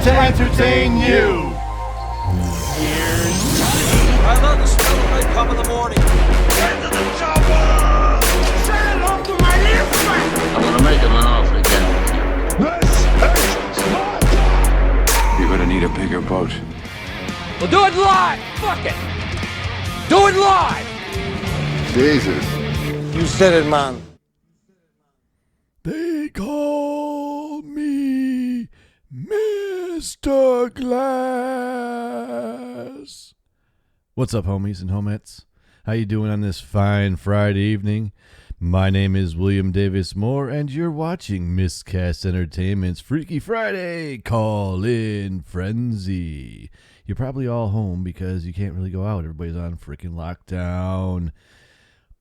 here to entertain you. I love the smell of napalm in the morning. Get to the chopper! Say hello to my little friend! I'm gonna make him an offer again. This is Sparta. You're gonna need a bigger boat. We'll do it live! Fuck it! Do it live! Jesus. You said it, man. They call me Mr. Glass. What's up, homies and homettes? How you doing on this fine Friday evening? My name is William Davis Moore, and you're watching Miscast Entertainment's Freaky Friday Call-In Frenzy. You're probably all home because you can't really go out. Everybody's on freaking lockdown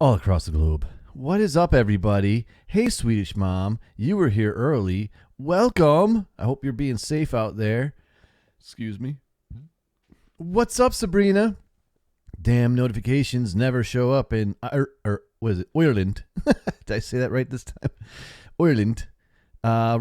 all across the globe. What is up, everybody? Hey, Swedish Mom, you were here early. Welcome. I hope you're being safe out there. Excuse me. What's up, Sabrina? Damn notifications never show up in, what is it, Ireland? Did I say that right this time? Ireland.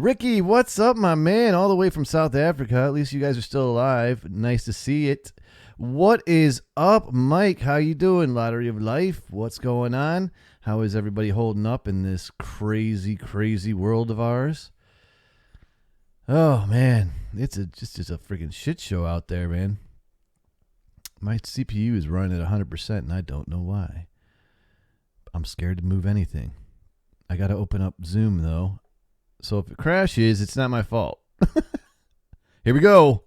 Ricky, what's up, my man? All the way from South Africa. At least you guys are still alive. Nice to see it. What is up, Mike? How you doing? Lottery of Life. What's going on? How is everybody holding up in this crazy, crazy world of ours? Oh, man. It's just a freaking shit show out there, man. My CPU is running at 100%, and I don't know why. I'm scared to move anything. I got to open up Zoom, though. So if it crashes, it's not my fault. Here we go.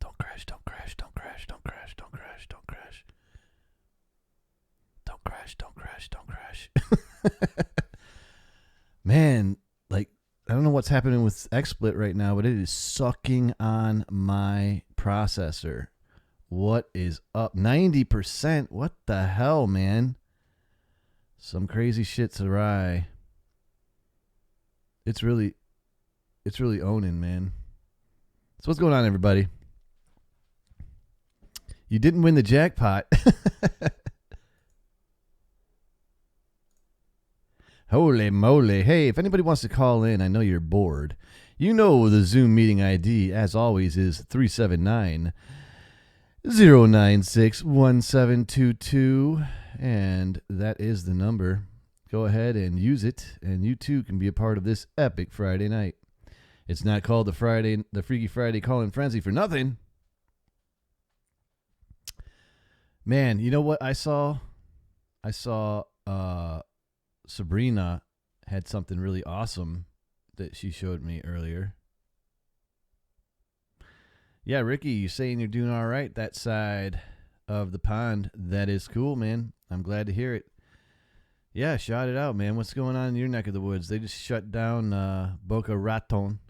Don't crash, don't crash, don't crash, don't crash, don't crash, don't crash. Don't crash, don't crash, don't crash. Man, like, I don't know what's happening with XSplit right now, but it is sucking on my processor. What is up? 90%? What the hell, man? Some crazy shit's awry. It's really owning, man. So what's going on, everybody? You didn't win the jackpot. Holy moly. Hey, if anybody wants to call in, I know you're bored. You know the Zoom meeting ID, as always, is 379 096 1722, and that is the number. Go ahead and use it, and you too can be a part of this epic Friday night. It's not called the Freaky Friday Call-In Frenzy for nothing. Man, you know what I saw? I saw Sabrina had something really awesome that she showed me earlier. Yeah, Ricky, you saying you're doing all right that side of the pond. That is cool, man. I'm glad to hear it. Yeah, shout it out, man. What's going on in your neck of the woods? They just shut down Boca Raton,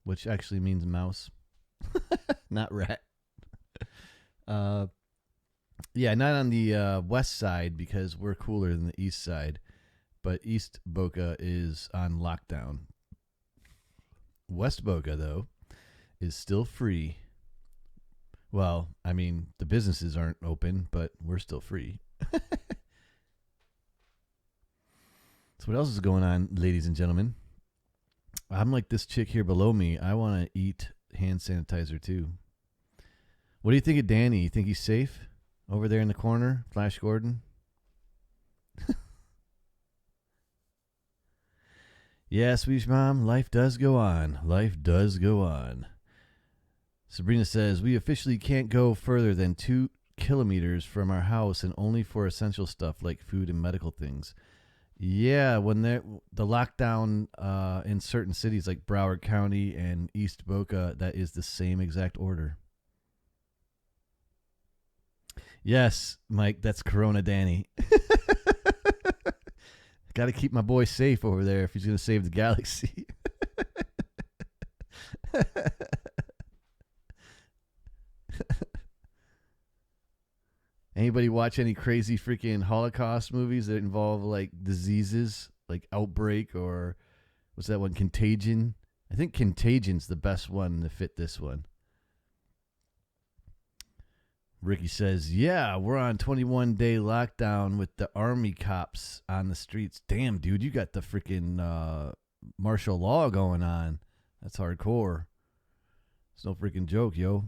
which actually means mouse, not rat. Yeah, not on the west side because we're cooler than the east side, but East Boca is on lockdown. West Boca, though, is still free. Well, I mean, the businesses aren't open, but we're still free. So what else is going on, ladies and gentlemen? I'm like this chick here below me. I want to eat hand sanitizer, too. What do you think of Danny? You think he's safe over there in the corner? Flash Gordon? Yeah, Swedish Mom, life does go on. Life does go on. Sabrina says, we officially can't go further than 2 kilometers from our house and only for essential stuff like food and medical things. Yeah, when the lockdown in certain cities like Broward County and East Boca, that is the same exact order. Yes, Mike, that's Corona Danny. Got to keep my boy safe over there if he's going to save the galaxy. Anybody watch any crazy freaking Holocaust movies that involve like diseases, like Outbreak or what's that one, Contagion? I think Contagion's the best one to fit this one. Ricky says, yeah, we're on 21-day lockdown with the army cops on the streets. Damn, dude, you got the freaking martial law going on. That's hardcore. It's no freaking joke, yo.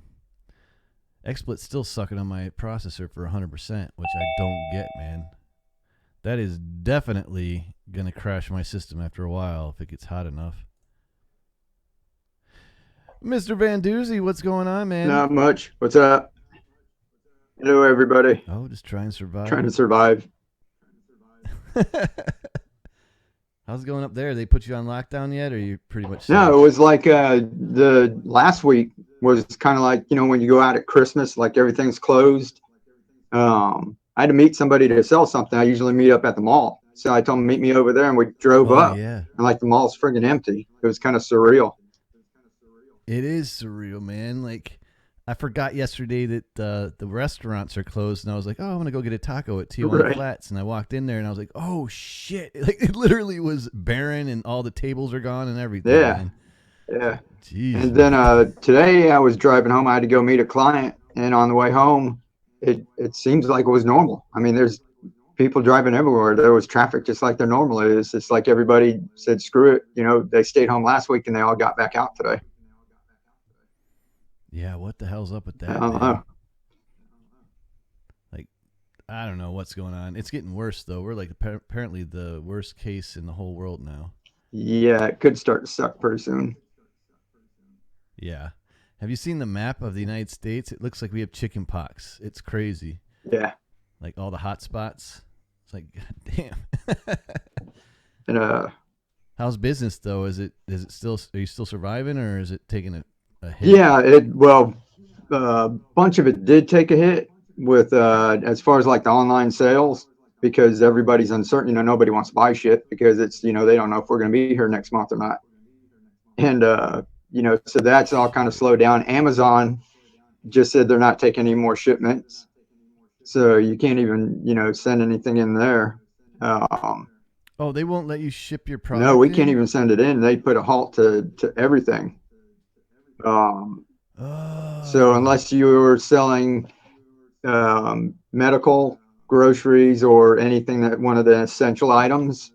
XSplit still sucking on my processor for 100%, which I don't get, man. That is definitely going to crash my system after a while if it gets hot enough. Mr. Van Doozy, what's going on, man? Not much. What's up? Hello, everybody. Oh, just trying to survive. Trying to survive. How's it going up there? They put you on lockdown yet, or you pretty much? No, it was like the last week was kind of like, when you go out at Christmas, like everything's closed. I had to meet somebody to sell something. I usually meet up at the mall. So I told him, meet me over there, and we drove up. Yeah. And like the mall's friggin' empty. It was kind of surreal. It is surreal, man. Like, I forgot yesterday that the restaurants are closed, and I was like, oh, I'm gonna go get a taco at Tijuana Flats, and I walked in there, and I was like, oh shit! Like, it literally was barren, and all the tables are gone and everything. Yeah, man. yeah. Jeez. And then today I was driving home. I had to go meet a client, and on the way home, it seems like it was normal. I mean, there's people driving everywhere. There was traffic just like there normally is. It's like everybody said, screw it. They stayed home last week, and they all got back out today. Yeah, what the hell's up with that? I don't know. Like, I don't know what's going on. It's getting worse, though. We're like apparently the worst case in the whole world now. Yeah, it could start to suck pretty soon. Yeah. Have you seen the map of the United States? It looks like we have chicken pox. It's crazy. Yeah. Like all the hot spots. It's like, god damn. And how's business though? Is it still? Are you still surviving, or is it taking a hit? Yeah, a bunch of it did take a hit with as far as like the online sales, because everybody's uncertain. Nobody wants to buy shit because it's they don't know if we're going to be here next month or not. And so that's all kind of slowed down. Amazon just said they're not taking any more shipments, so you can't even send anything in there. Oh, they won't let you ship your product? No, we can't even send it in. They put a halt to everything. So unless you're selling medical, groceries, or anything that one of the essential items,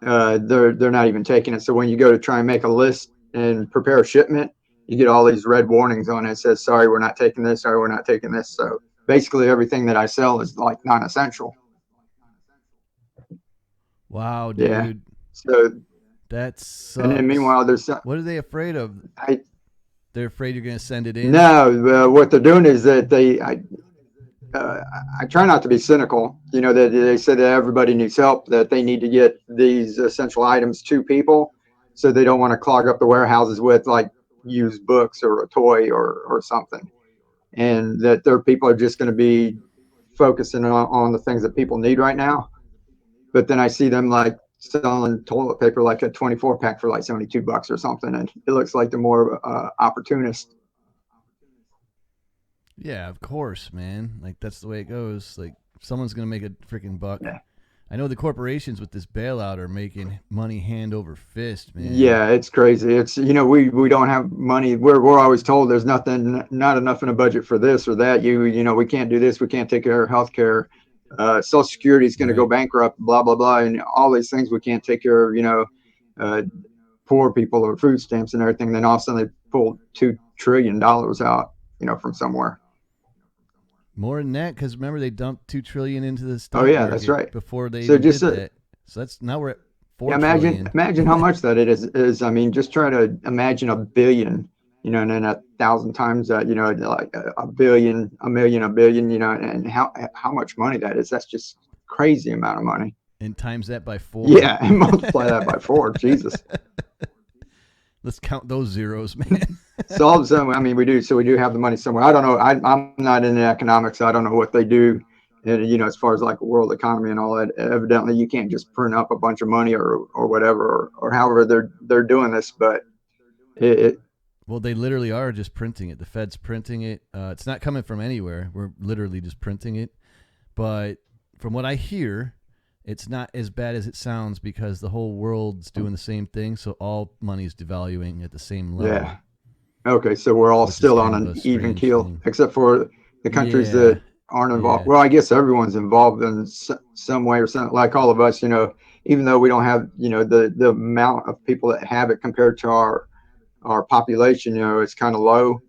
they're not even taking it. So when you go to try and make a list and prepare a shipment, you get all these red warnings on it. It says, sorry, we're not taking this. Sorry, we're not taking this. So basically everything that I sell is like non-essential. Wow, dude. Yeah. So that sucks. And then meanwhile, there's what are they afraid of? They're afraid you're going to send it in? No, what they're doing is that I try not to be cynical. That they said that everybody needs help, that they need to get these essential items to people, so they don't want to clog up the warehouses with like used books or a toy or something, and that their people are just going to be focusing on the things that people need right now. But then I see them like selling toilet paper, like a 24 pack for like $72 or something, and it looks like they're more opportunist. Yeah, of course, man. Like, that's the way it goes. Like, someone's gonna make a freaking buck. Yeah. I know the corporations with this bailout are making money hand over fist, man. Yeah, it's crazy. It's we don't have money. We're always told there's not enough in a budget for this or that. We can't do this. We can't take care of healthcare. Social Security is going to go bankrupt, blah, blah, blah. And all these things we can't take care of, poor people or food stamps and everything. Then all of a sudden they pulled $2 trillion out, from somewhere. More than that, because remember they dumped $2 trillion into the stock. Oh yeah, that's right. Before they did that. So that's now we're at $4 trillion. Imagine how much that it is. I mean, just try to imagine a billion, and then 1,000 times that, like a billion, a million, a billion, and how much money that is. That's just crazy amount of money. And times that by 4. Yeah, and multiply that by 4. Jesus. Let's count those zeros, man. So all of a sudden, I mean, we do have the money somewhere. I don't know. I'm not in economics. So I don't know what they do, and, as far as like world economy and all that. Evidently, you can't just print up a bunch of money or whatever, or however they're doing this. But well, they literally are just printing it. The Fed's printing it. It's not coming from anywhere. We're literally just printing it. But from what I hear, it's not as bad as it sounds, because the whole world's doing the same thing. So all money's devaluing at the same level. Yeah. Okay, so we're all still on an even keel, except for the countries that aren't involved. Yeah. Well, I guess everyone's involved in some way or something, like all of us, even though we don't have, the amount of people that have it compared to our our population, it's kind of low,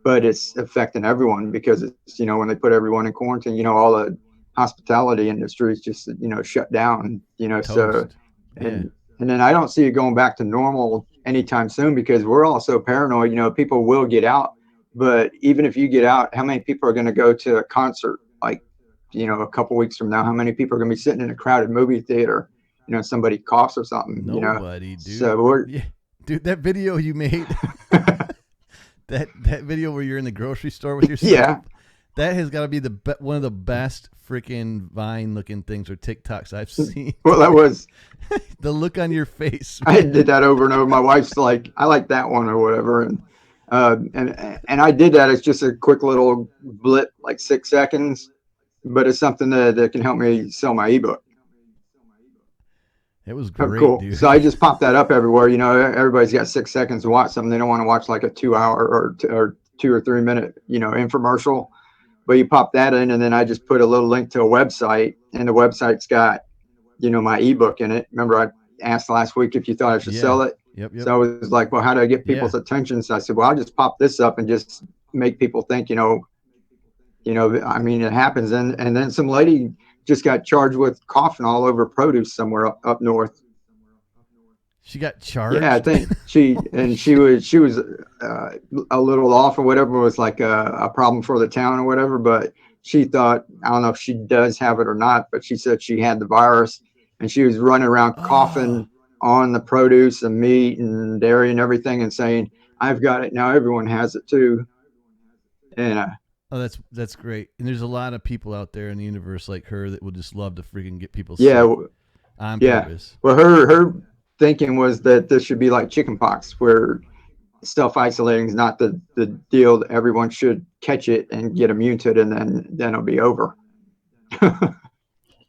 but it's affecting everyone because it's, when they put everyone in quarantine, all the hospitality industry is just, shut down, so, Toast. and then I don't see it going back to normal anytime soon because we're all so paranoid, people will get out, but even if you get out, how many people are going to go to a concert? Like, a couple weeks from now, how many people are going to be sitting in a crowded movie theater? Somebody coughs or something, Nobody, dude. So we're, dude, that video you made, that video where you're in the grocery store with yourself, yeah, that has got to be one of the best freaking Vine looking things or TikToks I've seen. Well, that was the look on your face. I did that over and over. My wife's like, I like that one or whatever, and I did that. It's just a quick little blip, like 6 seconds, but it's something that can help me sell my ebook. It was great, cool. Dude. So I just pop that up everywhere. Everybody's got 6 seconds to watch something. They don't want to watch like a 2 hour or 2 or 3 minute, infomercial. But you pop that in, and then I just put a little link to a website, and the website's got, my ebook in it. Remember, I asked last week if you thought I should sell it. Yep. So I was like, well, how do I get people's attention? So I said, well, I'll just pop this up and just make people think, I mean, it happens. And then some lady just got charged with coughing all over produce somewhere up north. She got charged? Yeah, I think she was a little off or whatever. It was like a problem for the town or whatever. But she thought, I don't know if she does have it or not, but she said she had the virus and she was running around coughing on the produce and meat and dairy and everything and saying, I've got it now. Everyone has it too. And oh, that's great. And there's a lot of people out there in the universe like her that would just love to freaking get people sick on purpose. Well, her thinking was that this should be like chickenpox, where self-isolating is not the deal. That everyone should catch it and get immune to it, and then it'll be over.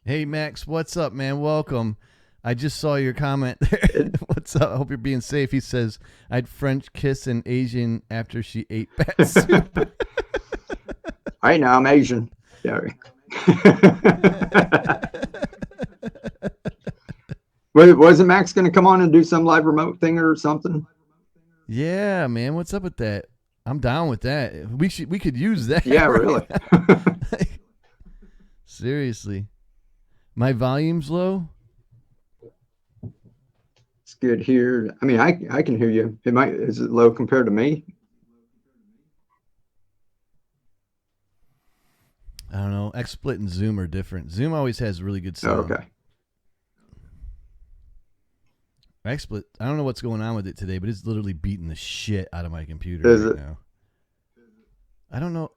Hey, Max, what's up, man? Welcome. I just saw your comment there. What's up? I hope you're being safe. He says, I'd French kiss an Asian after she ate bat soup. Right now, I'm Asian. Yeah. Wasn't Max going to come on and do some live remote thing or something? Yeah, man. What's up with that? I'm down with that. We could use that. Yeah, really. Seriously. My volume's low. It's good here. I mean, I can hear you. Is it low compared to me? I don't know. XSplit and Zoom are different. Zoom always has really good sound. Oh, okay. XSplit, I don't know what's going on with it today, but it's literally beating the shit out of my computer now. I don't know.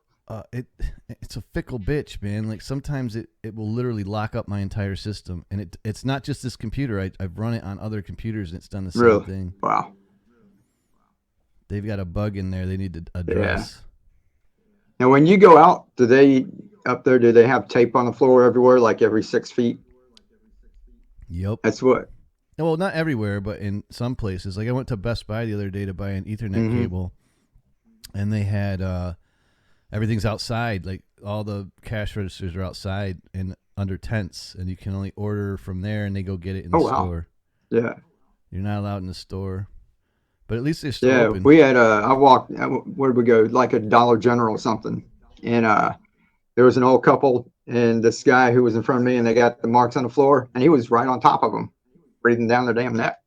It's a fickle bitch, man. Like sometimes it will literally lock up my entire system, and it's not just this computer. I've run it on other computers, and it's done the same thing. Wow. They've got a bug in there they need to address. Yeah. Now, when you go out, do they have tape on the floor everywhere, like every 6 feet? Yep. That's what. Well, not everywhere, but in some places. Like I went to Best Buy the other day to buy an Ethernet cable, and they had everything's outside. Like all the cash registers are outside and under tents, and you can only order from there, and they go get it in the store. Yeah. You're not allowed in the store, but at least they're still open. We had I walked. Where did we go? Like a Dollar General or something, and there was an old couple and this guy who was in front of me, and they got the marks on the floor, and he was right on top of them, breathing down their damn neck.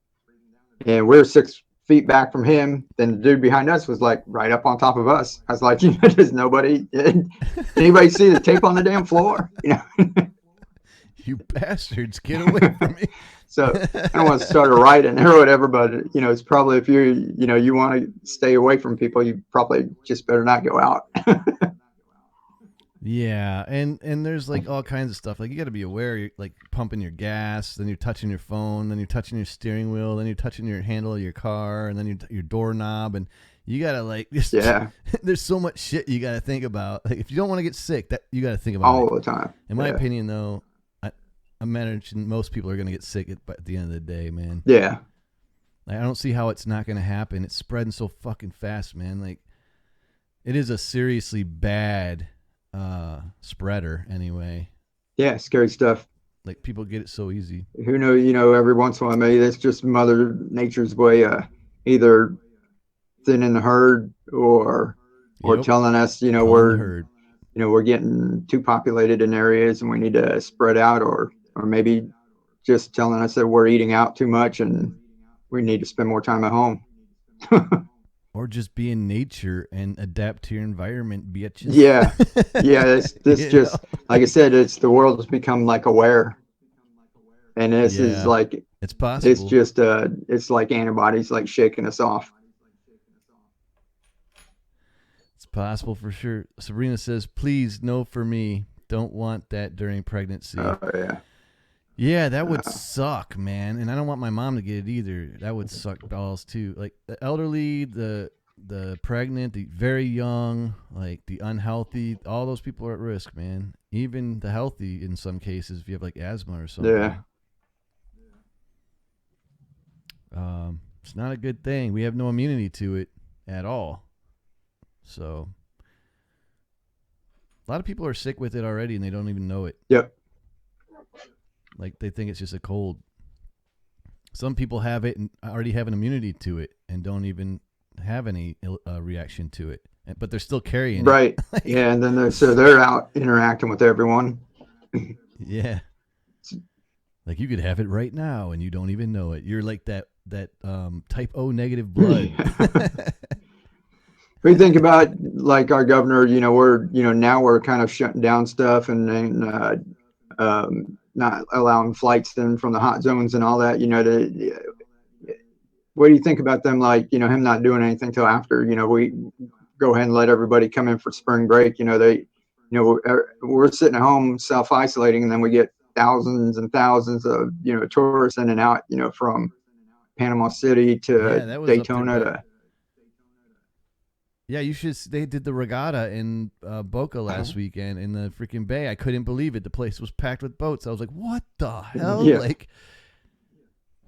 And we're 6 feet back from him. Then the dude behind us was like right up on top of us. I was like, does anybody see the tape on the damn floor? You bastards, get away from me. So I don't want to start a riot in there or whatever, but it's probably if you want to stay away from people, you probably just better not go out. Yeah, and there's like all kinds of stuff. Like you got to be aware. You're like pumping your gas, then you're touching your phone, then you're touching your steering wheel, then you're touching your handle of your car, and then your doorknob, and you gotta like just there's so much shit you got to think about. Like if you don't want to get sick, that you got to think about all the time. In my opinion, though, I imagine most people are gonna get sick at the end of the day, man. Yeah. Like, I don't see how it's not gonna happen. It's spreading so fucking fast, man. Like it is a seriously bad spreader anyway. Yeah, scary stuff. Like people get it so easy. Who knows, every once in a while, maybe that's just Mother Nature's way, either, thinning the herd or Yep. telling us, Culling the herd. we're getting too populated in areas and we need to spread out, or maybe just telling us that we're eating out too much and we need to spend more time at home. Or just be in nature and adapt to your environment, bitches. Yeah. Yeah. This You just, know? like I said, the world has become like aware. And this is Yeah, like, it's it's possible. just, it's like antibodies like shaking us off. It's possible for sure. Sabrina says, please, no for me. Don't want that during pregnancy. Oh, yeah. Yeah, that would suck, man. And I don't want my mom to get it either. That would suck balls too. Like the elderly, the pregnant, the very young, like the unhealthy, all those people are at risk, man. Even the healthy in some cases if you have like asthma or something. Yeah. It's not a good thing. We have no immunity to it at all. So a lot of people are sick with it already and they don't even know it. Yep. Like they think it's just a cold. Some people have it and already have an immunity to it and don't even have any reaction to it, but they're still carrying Right. it. Yeah. And then they're out interacting with everyone. Yeah. Like you could have it right now and you don't even know it. You're like that type O negative blood. We think about like our governor, now we're kind of shutting down stuff and not allowing flights in from the hot zones and all that, what do you think about them? Like, him not doing anything till after, we go ahead and let everybody come in for spring break. We're sitting at home self-isolating and then we get thousands and thousands of, tourists in and out, from Panama City to Yeah, that was Daytona up there, to. Yeah, you should. They did the regatta in Boca last weekend in the freaking bay. I couldn't believe it. The place was packed with boats. I was like, "What the hell?" Yeah. Like,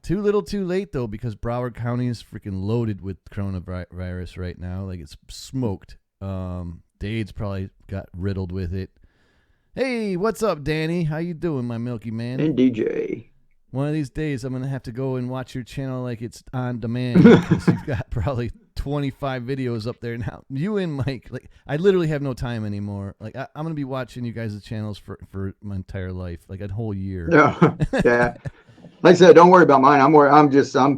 too little, too late though, because Broward County is freaking loaded with coronavirus right now. Like it's smoked. Dade's probably got riddled with it. Hey, what's up, Danny? How you doing, my milky man? And DJ. One of these days, I'm gonna have to go and watch your channel like it's on demand because you've got probably 25 videos up there now. You and Mike, like I literally have no time anymore. Like I'm gonna be watching you guys' channels for my entire life, like a whole year. No, yeah. Like I said, don't worry about mine. I'm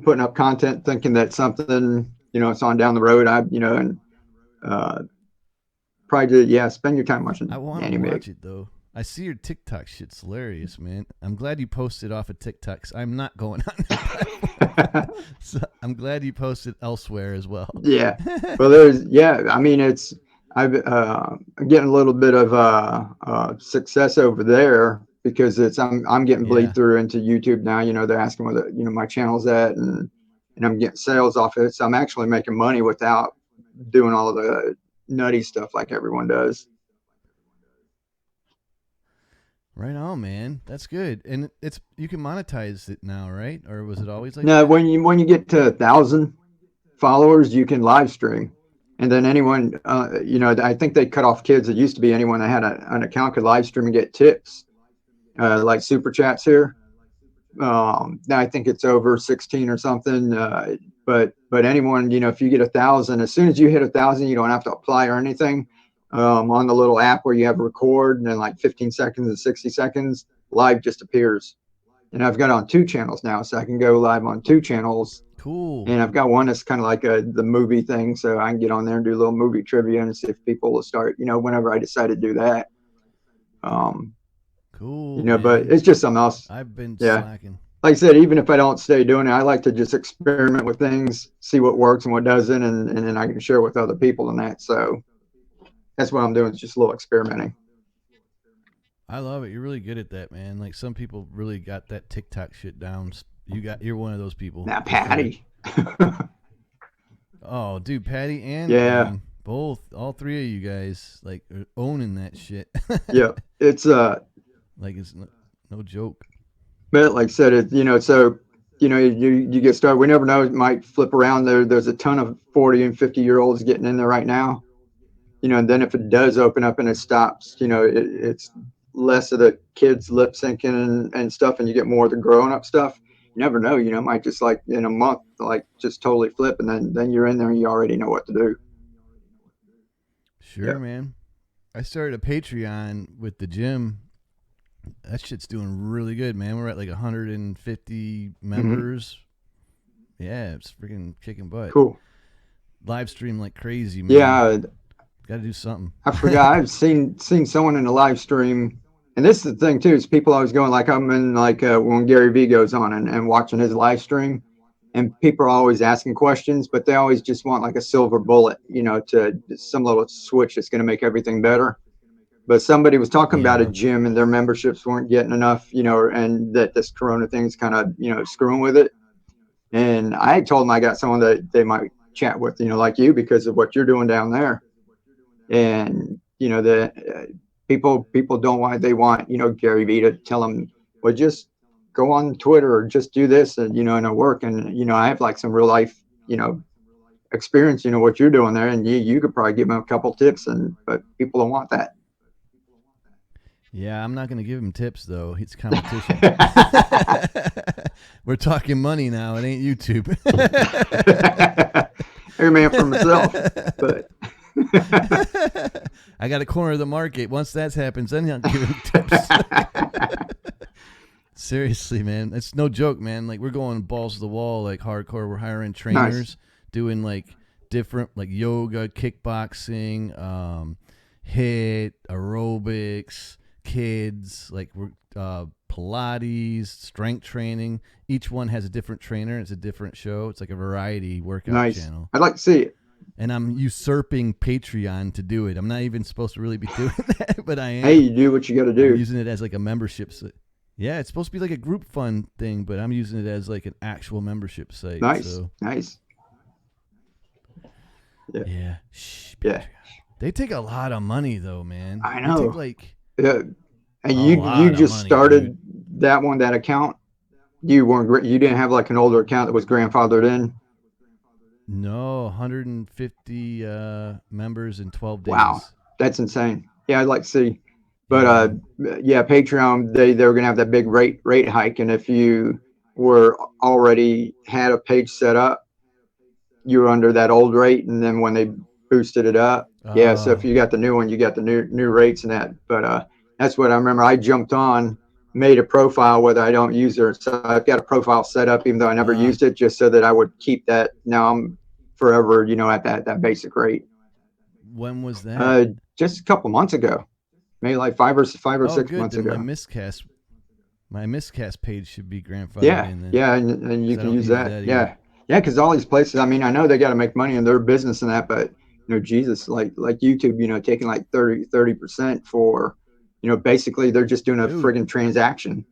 putting up content thinking that something, it's on down the road. Probably spend your time watching I want to anime. watch it though. I see your TikTok shit's hilarious, man. I'm glad you posted off of TikTok. I'm not going on that. So I'm glad you posted elsewhere as well. Yeah. Well, I mean, I'm getting a little bit of success over there because I'm getting bleed through into YouTube now. They're asking whether, my channel's at and I'm getting sales off it. So I'm actually making money without doing all of the nutty stuff like everyone does. Right on, man. That's good. And you can monetize it now, right? Or was it always like No, that? when you get to 1,000 followers, you can live stream, and then anyone, I think they cut off kids. It used to be anyone that had an account could live stream and get tips, like super chats here. Now I think it's over 16 or something. But anyone, if you get 1,000, as soon as you hit 1,000, you don't have to apply or anything. On the little app where you have record and then like 15 seconds and 60 seconds, live just appears. And I've got on 2 channels now, so I can go live on 2 channels. Cool. And I've got one that's kind of like the movie thing, so I can get on there and do a little movie trivia and see if people will start, whenever I decide to do that. Cool. But it's just something else. I've been slacking. Like I said, even if I don't stay doing it, I like to just experiment with things, see what works and what doesn't, and then I can share with other people and that. So that's what I'm doing, is just a little experimenting. I love it. You're really good at that, man. Like some people really got that TikTok shit down. You're one of those people. Now, Patty. Oh, dude, Patty and both, all 3 of you guys, like are owning that shit. Yeah, it's like it's no joke. But like I said, so you get started. We never know; it might flip around. There's a ton of 40 and 50-year-olds getting in there right now. And then if it does open up and it stops, it's less of the kids lip syncing and stuff, and you get more of the grown up stuff. you never know, it might just like in a month, like just totally flip. And then you're in there and you already know what to do. Sure, Yeah. man. I started a Patreon with the gym. That shit's doing really good, man. We're at like 150 members. Yeah, it's freaking kicking butt. Cool. Live stream like crazy, man. Yeah. Got to do something. I forgot. I've seen someone in the live stream, and this is the thing too. Is people always going like I'm in like when Gary Vee goes on and watching his live stream, and people are always asking questions, but they always just want like a silver bullet, to some little switch that's going to make everything better. But somebody was talking about a gym and their memberships weren't getting enough, and that this Corona thing is kind of screwing with it. And I told them I got someone that they might chat with, like you, because of what you're doing down there. And the people don't want, they want Gary Vee to tell them, well, just go on Twitter or just do this, and and it'll work. And I have like some real life experience, what you're doing there, and you could probably give them a couple tips, but people don't want that. Yeah, I'm not going to give him tips, though. It's competition. We're talking money now. It ain't YouTube. Every man for himself. But I got to corner the market. Once that happens, then I'll give him tips. Seriously, man. It's no joke, man. Like, we're going balls to the wall, like hardcore. We're hiring trainers, doing like different, like yoga, kickboxing, HIIT, aerobics, kids, like we're Pilates, strength training. Each one has a different trainer. It's a different show. It's like a variety workout channel. I'd like to see it. And I'm usurping Patreon to do it. I'm not even supposed to really be doing that, but I am. Hey, you do what you got to do. I'm using it as like a membership site. Yeah, it's supposed to be like a group fund thing, but I'm using it as like an actual membership site. Nice. Nice. Yeah. Shh, yeah. They take a lot of money though, man. I know. They take like and you just money, started that account. You didn't have like an older account that was grandfathered in. No, 150 members in 12 days. Wow, that's insane. Yeah, I'd like to see. But Patreon, they were gonna have that big rate hike, and if you were already had a page set up, you were under that old rate, and then when they boosted it up, so if you got the new one, you got the new rates and that. But that's what I remember. I jumped on, made a profile, whether I don't use it. So I've got a profile set up, even though I never used it, just so that I would keep that. Now I'm forever, at that basic rate. When was that? Just a couple months ago, maybe like five or 6 months then ago. My Miscast page should be grandfathered in. Then. Yeah, and you can use that. Yeah, because all these places. I mean, I know they got to make money in their business and that, but Jesus, like YouTube, taking like 30% for. Basically they're just doing a friggin' transaction.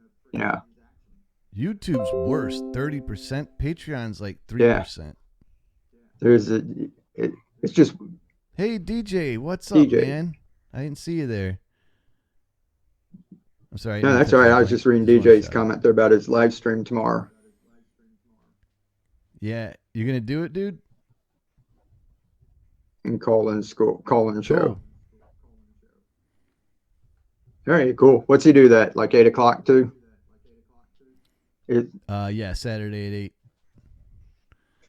YouTube's worse, 30%. Patreon's like 3%. It's just. Hey DJ, what's up, man? I didn't see you there. I'm sorry. No, that's all right. I was just reading DJ's comment there about his live stream tomorrow. Yeah, you're gonna do it, dude. And call in show. Cool. Very cool. What's he do that? Like 8 o'clock too? Yeah, Saturday at 8.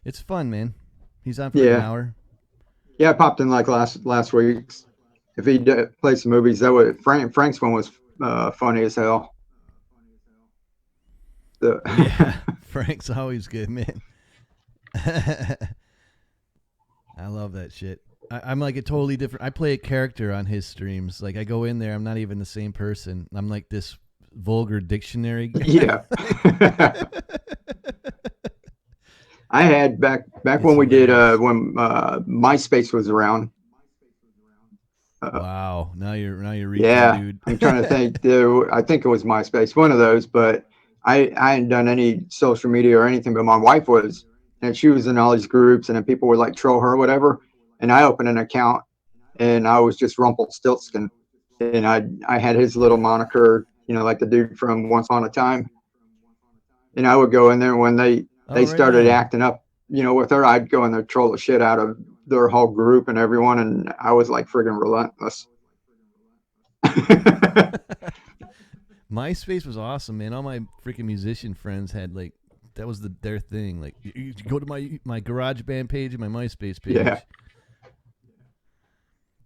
It's fun, man. He's on for an hour. Yeah, I popped in like last week. If he played some movies, that would Frank's one was funny as hell. Yeah, Frank's always good, man. I love that shit. I'm like a totally different. I play a character on his streams. Like I go in there, I'm not even the same person. I'm like this vulgar dictionary guy. Yeah. I had back when we did when MySpace was around. Wow. Now you're reaching, dude. I'm trying to think. I think it was MySpace, one of those. But I hadn't done any social media or anything. But my wife was, and she was in all these groups, and then people would like troll her or whatever. And I opened an account, and I was just Rumpelstiltskin, and I had his little moniker, like the dude from Once Upon a Time. And I would go in there when they started acting up, with her. I'd go in there, troll the shit out of their whole group and everyone, and I was like friggin' relentless. MySpace was awesome, man. All my freaking musician friends had like that was their thing. Like, you go to my GarageBand page and my MySpace page. Yeah.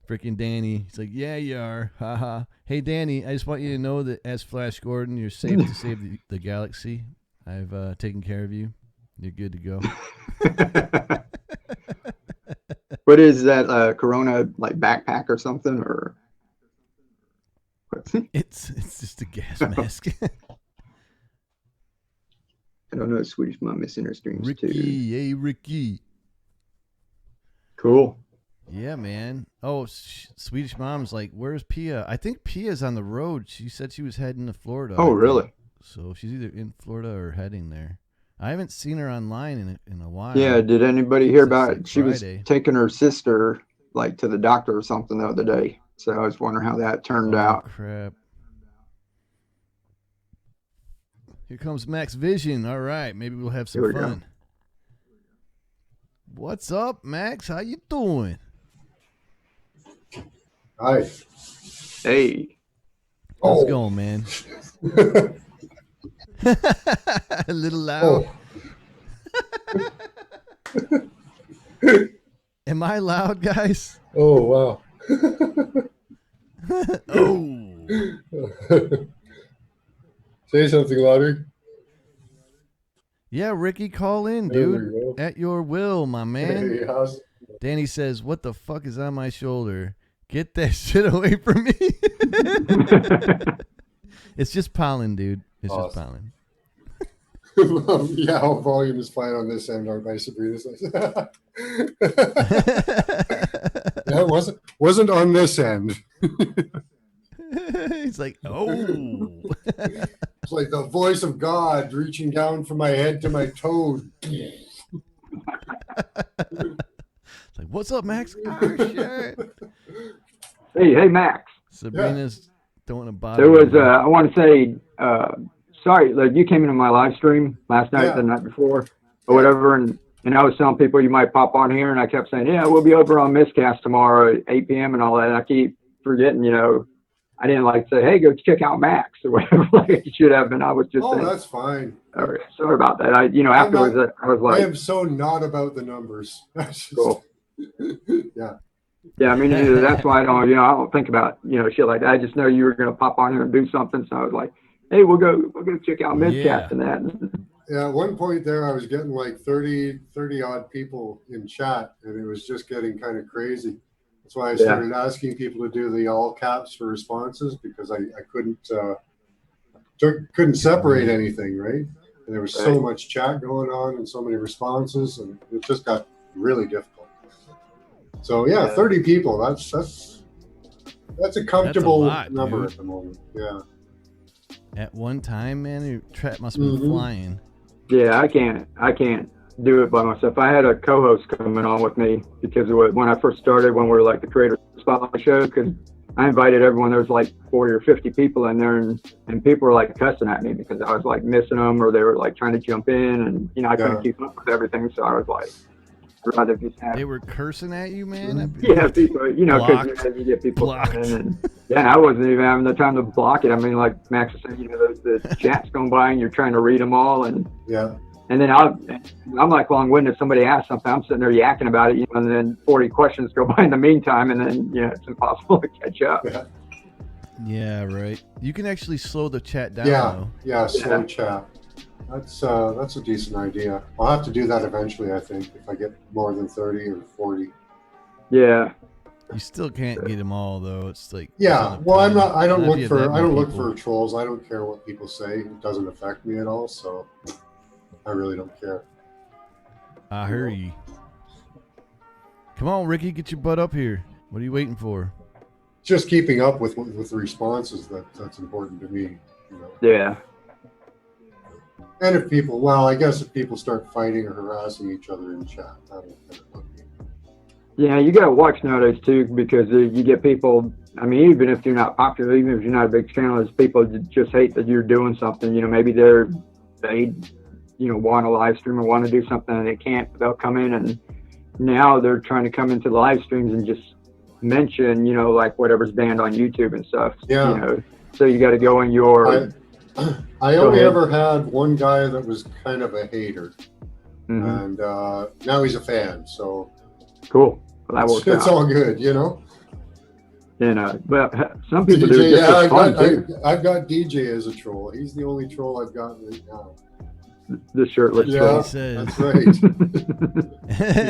Freaking Danny. He's like, yeah, you are. Haha. Hey, Danny, I just want you to know that as Flash Gordon, you're safe to save the galaxy. I've taken care of you. You're good to go. What is that? Corona like backpack or something, or? It's just a gas mask. I don't know. Swedish Mom missing her streams Ricky, too. hey Ricky. Cool. Yeah, man. Oh, Swedish Mom's like, where's Pia? I think Pia's on the road. She said she was heading to Florida. Oh, really? So she's either in Florida or heading there. I haven't seen her online in a while. Yeah. Did anybody hear about it? like She was Friday. taking her sister like to the doctor or something the other day. So I was wondering how that turned out. Crap. Here comes Max Vision. All right, maybe we'll have some Here we go. fun. What's up, Max? How you doing? Hi. Hey. How's Oh. it going, man? A little loud. Oh. Am I loud, guys? Oh, wow. Oh. Say something louder. Yeah, Ricky, call in, There we dude. go. At your will, my man. Hey, how's Danny says, what the fuck is on my shoulder? Get that shit away from me. It's just pollen, dude. It's just Awesome. pollen. Yeah, volume is fine on this end, aren't I, Sabrina? Yeah, it wasn't on this end. He's like, oh. It's like the voice of God reaching down from my head to my toe. It's like, what's up, Max? Oh, shit. Hey, Max. Sabrina's don't want to bother. There was, you. I want to say, sorry, like you came into my live stream last night, Yeah. the night before, or whatever, and I was telling people you might pop on here, and I kept saying, yeah, we'll be over on Miscast tomorrow at 8 p.m. and all that. And I keep forgetting, I didn't like say, hey, go check out Max or whatever like it should have been. I was just saying, That's fine. sorry about that. Afterwards, I was I like, am so not about the numbers. That's just, cool. Yeah. Yeah, I mean, that's why I don't think about, shit like that. I just know you were going to pop on here and do something. So I was like, hey, we'll go check out Miscast Yeah. and that. Yeah, at one point there, I was getting like 30 odd people in chat, and it was just getting kind of crazy. That's why I started asking people to do the all caps for responses, because I couldn't separate anything, right? And there was so much chat going on and so many responses, and it just got really difficult. So yeah, 30 people. That's a comfortable lot, number dude. at the moment. Yeah. At one time, man, your trap must have been flying. Yeah, I can't do it by myself. I had a co-host coming on with me because when I first started, when we were like the creator spotlight show, because I invited everyone. There was like 40 or 50 people in there, and people were like cussing at me because I was like missing them, or they were like trying to jump in, and I couldn't keep up with everything. So I was like, I'd rather just have. They were cursing at you, man. Yeah, people, because Blocked. you get people Blocked. coming in, and I wasn't even having the time to block it. I mean, like Max was saying, the chat's going by, and you're trying to read them all, and then I'm like long-winded. Somebody asks something, I'm sitting there yakking about it, and then 40 questions go by in the meantime, and then it's impossible to catch up. Yeah, right. You can actually slow the chat down. Though. Slow chat. That's a decent idea. I'll have to do that eventually, I think, if I get more than 30 or 40. Yeah. You still can't get them all though. It's like Well, I don't look for people. trolls. I don't care what people say. It doesn't affect me at all, so I really don't care. I hear you. Come on, Ricky, get your butt up here. What are you waiting for? Just keeping up with the responses that's important to me. Yeah. And if people start fighting or harassing each other in chat, that'll bug me. Yeah, you got to watch nowadays too, because you get people. I mean, even if you're not popular, even if you're not a big channel, there's people that just hate that you're doing something. Maybe they want to live stream or want to do something and they can't. They'll come in, and now they're trying to come into the live streams and just mention, like whatever's banned on YouTube and stuff. Yeah. So you got to go in your I Go only ahead. ever had one guy that was kind of a hater, Mhm. and now he's a fan. So Cool. Well, that works it's out. all good, you know. And but some people do it DJ, just yeah, for fun too. I've got DJ as a troll. He's the only troll I've got right now. The shirtless That's troll. what he says. That's right.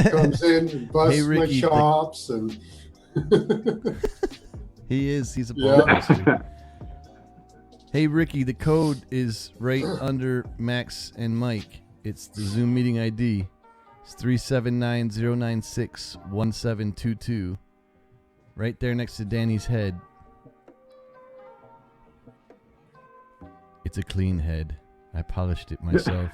He comes in and busts Hey, my Ricky, chops and He's a Yeah. baller. Hey, Ricky, the code is right under Max and Mike. It's the Zoom meeting ID. It's 379-096-1722. Right there next to Danny's head. It's a clean head. I polished it myself.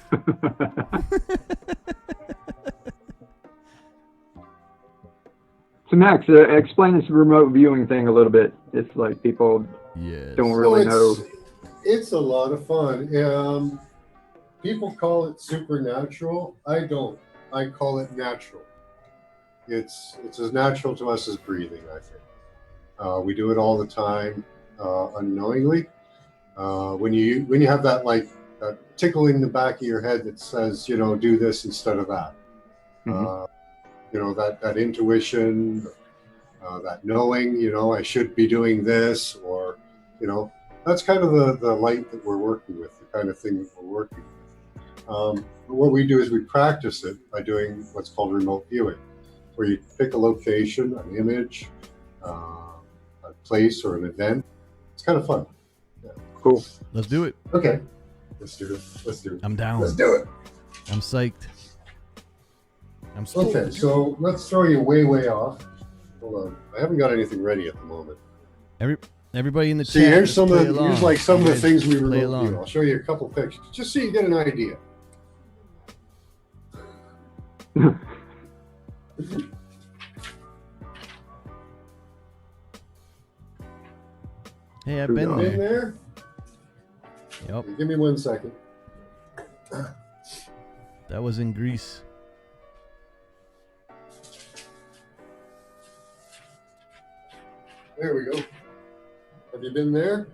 So Max, explain this remote viewing thing a little bit. It's like people Yes. don't really know. It's a lot of fun. People call it supernatural. I don't. I call it natural. It's as natural to us as breathing, I think. We do it all the time, unknowingly. When you have that like tickle in the back of your head that says, do this instead of that. That intuition, that knowing, I should be doing this, or, that's kind of the light that we're working with, the kind of thing that we're working with. What we do is we practice it by doing what's called remote viewing, where you pick a location, an image, a place, or an event. It's kind of fun. Yeah. Cool. Let's do it. Okay. Let's do it. I'm down. Let's do it. I'm psyched. I'm stoked. Okay, so let's throw you way off. Hold on. I haven't got anything ready at the moment. Everybody in the See, chat. here's some of the things we play remote along. view. I'll show you a couple pictures just so you get an idea. Hey, I've been In In there. there? Yep, Give me 1 second. that was in Greece. There we go. Have you been there?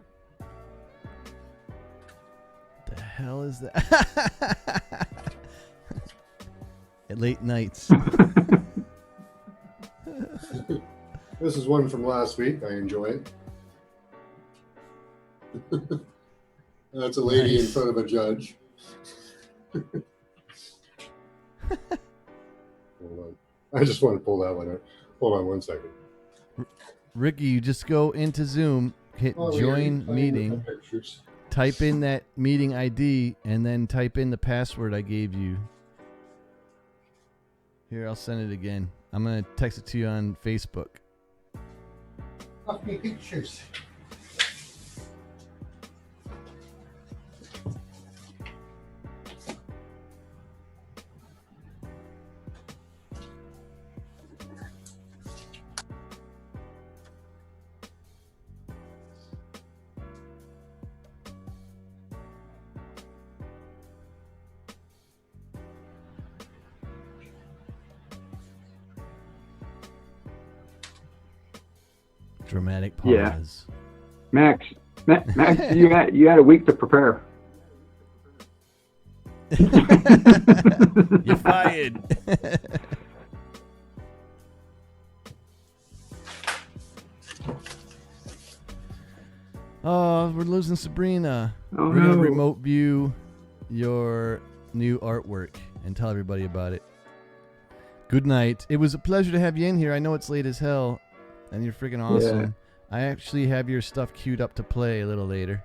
The hell is that? At late nights. This is one from last week. I enjoy it. That's a lady in Nice. front of a judge. Hold on. I just want to pull that one out. Hold on 1 second. Ricky, you just go into Zoom, hit Oh, join we're meeting, playing with the pictures. type in that meeting ID, and then type in the password I gave you. Here, I'll send it again. I'm going to text it to you on Facebook. Fuck me pictures. Dramatic Yeah. pause. Max, you had a week to prepare. You're fired. Oh, we're losing Sabrina. Oh, We're gonna no. remote view your new artwork and tell everybody about it. Good night. It was a pleasure to have you in here. I know it's late as hell, and you're freaking awesome. Yeah. I actually have your stuff queued up to play a little later.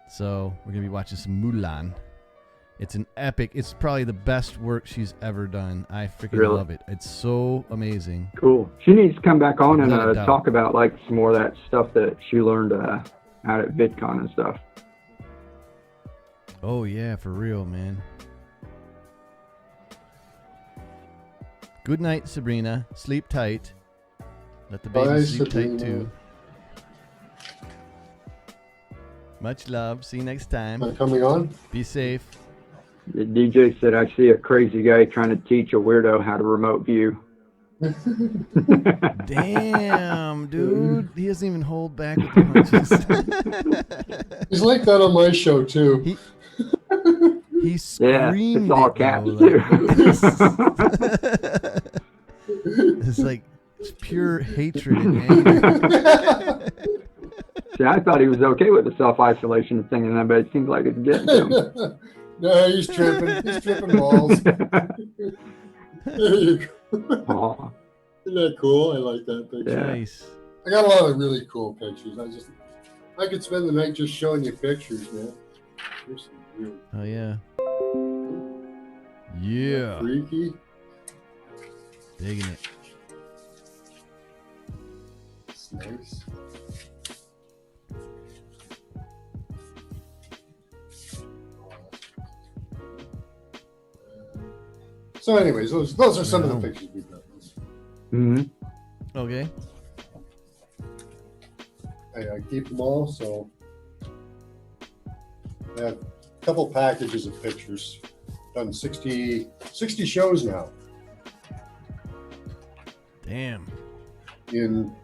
So we're gonna be watching some Mulan. It's an epic. It's probably the best work she's ever done. I freaking Really? love it. It's so amazing. Cool. She needs to come back on and Without a doubt. talk about like some more of that stuff that she learned out at VidCon and stuff. Oh yeah, for real, man. Good night, Sabrina. Sleep tight. Let the baby Bye, sleep Sabrina. tight too. Much love. See you next time. Am I coming on? Be safe. The DJ said, I see a crazy guy trying to teach a weirdo how to remote view. Damn, dude. He doesn't even hold back with the punches. He's like that on my show too. He Yeah, screamed it's all it, caps though, too. It's like it's pure hatred and anger. See, I thought he was okay with the self-isolation thing, and but it seems like it's getting to him. No, he's tripping. He's tripping balls. There you go. Aw. Isn't that cool? I like that picture. Yeah. Nice. I got a lot of really cool pictures. I could spend the night just showing you pictures, man. Here's some really Oh, yeah. Yeah. freaky. Digging it. It's nice. So, anyways, those are some of the pictures we've done. Mm-hmm. Okay. I keep them all, so I have a couple packages of pictures. Done 60 shows now Damn. in,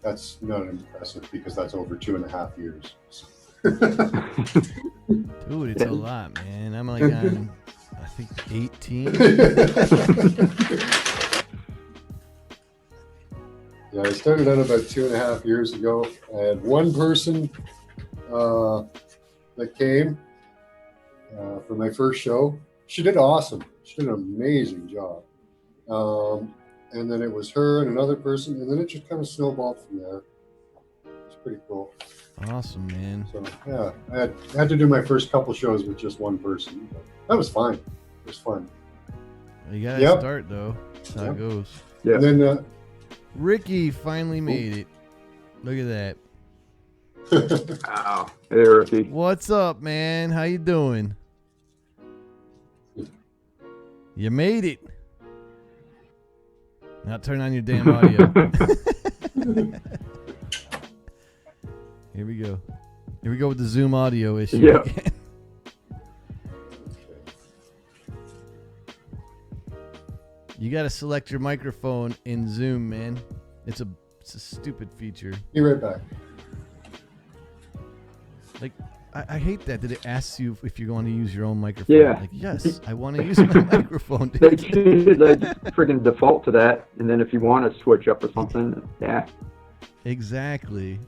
that's not impressive because that's over 2.5 years. Dude, it's a lot, man. I'm like on, I think, 18. Yeah, I started out about 2.5 years ago. I had one person that came for my first show. She did awesome. She did an amazing job. And then it was her and another person, and then it just kind of snowballed from there. It's pretty cool. Awesome, man. So yeah, I had to do my first couple shows with just one person. But that was fine. It was fun. You gotta Yep. start, though. That's how it goes. Yeah. And then Ricky finally made it. Look at that. Wow. Hey, Ricky. What's up, man? How you doing? You made it. Now turn on your damn audio. Here we go. Here we go with the Zoom audio issue. Yeah. Again. You got to select your microphone in Zoom, man. It's a stupid feature. be right back. Like, I hate that it asks you if you're going to use your own microphone. Yeah. Like, yes, I want to use my microphone, They dude. should freaking default to that, and then if you want to switch up or something, yeah. Exactly.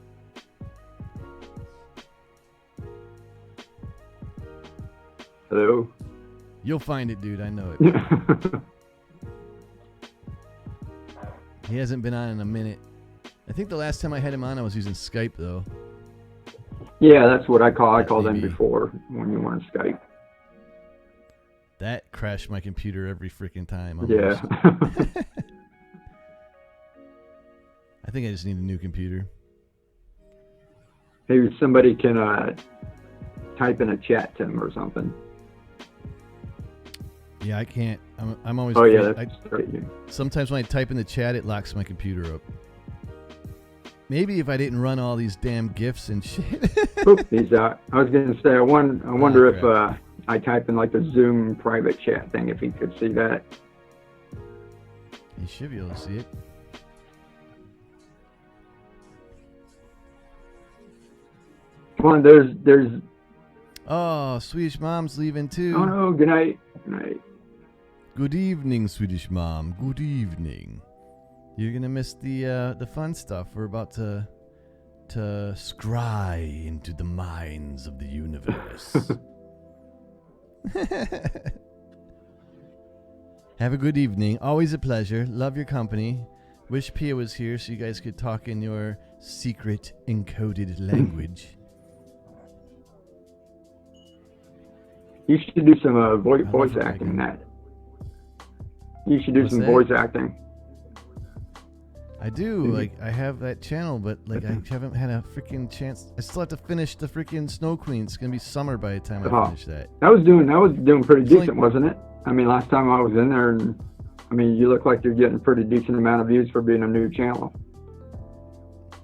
Hello. You'll find it, dude. I know it. He hasn't been on in a minute. I think the last time I had him on, I was using Skype, though. Yeah, that's what I call. I called them Maybe. before when you were on Skype. That crashed my computer every freaking time. Almost. Yeah. I think I just need a new computer. Maybe somebody can type in a chat to him or something. Yeah, I can't. I'm always. Oh yeah, afraid- that's great. Sometimes when I type in the chat, it locks my computer up. Maybe if I didn't run all these damn GIFs and shit. Oop, he's out. I was going to say, I wonder crap. if I type in like the Zoom private chat thing, if he could see that. You should be able to see it. Come on, there's. Oh, Swedish Mom's leaving too. Oh no! Good night. Good night. Good evening, Swedish Mom. Good evening. You're gonna miss the fun stuff. We're about to scry into the minds of the universe. Have a good evening. Always a pleasure. Love your company. Wish Pia was here so you guys could talk in your secret encoded language. You should do some voice love acting in Megan. that. You should do What's some that? voice acting. I do. Like, I have that channel, but like I haven't had a freaking chance. I still have to finish the freaking Snow Queen. It's gonna be summer by the time I Oh. finish that. That was doing pretty It's like- decent, wasn't it? I mean, last time I was in there, and I mean, you look like you're getting a pretty decent amount of views for being a new channel.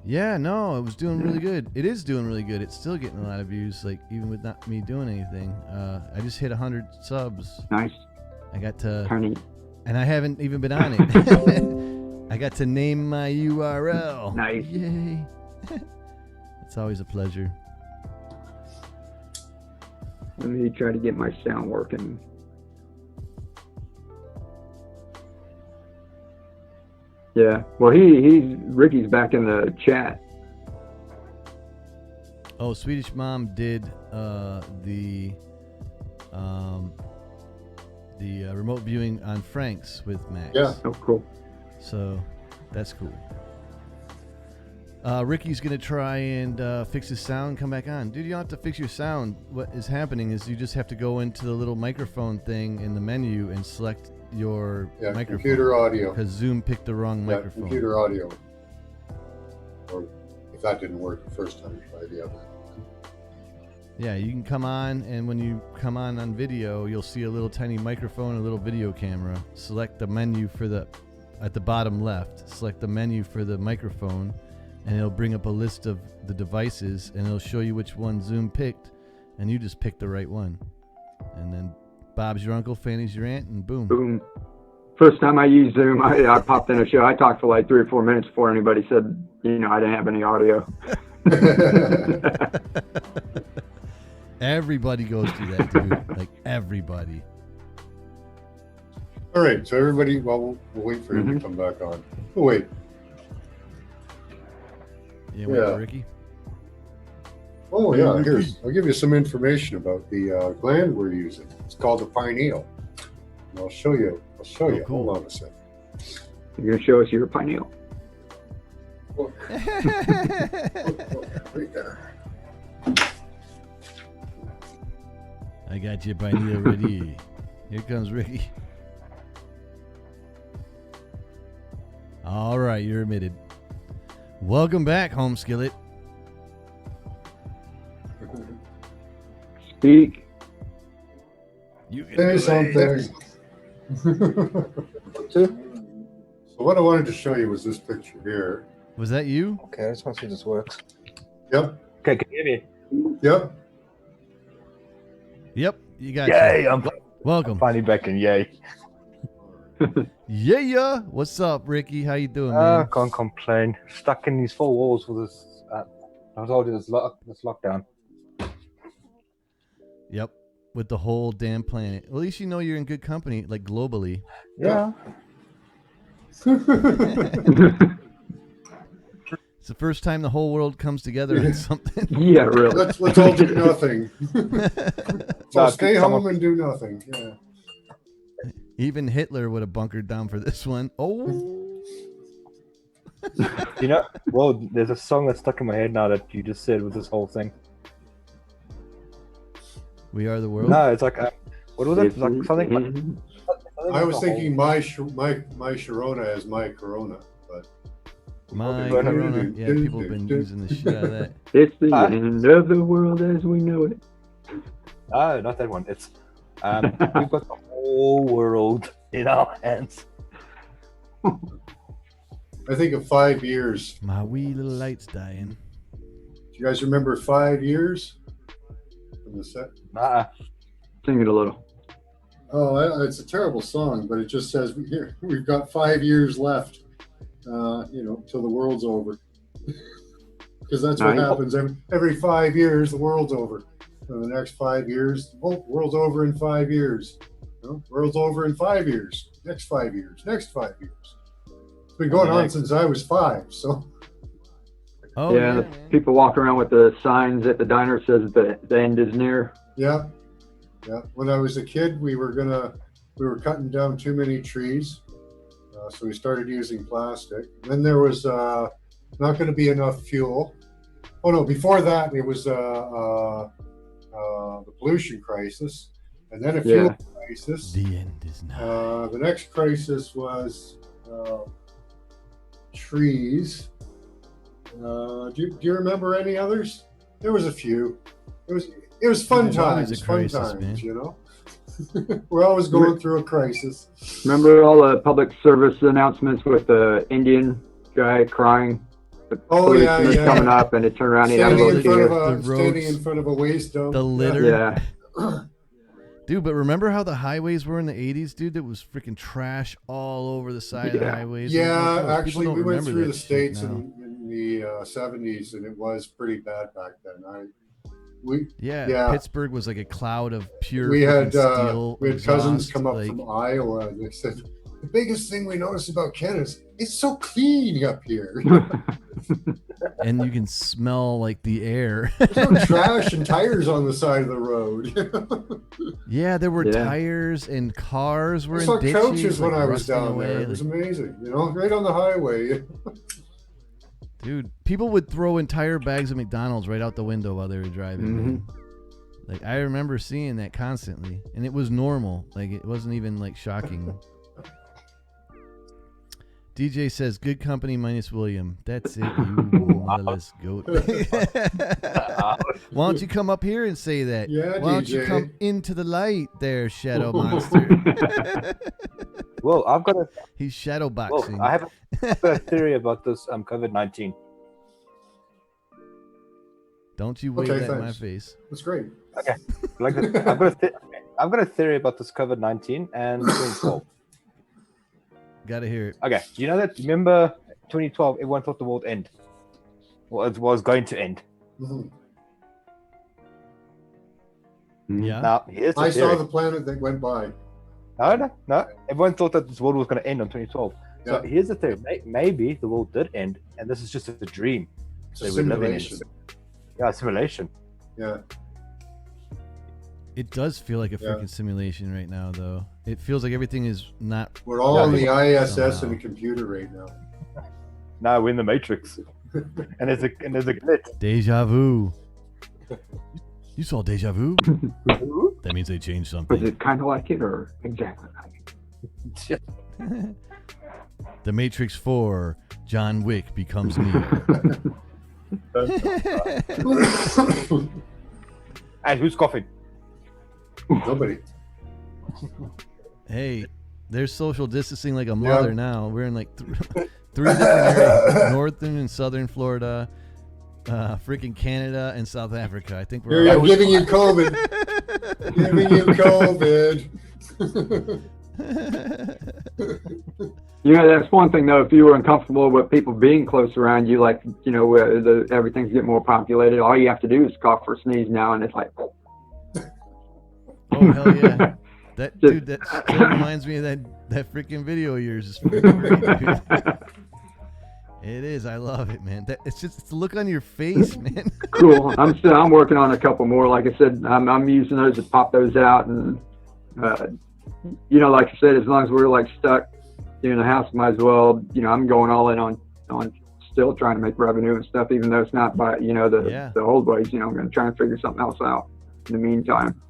Yeah, no, it was doing really good. It is doing really good. It's still getting a lot of views, like even with not me doing anything. I just hit 100 subs. Nice, I got to tiny. And I haven't even been on it. I got to name my URL. Nice. Yay. It's always a pleasure. Let me try to get my sound working. Yeah. Well, Ricky's back in the chat. Oh, Swedish Mom did the remote viewing on Frank's with Max. Yeah. Oh, cool. So that's cool. Ricky's gonna try and fix his sound, come back on. Dude, you don't have to fix your sound. What is happening is you just have to go into the little microphone thing in the menu and select your microphone. Computer audio. Because Zoom picked the wrong microphone. Computer audio. Or if that didn't work the first time, try the other. Yeah, you can come on, and when you come on video, you'll see a little tiny microphone, a little video camera. Select the menu at the bottom left. Select the menu for the microphone, and it'll bring up a list of the devices, and it'll show you which one Zoom picked, and you just pick the right one. And then Bob's your uncle, Fanny's your aunt, and boom. Boom. First time I used Zoom, I popped in a show. I talked for like 3 or 4 minutes before anybody said, I didn't have any audio. Everybody goes through that, dude. Like, everybody. All right, so everybody, we'll wait for him to come back on. Oh, wait. Yeah, wait for Ricky. Oh, yeah, I'll give you some information about the gland we're using. It's called the pineal. And I'll show you. Cool. Hold on a second. You're going to show us your pineal. Right there. I got your pineal ready. Here comes Ricky. All right, you're admitted. Welcome back, Home Skillet. Speak. You can Say do something. So what I wanted to show you was this picture here. Was that you? Okay, I just want to see if this works. Yep. Okay, can you hear me? Yep. Yep, you got Yay! you. I'm Welcome. finally back in. Yay! Yeah. What's up, Ricky? How you doing, man? Can't complain. Stuck in these 4 walls with this. I told you this lockdown. Yep, with the whole damn planet. Well, at least you know you're in good company, like globally. Yeah. It's the first time the whole world comes together in something. Yeah, really. Let's all do nothing. So stay home and do nothing. Yeah. Even Hitler would have bunkered down for this one. Oh. Well, there's a song that's stuck in my head now that you just said with this whole thing. We are the world. No, it's like what was it? It's like something. I was thinking my Sharona is my Corona, but My Corona. Corona. Yeah, people have been using the shit out of that. It's the end of the world as we know it. No, not that one. It's we've got the whole world in our hands. I think of 5 years. My wee little light's dying. Do you guys remember 5 years from the set? Sing it a little. Oh, it's a terrible song, but it just says we've got 5 years left. Till the world's over. Because that's what happens every 5 years. The world's over. So the next 5 years, world's over in 5 years. World's over in 5 years. Next 5 years. Next 5 years. It's been going on since I was 5. So. Oh yeah, the people walk around with the signs at the diner says the end is near. Yeah. When I was a kid, we were cutting down too many trees, so we started using plastic. Then there was not going to be enough fuel. Oh no! Before that, it was the pollution crisis, and then a fuel crisis. The end is nigh. The next crisis was trees. Do you remember any others? There was a few. It was fun times. Fun times, man. We're always going through a crisis. Remember all the public service announcements with the Indian guy crying? Oh yeah. Coming up, and it turned around. He had a little tear. Standing in front of a waste dump. The litter. Yeah. Dude, but remember how the highways were in the 80s, dude? It was freaking trash all over the side of the highways. Yeah, People actually, don't we went remember through that the States shit now. in the 70s, and it was pretty bad back then. Yeah, Pittsburgh was like a cloud of pure we freaking had steel we had cousins exhaust, come up like, from Iowa, and they said, the biggest thing we noticed about Ken is it's so clean up here. and you can smell like the air. There's no trash and tires on the side of the road. Yeah, there were tires and cars were I in saw ditches, couches when like, I was rusting down away, there. It like- was amazing, right on the highway. Dude, people would throw entire bags of McDonald's right out the window while they were driving. Man. Like, I remember seeing that constantly, and it was normal. Like, it wasn't even like shocking. DJ says, "Good company minus William." That's it, you motherless goat. Why don't you come up here and say that? Yeah, Why don't you DJ. come into the light there, Shadow Monster? Well, I've got a He's shadow boxing. I have a theory about this COVID-19. Don't you wave Okay, that in my thanks. face. That's great. Okay, I've got a theory about this COVID-19 and 2012. Gotta hear it. Okay, do you know that? Remember 2012? Everyone thought the world would end. Well, it was going to end. Mhm. Yeah. Now here's the I theory. saw the planet that went by. No. Everyone thought that this world was going to end on 2012. So Yeah. here's the theory. Maybe the world did end, and this is just a dream. It's a that we're living in. simulation. Yeah, simulation. Yeah. It does feel like a Yeah. freaking simulation right now, though. It feels like everything is not. We're all on the ISS Somehow. in a computer right now. Now we're in the Matrix, and there's a glitch. Deja vu. You saw Deja Vu? That means they changed Was something. it kind of like it or exactly like it? The Matrix 4, John Wick becomes Neo. And who's coughing? Nobody. Hey, there's social distancing like a mother now. We're in like three different areas: northern and southern Florida, freaking Canada, and South Africa. I think we're Here, all I'm giving you COVID. Giving you COVID. That's one thing though. If you were uncomfortable with people being close around you, like where everything's getting more populated, all you have to do is cough or sneeze now, and it's like. Oh hell yeah! That dude, that still reminds me of that freaking video of yours. It's freaking great, dude. It is. I love it, man. It's the look on your face, man. Cool. I'm working on a couple more. Like I said, I'm using those to pop those out, and like I said, as long as we're like stuck in the house, might as well. I'm going all in on still trying to make revenue and stuff, even though it's not by the old ways. I'm going to try and figure something else out in the meantime.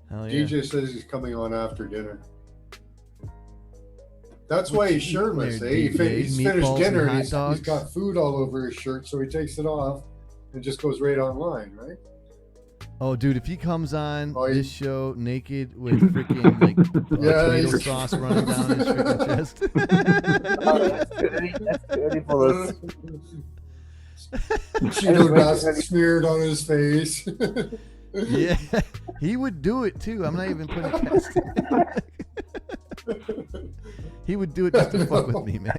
Hell yeah. DJ says he's coming on after dinner. That's why he's shirtless. There, He's DJ, finished meatballs dinner and and hot he's dogs. got food all over his shirt, so he takes it off and just goes right online, right? Oh, dude, if he comes on Oh, this show naked with freaking like tomato he's- sauce running down his freaking chest. That's too early for this. Cheeto dust smeared on his face. Yeah, he would do it too. I'm not even putting it past him. He would do it just to fuck with me, man.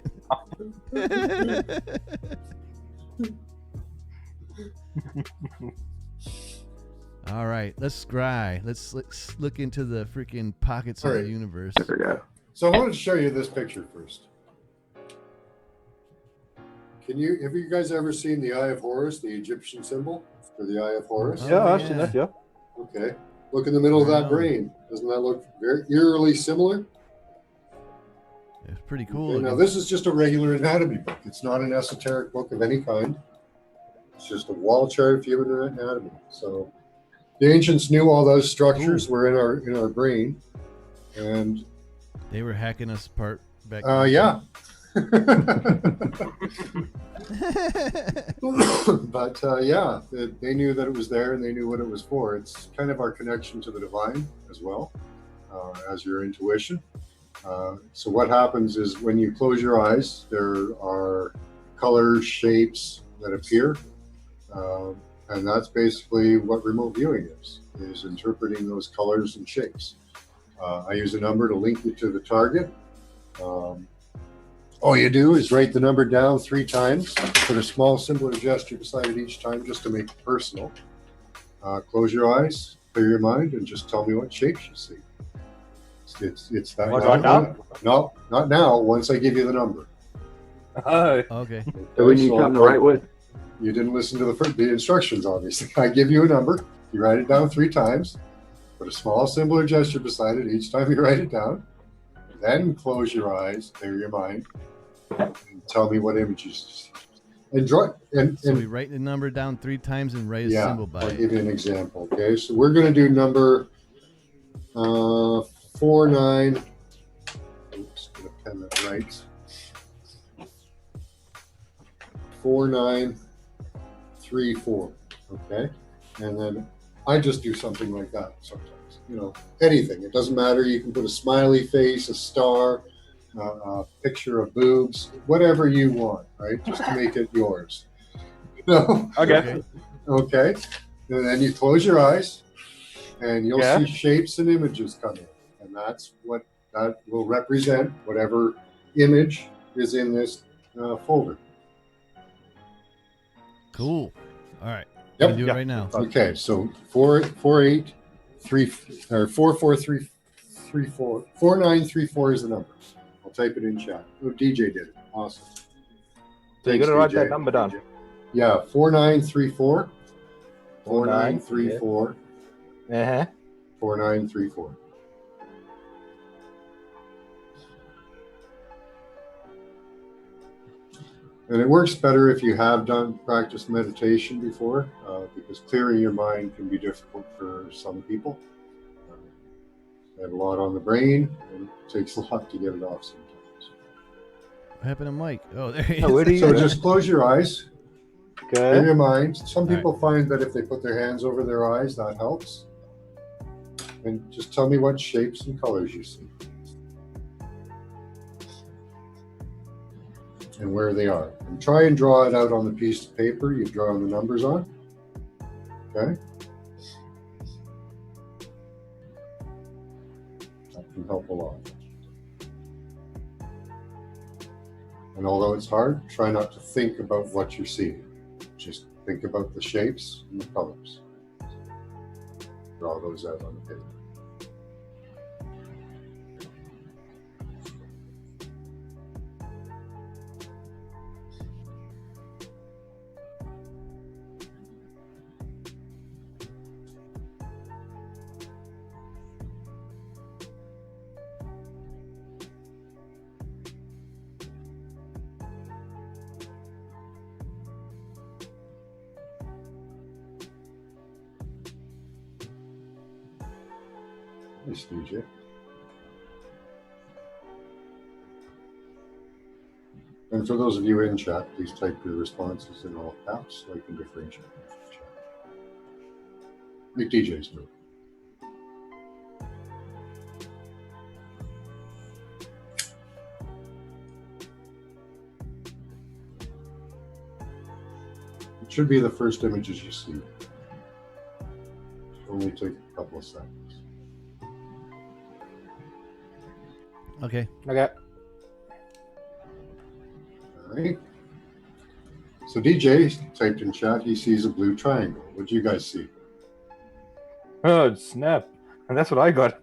All right, let's scry. Let's look into the freaking pockets All of right. the universe. There we go. So I wanted to show you this picture first. Have you guys ever seen the Eye of Horus, the Egyptian symbol for the Eye of Horus? Oh, Yeah, I've yeah. seen that. Yeah. Okay. Look in the middle of that Wow. brain. Doesn't that look very eerily similar? It's pretty cool. Okay, now this is just a regular anatomy book. It's not an esoteric book of any kind. It's just a wall chart of human anatomy. So the ancients knew all those structures were in our brain, and They were hacking us apart back. yeah. But yeah, they knew that it was there and they knew what it was for. It's kind of our connection to the divine as well as your intuition. So what happens is when you close your eyes, there are colors, shapes that appear And that's basically what remote viewing is interpreting those colors and shapes. I use a number to link you to the target. All you do is write the number down 3 times, put a small symbol or gesture beside it each time just to make it personal. Close your eyes, clear your mind, and just tell me what shapes you see. It's that. What now? No, not now. Once I give you the number. Oh, Okay. So we need something to write with. You didn't listen to the instructions, obviously. I give you a number. You write it down 3 times. Put a small symbol or gesture beside it each time you write it down. Then close your eyes, clear your mind, and tell me what images you see. And draw. So we write the number down 3 times and write a symbol by I'll it. give you an example. Okay, so we're going to do number 49. Oops, get a pen that writes. 4934. Okay, and then I just do something like that sometimes. Anything. It doesn't matter. You can put a smiley face, a star, a picture of boobs, whatever you want, right? Just to make it yours. okay. Okay. And then you close your eyes, and you'll see shapes and images come in, and that will represent whatever image is in this folder. Cool. All right. Yep. We do it right now. Okay, so 4934 is the number. I'll type it in chat. Oh, DJ did it. Awesome. So you got to write that number down. Yeah, 4934. 4934. 4934. And it works better if you have practiced meditation before, because clearing your mind can be difficult for some people. They have a lot on the brain, and it takes a lot to get it off sometimes. What happened to Mike? Oh, there he is. Where do you So just close your eyes, clear Okay. your mind. Some people find that if they put their hands over their eyes, that helps. And just tell me what shapes and colors you see. And where they are. And try and draw it out on the piece of paper you're drawing the numbers on. Okay? That can help a lot. And although it's hard, try not to think about what you're seeing. Just think about the shapes and the colors. Draw those out on the paper. Nice, DJ. And for those of you in chat, please type your responses in all caps so I can differentiate them from chat. Like DJ's do. It should be the first images you see. Only take a couple of seconds. Okay. Okay. All right. So DJ typed in chat, he sees a blue triangle. What do you guys see? Oh, snap. And that's what I got.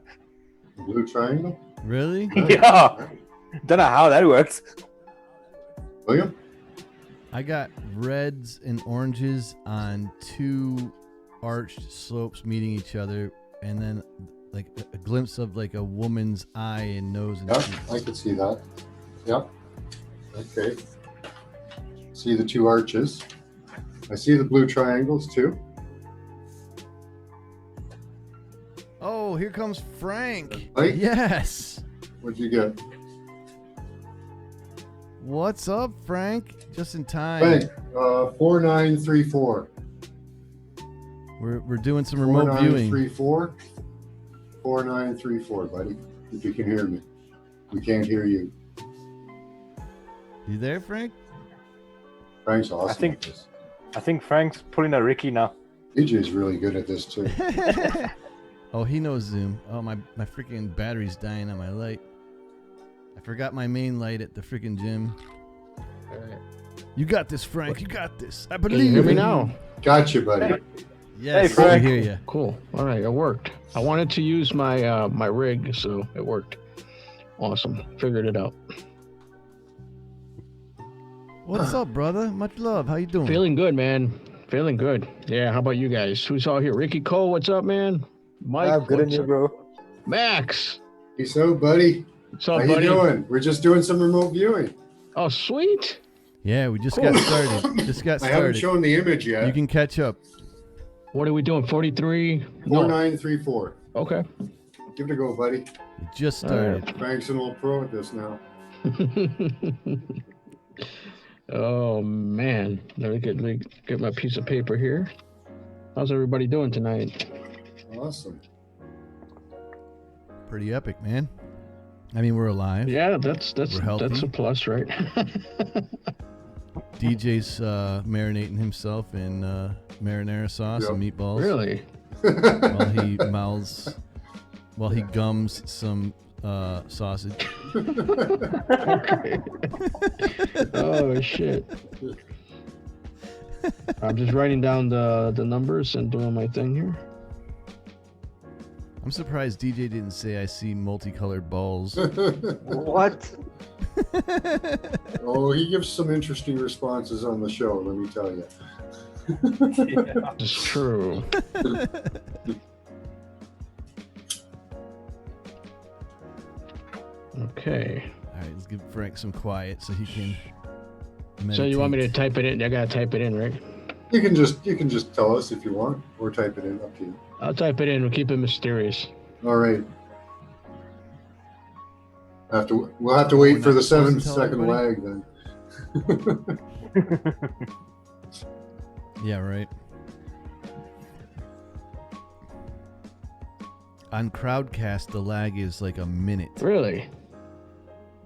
A blue triangle? Really? Yeah. Don't know how that works. William? I got reds and oranges on 2 arched slopes meeting each other, and then like a glimpse of like a woman's eye and nose and Yeah, cheeks. I could see that. Yeah. Okay. See the 2 arches. I see the blue triangles too. Oh, here comes Frank. Right? Yes. What'd you get? What's up, Frank? Just in time. Frank, 4934. We're doing some remote viewing. 4934. 4934, buddy. If you can hear me. We can't hear you. You there, Frank? Frank's awesome. I think- at this. I think Frank's pulling a Ricky now. DJ's really good at this too. Oh, he knows Zoom. Oh, my freaking battery's dying on my light. I forgot my main light at the freaking gym. All right. You got this, Frank. You got this. I Can believe you hear me in now? Gotcha, buddy. Yes, Hey, Frank. I hear you. Cool. All right, it worked. I wanted to use my my rig, so it worked. Awesome. Figured it out. What's up, brother? Much love. How you doing? Feeling good, man. Feeling good. Yeah, how about you guys? Who's all here? Ricky Cole, what's up, man? Mike, I'm good in what's you, up? bro. Max, Peace out, buddy. what's up, How buddy? you doing? We're just doing some remote viewing. Oh, sweet. Yeah, we just Cool. got started. Just got I haven't started. shown the image You yet. can catch up. What are we doing? 43? 4934. Okay. Give it a go, buddy. We just started. Frank's an old pro at this now. Oh, man. Let me get my piece of paper here. How's everybody doing tonight? Awesome. Pretty epic, man. I mean, we're alive. Yeah, that's We're healthy. a plus, right? DJ's marinating himself in marinara sauce and meatballs Really? while he gums some sausage. Okay. Oh, shit. I'm just writing down the numbers and doing my thing here. I'm surprised DJ didn't say I see multicolored balls. What? Oh, he gives some interesting responses on the show, let me tell you. It's true. Okay. All right, let's give Frank some quiet so he can meditate. So you want me to type it in? I gotta type it in, right? You can just tell us if you want, or type it in, up to you. I'll type it in. We'll keep it mysterious. All right. We'll have to wait for the supposed 7 to tell second everybody? lag then. Yeah, right. On Crowdcast, the lag is like a minute. Really?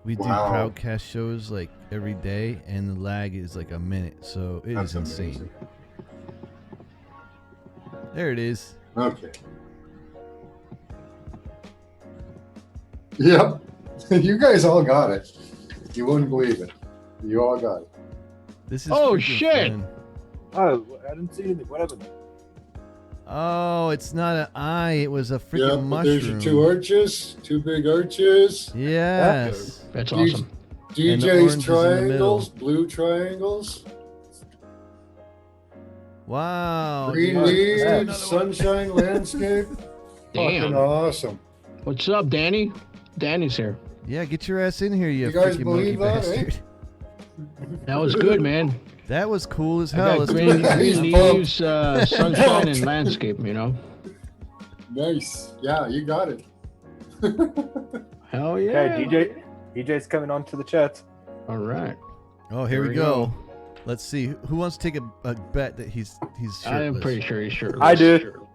We do Wow. Crowdcast shows like every day, and the lag is like a minute, so it That's is insane. amazing. There it is. Okay. Yep. You guys all got it. You wouldn't believe it. You all got it. This is Oh, freaking shit. fun. Oh, I didn't see anything. What happened? Oh, it's not an eye. It was a freaking Yep, but mushroom. there's your 2 arches, 2 big arches. Yes. That's Huge- awesome. And the DJ's orange is in the triangles, middle. blue triangles, Wow. green dude. leaves, Another one. sunshine landscape. Fucking Damn. awesome. What's up, Danny? Danny's here. Yeah, get your ass in here, you, You guys freaking monkey believe that, eh? bastard. That was good, man. That was cool as I hell. got Let's do green, it again. green He's leaves, sunshine, and landscape, you know? Nice. Yeah, you got it. Hell yeah. Okay, DJ's coming on to the chat. All right. Oh, here we go. Let's see. Who wants to take a bet that he's shirtless? I am pretty sure he's shirtless. I do.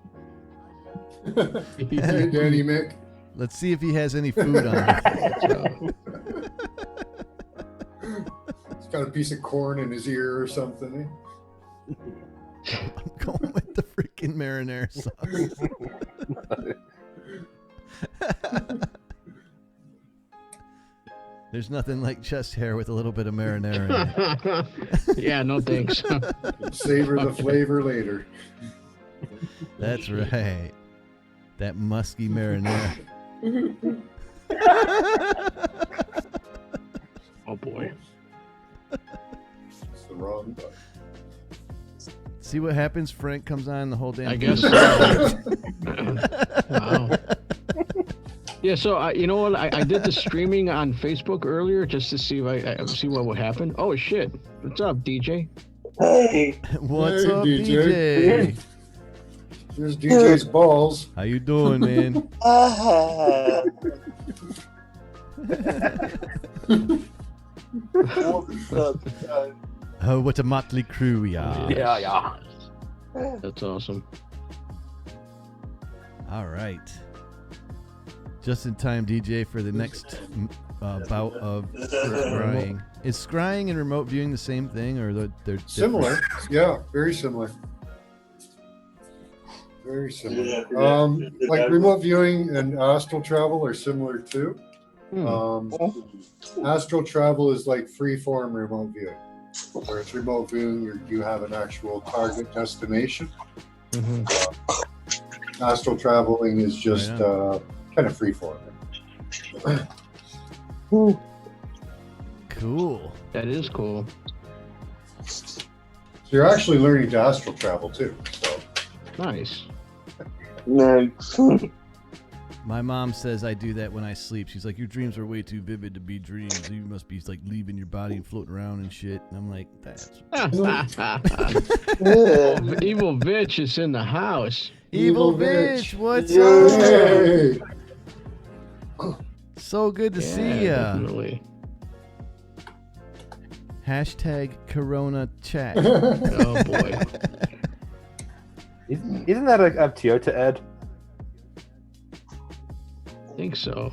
Hey, Danny Mick. Let's see if he has any food on. He's got a piece of corn in his ear or something. I'm going with the freaking marinara sauce. There's nothing like chest hair with a little bit of marinara in it. Yeah, no thanks. Savor the flavor later. That's right. That musky marinara. Oh boy. It's the wrong button. See what happens? Frank comes on the whole damn I thing. guess so. Wow. Yeah, so you know what? I did the streaming on Facebook earlier just to see if I see what would happen. Oh shit! What's up, DJ? Hey. What's Hey, up, DJ? DJ? Here's DJ's balls. How you doing, man? What's up, guys? Oh, what a motley crew we are. Yeah. That's awesome. All right. Just in time, DJ, for the next bout of scrying. Is scrying and remote viewing the same thing, or they're similar? Yeah, very similar. Very similar. Like remote viewing and astral travel are similar too. Astral travel is like free-form remote viewing, where it's remote viewing, you have an actual target destination. Astral traveling is just kind of free-form. Cool. That is cool. So you're actually learning to astral travel too. So. Nice. My mom says I do that when I sleep. She's like, your dreams are way too vivid to be dreams. You must be like leaving your body and floating around and shit. And I'm like, that's... Evil bitch is in the house. Evil bitch, what's Yay! up? So good to see ya. Definitely. Hashtag Corona chat. Oh boy. Isn't that a Toyota ad? I think so.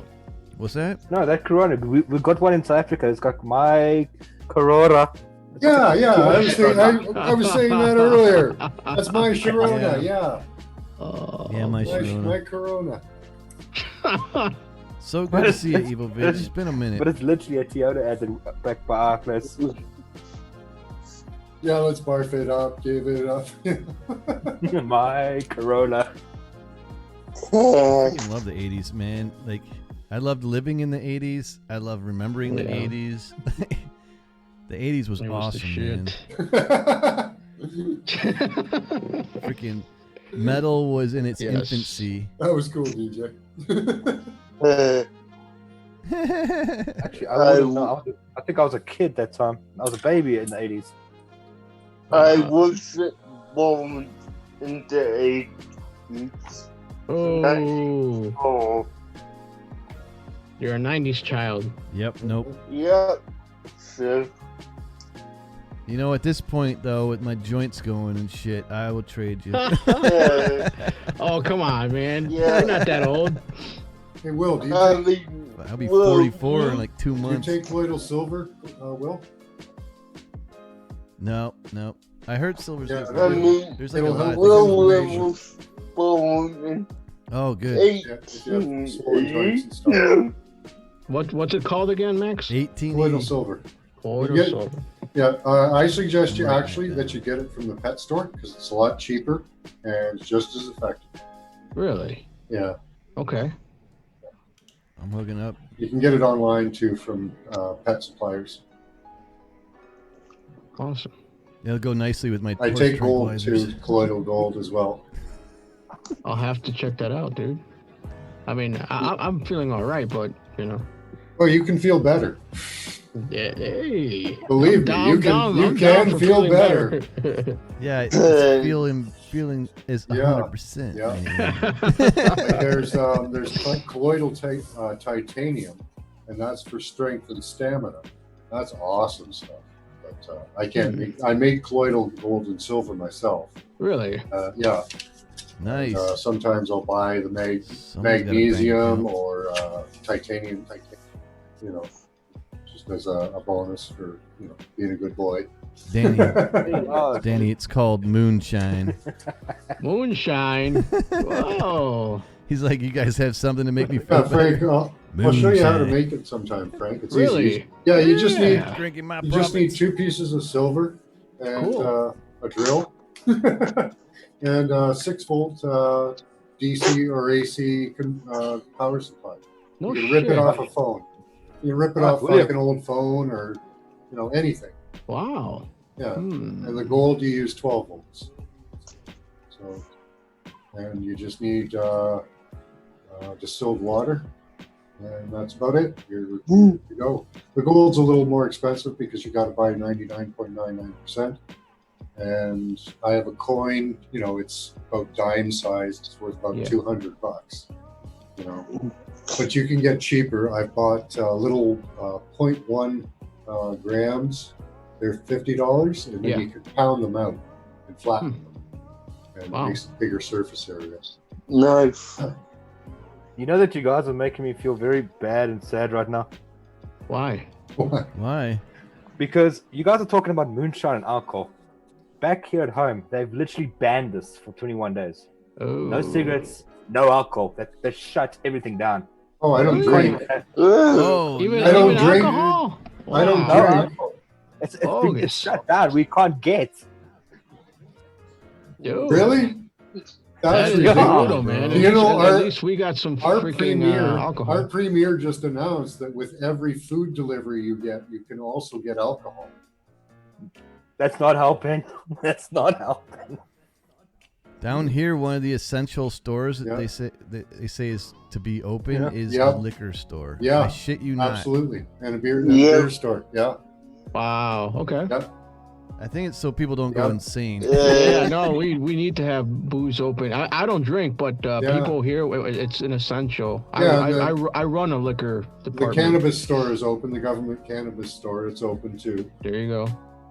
What's that? No, that Corona. We got one in South Africa. It's got my Corona. Yeah. I was saying that earlier. That's my Sharona. Yeah. Yeah, my Sharona. My Corona. So good to see you, Evil bitch. It's been a minute. But it's literally a Toyota ad in back by Arkless. Yeah, let's barf it up. Give it up. My Corona. I fucking love the 80s, man. Like, I loved living in the 80s. I love remembering the 80s. The 80s was awesome, man. Freaking metal was in its infancy. That was cool, DJ. Actually, I think I was a kid that time. I was a baby in the 80s. I was born in the 80s. Oh. You're a 90s child. Yep, nope. Yep. So. You know, at this point, though, with my joints going and shit, I will trade you. Oh, come on, man. Yeah. You're not that old. Hey, Will, do you I'll be 44 in like 2 months. Do you take colloidal silver, Will? No. I heard silver's Yeah, good. There's like a lot of was born Oh, good. 1880. What's it called again, Max? 1880. Colloidal silver. Colloidal silver. Yeah, I suggest you actually that you get it from the pet store because it's a lot cheaper and it's just as effective. Really? Yeah. Okay. I'm hooking up. You can get it online too from pet suppliers. Awesome. It'll go nicely with my. I take gold too, colloidal gold as well. I'll have to check that out, dude. I mean, I'm feeling all right, but you know. Well, you can feel better. Yeah, hey. Believe me, you can feel better. Yeah, it's feeling is 100%. Yeah. Like there's colloidal titanium, and that's for strength and stamina. That's awesome stuff. But I can't I make colloidal gold and silver myself. Really? Yeah. Nice. And, sometimes I'll buy the magnesium or titanium, you know, just as a bonus for being a good boy. Danny, it's called moonshine. Moonshine. Whoa. He's like, you guys have something to make me feel Frank, better. I'll show you how to make it sometime, Frank. It's really? easy. Yeah, you just need drinking my just need 2 pieces of silver and a drill and 6-volt DC or AC power supply. No You can rip it shit. off a phone. You can rip it off like an old phone or anything. Wow. Yeah. And the gold you use 12 volts. So, and you just need distilled water, and that's about it. You're good to go. The gold's a little more expensive because you got to buy 99.99%. And I have a coin. It's about dime size. It's worth about $200. But you can get cheaper. I bought little 0.1 grams. They're $50, and then you can pound them out and flatten them, and it makes a bigger surface area. Nice. You know that you guys are making me feel very bad and sad right now? Why? Why? Because you guys are talking about moonshine and alcohol. Back here at home, they've literally banned this for 21 days. Oh. No cigarettes, no alcohol. They shut everything down. Oh, I don't You can't drink. even have- Oh, Even, I don't even drink. alcohol? I don't Wow. No drink. alcohol. It's Bogus. shut down. We can't get. Yo. Really? That That's is ridiculous. brutal, man. You know, at our- least we got some Our freaking alcohol. our premier just announced that with every food delivery you get, you can also get alcohol. That's not helping. That's not helping. Down here, one of the essential stores that Yeah. they say is to be open Yeah. is Yeah. a liquor store. Yeah. I shit you not. Absolutely. And a Yeah. beer store. Yeah. Wow. Okay. Yeah. I think it's so people don't go Yep. insane. Yeah, no, we need to have booze open. I don't drink, but Yeah. people here, it's an essential. Yeah, I run a liquor The department. cannabis store is open. The government cannabis store, it's open too. There you go.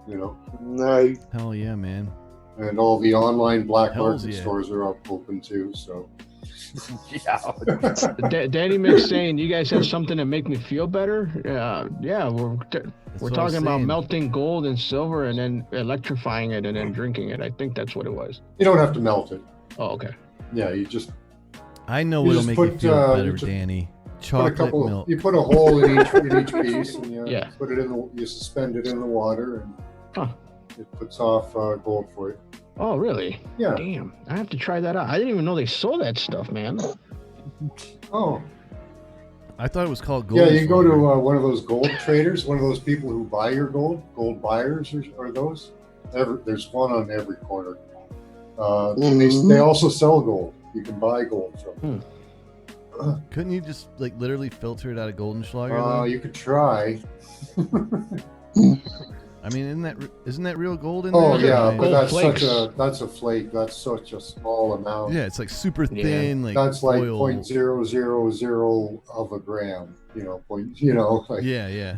You know, Nice. Hell yeah, man. and all the online black Hells market yeah. stores are open too. So, Yeah. Danny Mix saying, "You guys have something to make me feel better." Yeah, we're That's we're what I was talking about saying. melting gold and silver and then electrifying it and then drinking it. I think that's what it was. you don't have to melt it. Oh, okay. Yeah, you just I know You what'll just make put, you feel you better, just Danny. put a Chocolate couple. milk. You put a hole in each piece, and you Yeah. put it in the. You suspend it in the water, and Huh. it puts off gold for you. Oh, really? Yeah. Damn. I have to try that out. I didn't even know they sold that stuff, man. Oh. I thought it was called gold. Yeah, you go to flavoring. one of those gold traders, one of those people who buy your gold buyers are those. There's one on every corner. They also sell gold. You can buy gold from them. Couldn't you just like literally filter it out of Goldenschlager? though? You could try. I mean, isn't that real gold in Oh there? yeah, Like- but that's flakes. that's a flake. That's such a small amount. yeah, it's like super Yeah. thin, like That's like oil. 0.000 of a gram. Like, Yeah.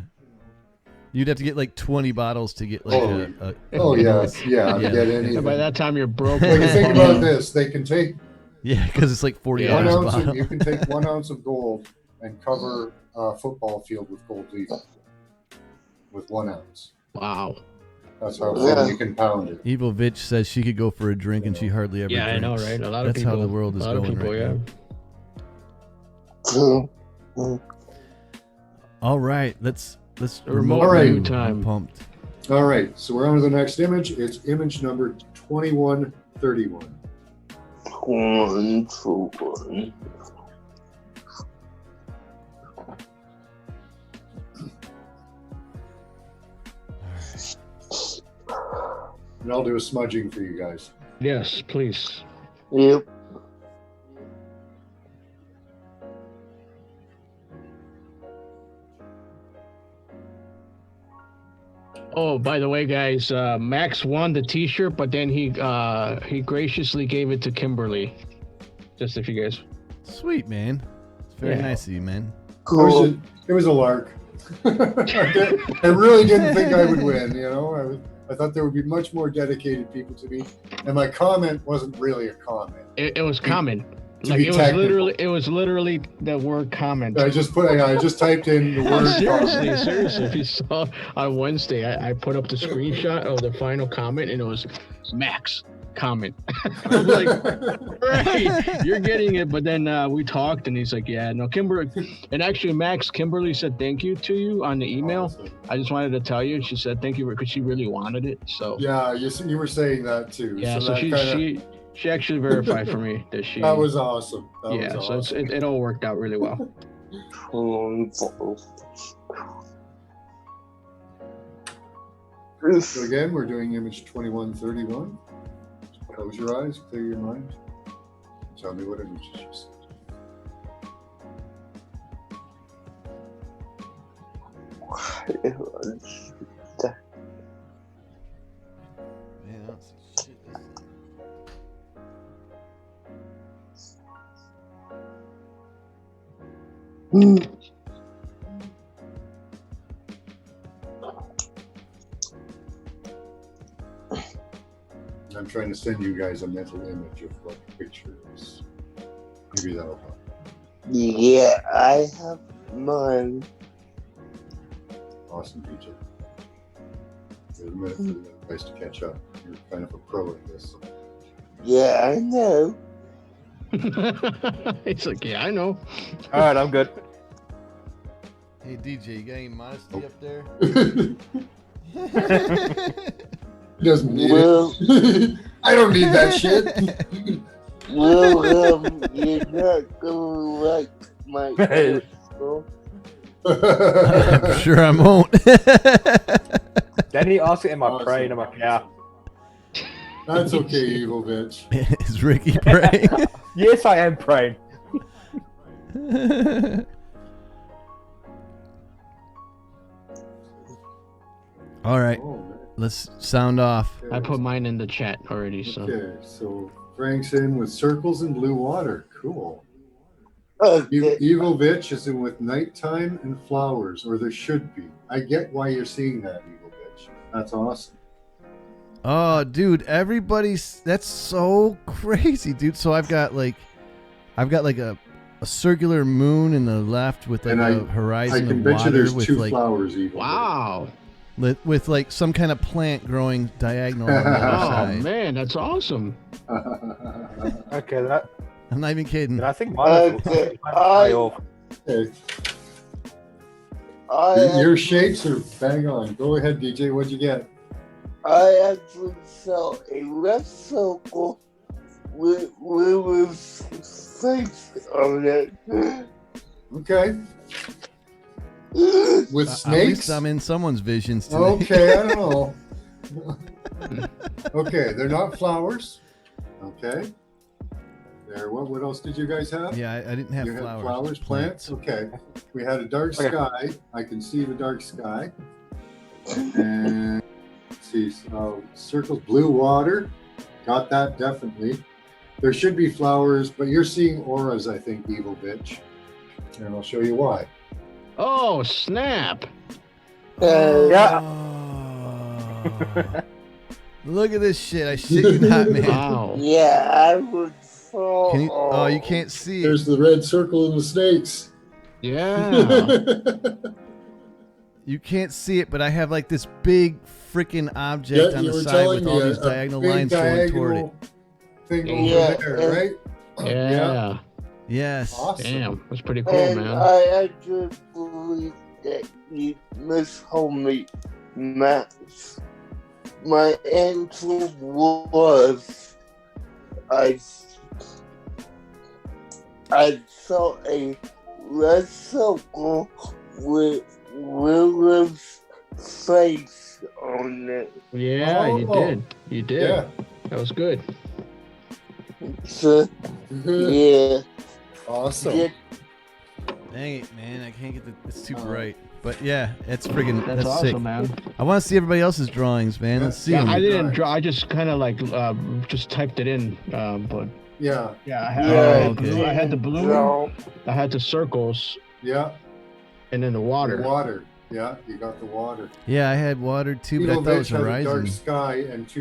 You'd have to get like 20 bottles to get like a Oh yeah, Yeah. to get And by anything. that time, you're broke. But you think about this: they can take yeah, because it's like 40 Yeah. one ounce ounce. bottle. You can take 1 ounce of gold and cover a football field with gold leaf with 1 ounce. Wow. That's how Yeah. you can pound it. Evil Vitch says she could go for a drink and she hardly ever Yeah, I drinks. know, right? A lot of That's people. how the world is a lot going of people, right yeah. now. All right, let's Remote All right. view I'm time. pumped. All right, so we're on to the next image. It's image number 2131. 1, 2, 1. And I'll do a smudging for you guys. Yes, please. Yep. Oh, by the way, guys, Max won the T-shirt, but then he graciously gave it to Kimberly. Just if you guys. Sweet, man. It's very Yeah. nice of you, man. Cool. It was a lark. I really didn't think I would win. I thought there would be much more dedicated people to me, and my comment wasn't really a comment. It was common. To Like be technical. it was literally the word comment. I just typed in the word Seriously, comment. seriously. If you saw on Wednesday, I put up the screenshot of the final comment, and it was Max comment. I'm like, right, you're getting it. But then we talked, and he's like, yeah, no, Kimberly. And actually, Max, Kimberly said thank you to you on the email. Awesome. I just wanted to tell you. She said thank you because she really wanted it. So Yeah, you were saying that too. yeah, so that she actually verified for me that she. that was awesome. That yeah, was so awesome. it all worked out really well. 1, 4. So again, we're doing image 2131. Close your eyes, clear your mind. Tell me what image is yours. Man, I don't see shit this time. I'm trying to send you guys a mental image of what the picture is. Maybe that'll help. Yeah, I have mine. Awesome, DJ. Wait a minute for you guys to catch up. You're kind of a pro at this. Yeah, I know. He's like, yeah, I know. All right, I'm good. Hey DJ, you got any modesty up there? He doesn't need Well, it. I don't need that shit. well, you're not gonna like my article. I'm sure I won't. Then he asked it in my Awesome. brain. I'm like, yeah. That's okay, evil bitch. Is Ricky praying? Yes, I am praying. All right, Oh, man. let's sound off. I put mine in the chat already, so. Okay, so Frank's in with circles and blue water. Cool. Okay. Evil bitch is in with nighttime and flowers, or there should be. I get why you're seeing that, evil bitch. That's awesome. Oh, dude, that's so crazy, dude. So I've got like a circular moon in the left with like And a I horizon can of bet you water there's with two like flowers, evil. Wow. with like some kind of plant growing diagonal on the other Oh, side. man, that's awesome. bitch. Okay, that. I'm not even kidding. And I think mine is Okay, way off. Okay. I Your shapes are bang on. Go ahead, DJ. What'd you get? actually saw a red circle with his face on it. Okay. With At snakes? least I'm in someone's visions today. Okay, I don't know. Okay, they're not flowers. Okay. There. What else did you guys have? Yeah, I didn't have You had flowers. flowers, plants. Okay. We had a dark Okay. sky. I can see the dark sky. And let's see, so circles, blue water. Got that definitely. There should be flowers, but you're seeing auras, I think, evil bitch. And I'll show you why. Oh, snap. Yeah. Oh. Look at this shit. I shit you not, man. Wow. Yeah, I would fall. Can you, oh, you can't see it. There's the red circle and the snakes. Yeah. You can't see it, but I have like this big freaking object Yeah, on you the were side telling with all me these a diagonal big lines going toward it. diagonal thing Yeah, over there, right? Yeah. Yes. Awesome. Damn, that's pretty cool, And man. I actually believe that you Miss Homey Max. My answer was I saw a red circle with Willow's face on it. Yeah, you Oh. did. You did. Yeah. That was good. So, yeah. Awesome. Yeah, Dang it, man. I can't get it's too bright. But yeah, it's friggin' That's that's awesome, sick. man. I want to see everybody else's drawings, man. Let's see Yeah, them. I didn't Right. draw. I just kind of like just typed it in, but Yeah. yeah, I had, Yeah, okay. I had the blue, so, I had the circles, Yeah. and then the water. Water. Yeah, you got the water. Yeah, I had water too, but I Evil thought it was bitch had a dark horizon. sky and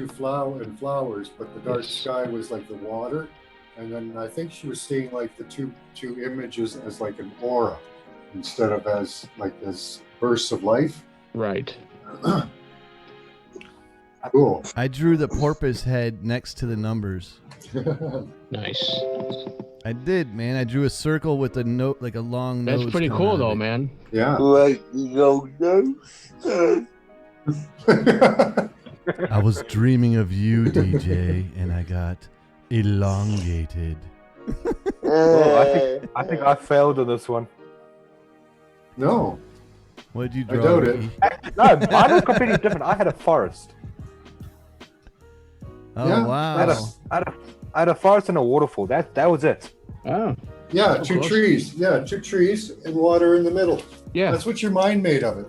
flowers, but the dark Yes. sky was like the water, and then I think she was seeing like the two images as like an aura instead of as bursts of life. Right. Cool. I drew the porpoise head next to the numbers. Nice. I did, man. I drew a circle with a note, like a long nose. That's pretty coming cool, out of though, it. man. Yeah. like, you know, I was dreaming of you, DJ, and I got elongated. Well, I think I failed on this one. No. What did you I draw? doubt it. Ricky? No, mine was completely different. I had a forest. Oh Yeah, wow! I had a forest and a waterfall. That was it. Oh, Yeah, Oh, two close. trees. Yeah, two trees and water in the middle. yeah. That's what your mind made of it,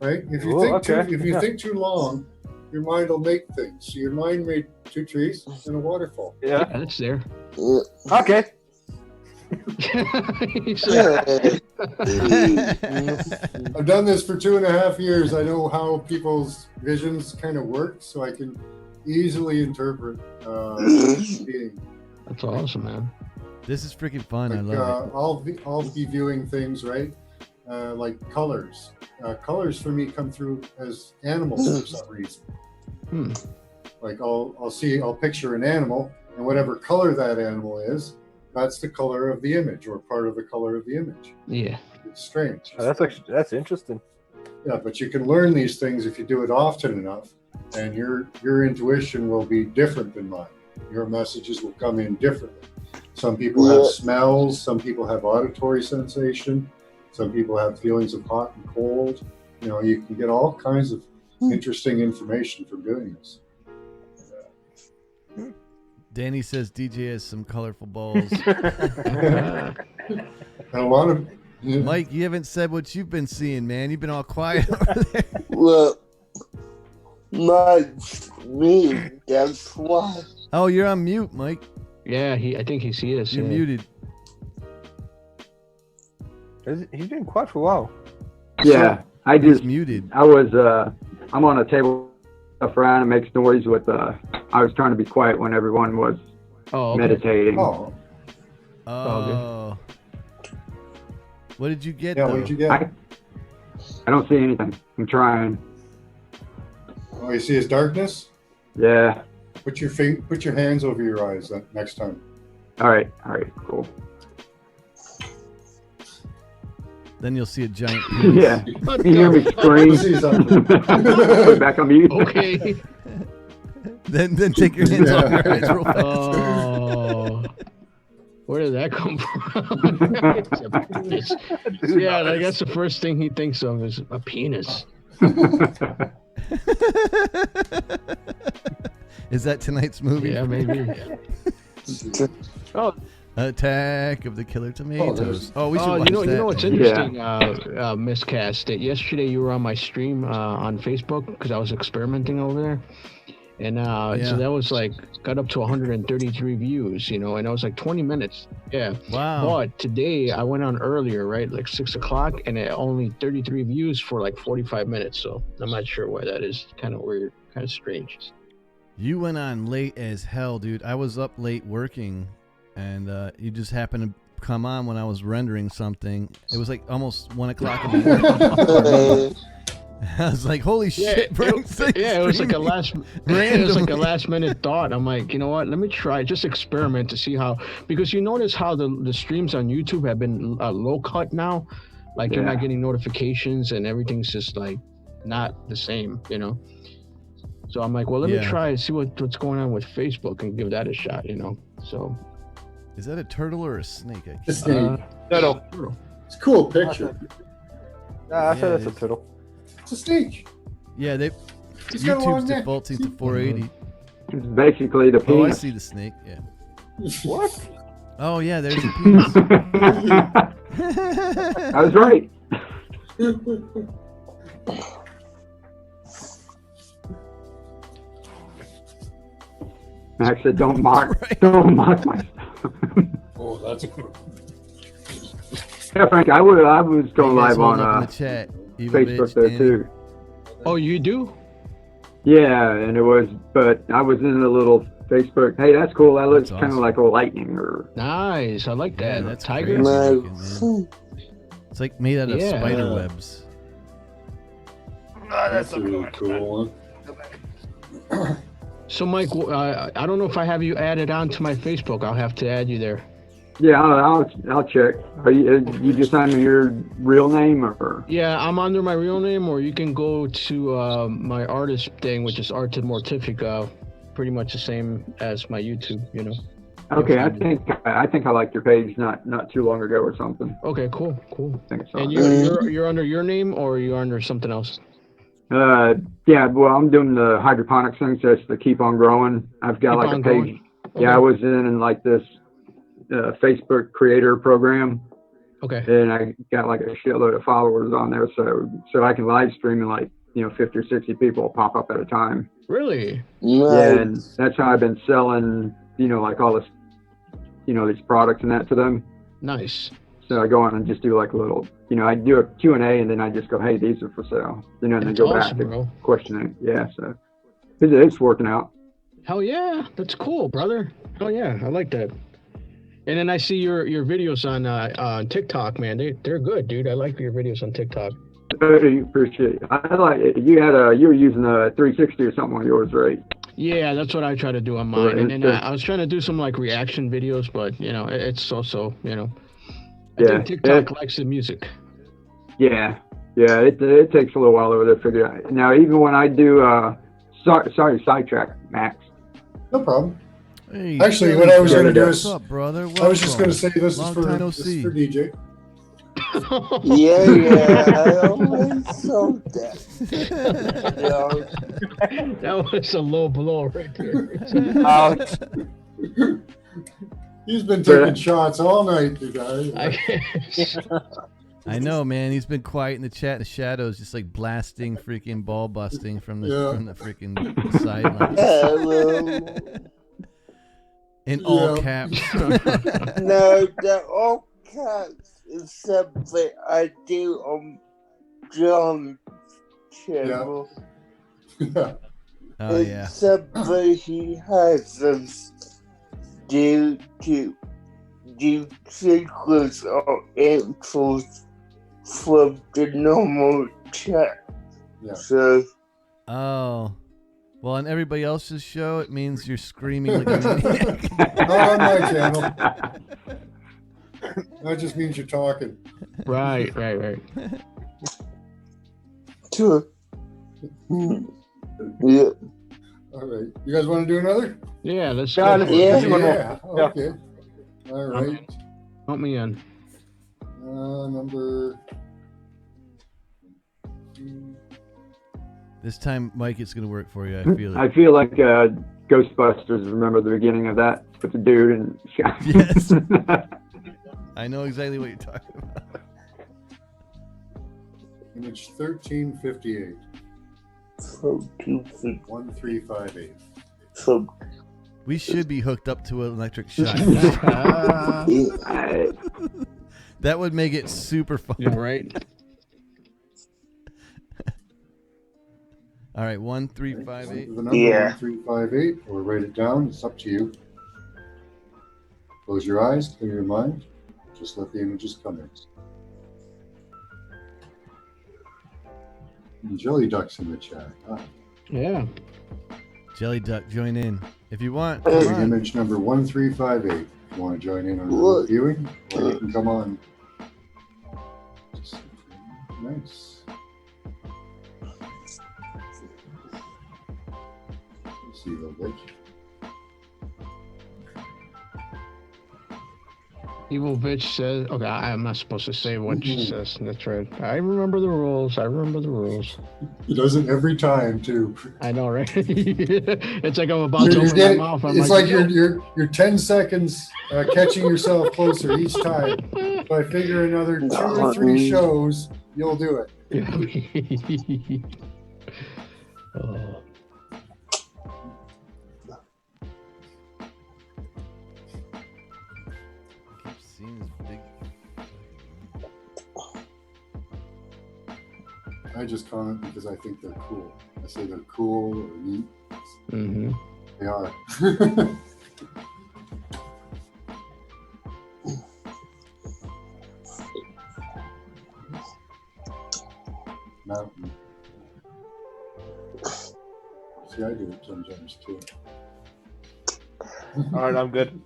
right? If you Oh, think okay. if you Yeah. think too long, your mind will make things. So your mind made two trees and a waterfall. Yeah, Yeah. that's there. Okay. He's like, I've done this for 2.5 years. I know how people's visions kind of work, so I can easily interpret being. that's awesome, man. This is freaking fun. Like, I love it. I'll be viewing things, right? Like colors. Colors for me come through as animals for some reason. Like I'll picture an animal, and whatever color that animal is, that's the color of the image, or part of the color of the image. Yeah. It's strange. Oh, that's interesting. Yeah, but you can learn these things if you do it often enough, and your intuition will be different than mine. Your messages will come in differently. Some people have smells, some people have auditory sensation, some people have feelings of hot and cold. You know, you can get all kinds of interesting information from doing this. Danny says DJ has some colorful balls. And a lot of Mike, you haven't said what you've been seeing, man. You've been all quiet over there. Well, me, that's why. Oh, you're on mute, Mike. Yeah, I think he is. You're muted. He's been quiet for a while. Yeah, I just muted. I'm on a table around and makes noise with I was trying to be quiet when everyone was meditating. Oh. Oh. What did you get? Yeah, though? what did you get? I don't see anything. I'm trying. Oh, you see his darkness? Yeah. Put your hands over your eyes next time. All right, cool. Then you'll see a giant penis. Yeah. You hear me scream? Put back on mute. Okay. then take your hands off your eyes real fast. Oh. Where did that come from? Yeah, I guess the first thing he thinks of is a penis. Is that tonight's movie? Yeah, maybe. Oh, Attack of the Killer Tomatoes. Oh, we should watch that. You know what's interesting, Miscast? That yesterday you were on my stream on Facebook because I was experimenting over there. And so that was got up to 133 views, and it was 20 minutes. Yeah. Wow. But today I went on earlier, right? 6 o'clock, and it only 33 views for 45 minutes. So I'm not sure why that is. Kind of weird, kind of strange. You went on late as hell, dude. I was up late working, and you just happened to come on when I was rendering something. It was almost 1 o'clock in the morning. I was like, "Holy shit, bro!" It was like a last minute thought. I'm like, you know what? Let me try, just experiment to see how. Because you notice how the streams on YouTube have been low cut now. You're not getting notifications and everything's just not the same, So I'm like, well, let me try and see what's going on with Facebook and give that a shot, So. Is that a turtle or a snake? A snake. Turtle. It's a cool picture. I said it's a turtle. It's a snake. Yeah, He's got a long YouTube's neck. defaulting to 480. It's basically the penis. Oh, I see the snake. Yeah. What? Oh yeah, there's the penis. I was right. Max said, "Don't mock my stuff." Oh, that's cool. Yeah, Frank, I was going live on the chat. Facebook there too. Oh, you do? Yeah, and but I was in a little Facebook. Hey, that's cool. That looks kind of like a lightning or. Nice, I like that. Yeah, that's tiger. It's made out of spider webs. That's a really cool one. So, Mike, I don't know if I have you added on to my Facebook. I'll have to add you there. Yeah, I'll check. Are you just under your real name or? Yeah, I'm under my real name, or you can go to my artist thing, which is Arte Mortifica, pretty much the same as my YouTube. Okay, I think I liked your page not too long ago or something. Okay, cool. I think so. And you're under your name, or you're under something else? Yeah, well, I'm doing the hydroponics thing, so it's the Keep On Growing. I've got a page. Okay. Yeah, I was in this Facebook creator program. Okay. And I got a shitload of followers on there, so I can live stream and 50 or 60 people pop up at a time. Really? Yeah, and that's how I've been selling, all this, these products and that to them. Nice. So I go on and just do a little, I do a Q&A and then I just go, hey, these are for sale. And then go back to questioning. Yeah, so it's working out. Hell yeah, that's cool, brother. Hell yeah, I like that. And then I see your videos on TikTok, man. They're good, dude. I like your videos on TikTok. Appreciate it. I like it. You were using a 360 or something on yours, right? Yeah, that's what I try to do on mine. Right. And I was trying to do some like reaction videos, but you know, it's also, you know, I Yeah, think TikTok likes the music. Yeah, it takes a little while over there to figure out. Now, even when I do, sorry, sidetrack, Max. No problem. Hey, Actually, what I was going to do what's is, up, brother? I was just going to say this is Long for time no see. DJ. Yeah, I always saw that. That was a low blow right there. Ouch. He's been taking shots all night, you guys. I know, man. He's been quiet in the chat in the shadows, just like blasting freaking ball busting from the freaking sideline. In all caps. No, the all caps is something I do on John's channel. Yeah. Oh, yeah. It's something he has us do sequence or intros from the normal chat. Yeah. So. Oh. Well, on everybody else's show, it means you're screaming like a maniac. Not on my channel. That just means you're talking. Right. Sure. Yeah. All right. You guys want to do another? Yeah, let's Yeah, go. Yeah. Okay. All right. Help me in. Number. This time, Mike, it's going to work for you. I feel it. I feel like Ghostbusters. Remember the beginning of that with the dude and Yes. I know exactly what you're talking about. Image 1358. 1358. We should be hooked up to an electric shock. That would make it super fun. Yeah, right. All right, 1358. The number 1358, or write it down. It's up to you. Close your eyes, clear your mind. Just let the images come in. And Jelly Duck's in the chat. Yeah. Jelly Duck, join in if you want. Image number 1358. If you want to join in on the viewing, or you can come on. Nice. See you, bitch. Evil bitch says, okay, I'm not supposed to say what she says. That's right. I remember the rules. He does it every time, too. I know, right? It's like I'm about to open my mouth. It's like you're 10 seconds catching yourself closer each time. If I figure another 2 or 3 shows, you'll do it. Oh. I just comment because I think they're cool. I say they're cool or neat. Mm-hmm. They are. Mountain. See, I do it sometimes too. All right, I'm good.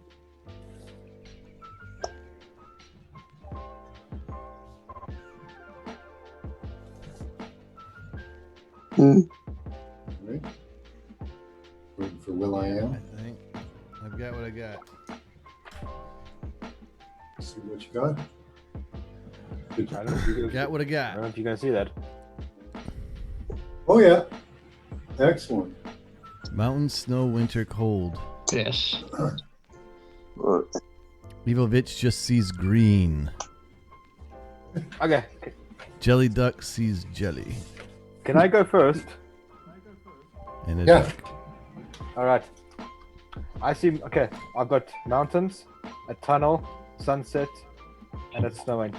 Right. For Will I Am. I think I've got what I got. See what you got. I don't know if you guys, Got what I I got. don't know if you can see that. Oh yeah. Excellent. Mountain, snow, winter, cold. Yes. Levovich just sees green. Okay. Jelly Duck sees jelly. Can I go first? And a Yeah. duck. All right. I see. Okay, I've got mountains, a tunnel, sunset, and it's snowing.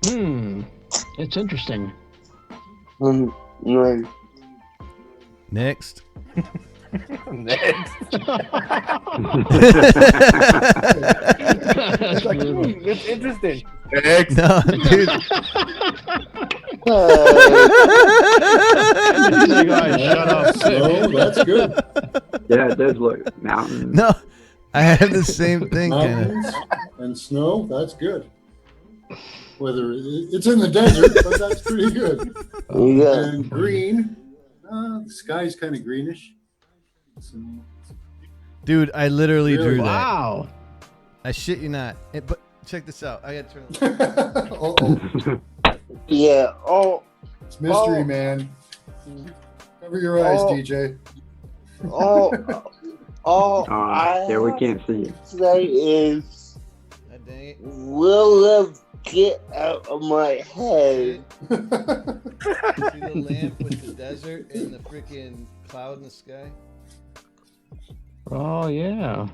It's interesting. Right. Next. Next. That's like, beautiful. it's interesting. No, dude. He's like, "All right, shut up." No, that's good. Yeah, it does look mountain. No, I have the same thing kind of. Mountains and snow, that's good. Whether it's in the desert, but that's pretty good. Yeah. And green, the sky's kind of greenish. So, Dude, I literally drew that. Wow. I shit you not. But check this out. I gotta turn it. uh-oh. Yeah. Oh. It's mystery, Oh. man. Cover your eyes, Oh. DJ. Oh. Oh. I Yeah, we have can't see it. to say is, God dang it. William, get out of my head. See the lamp with the desert and the freaking cloud in the sky? Oh yeah.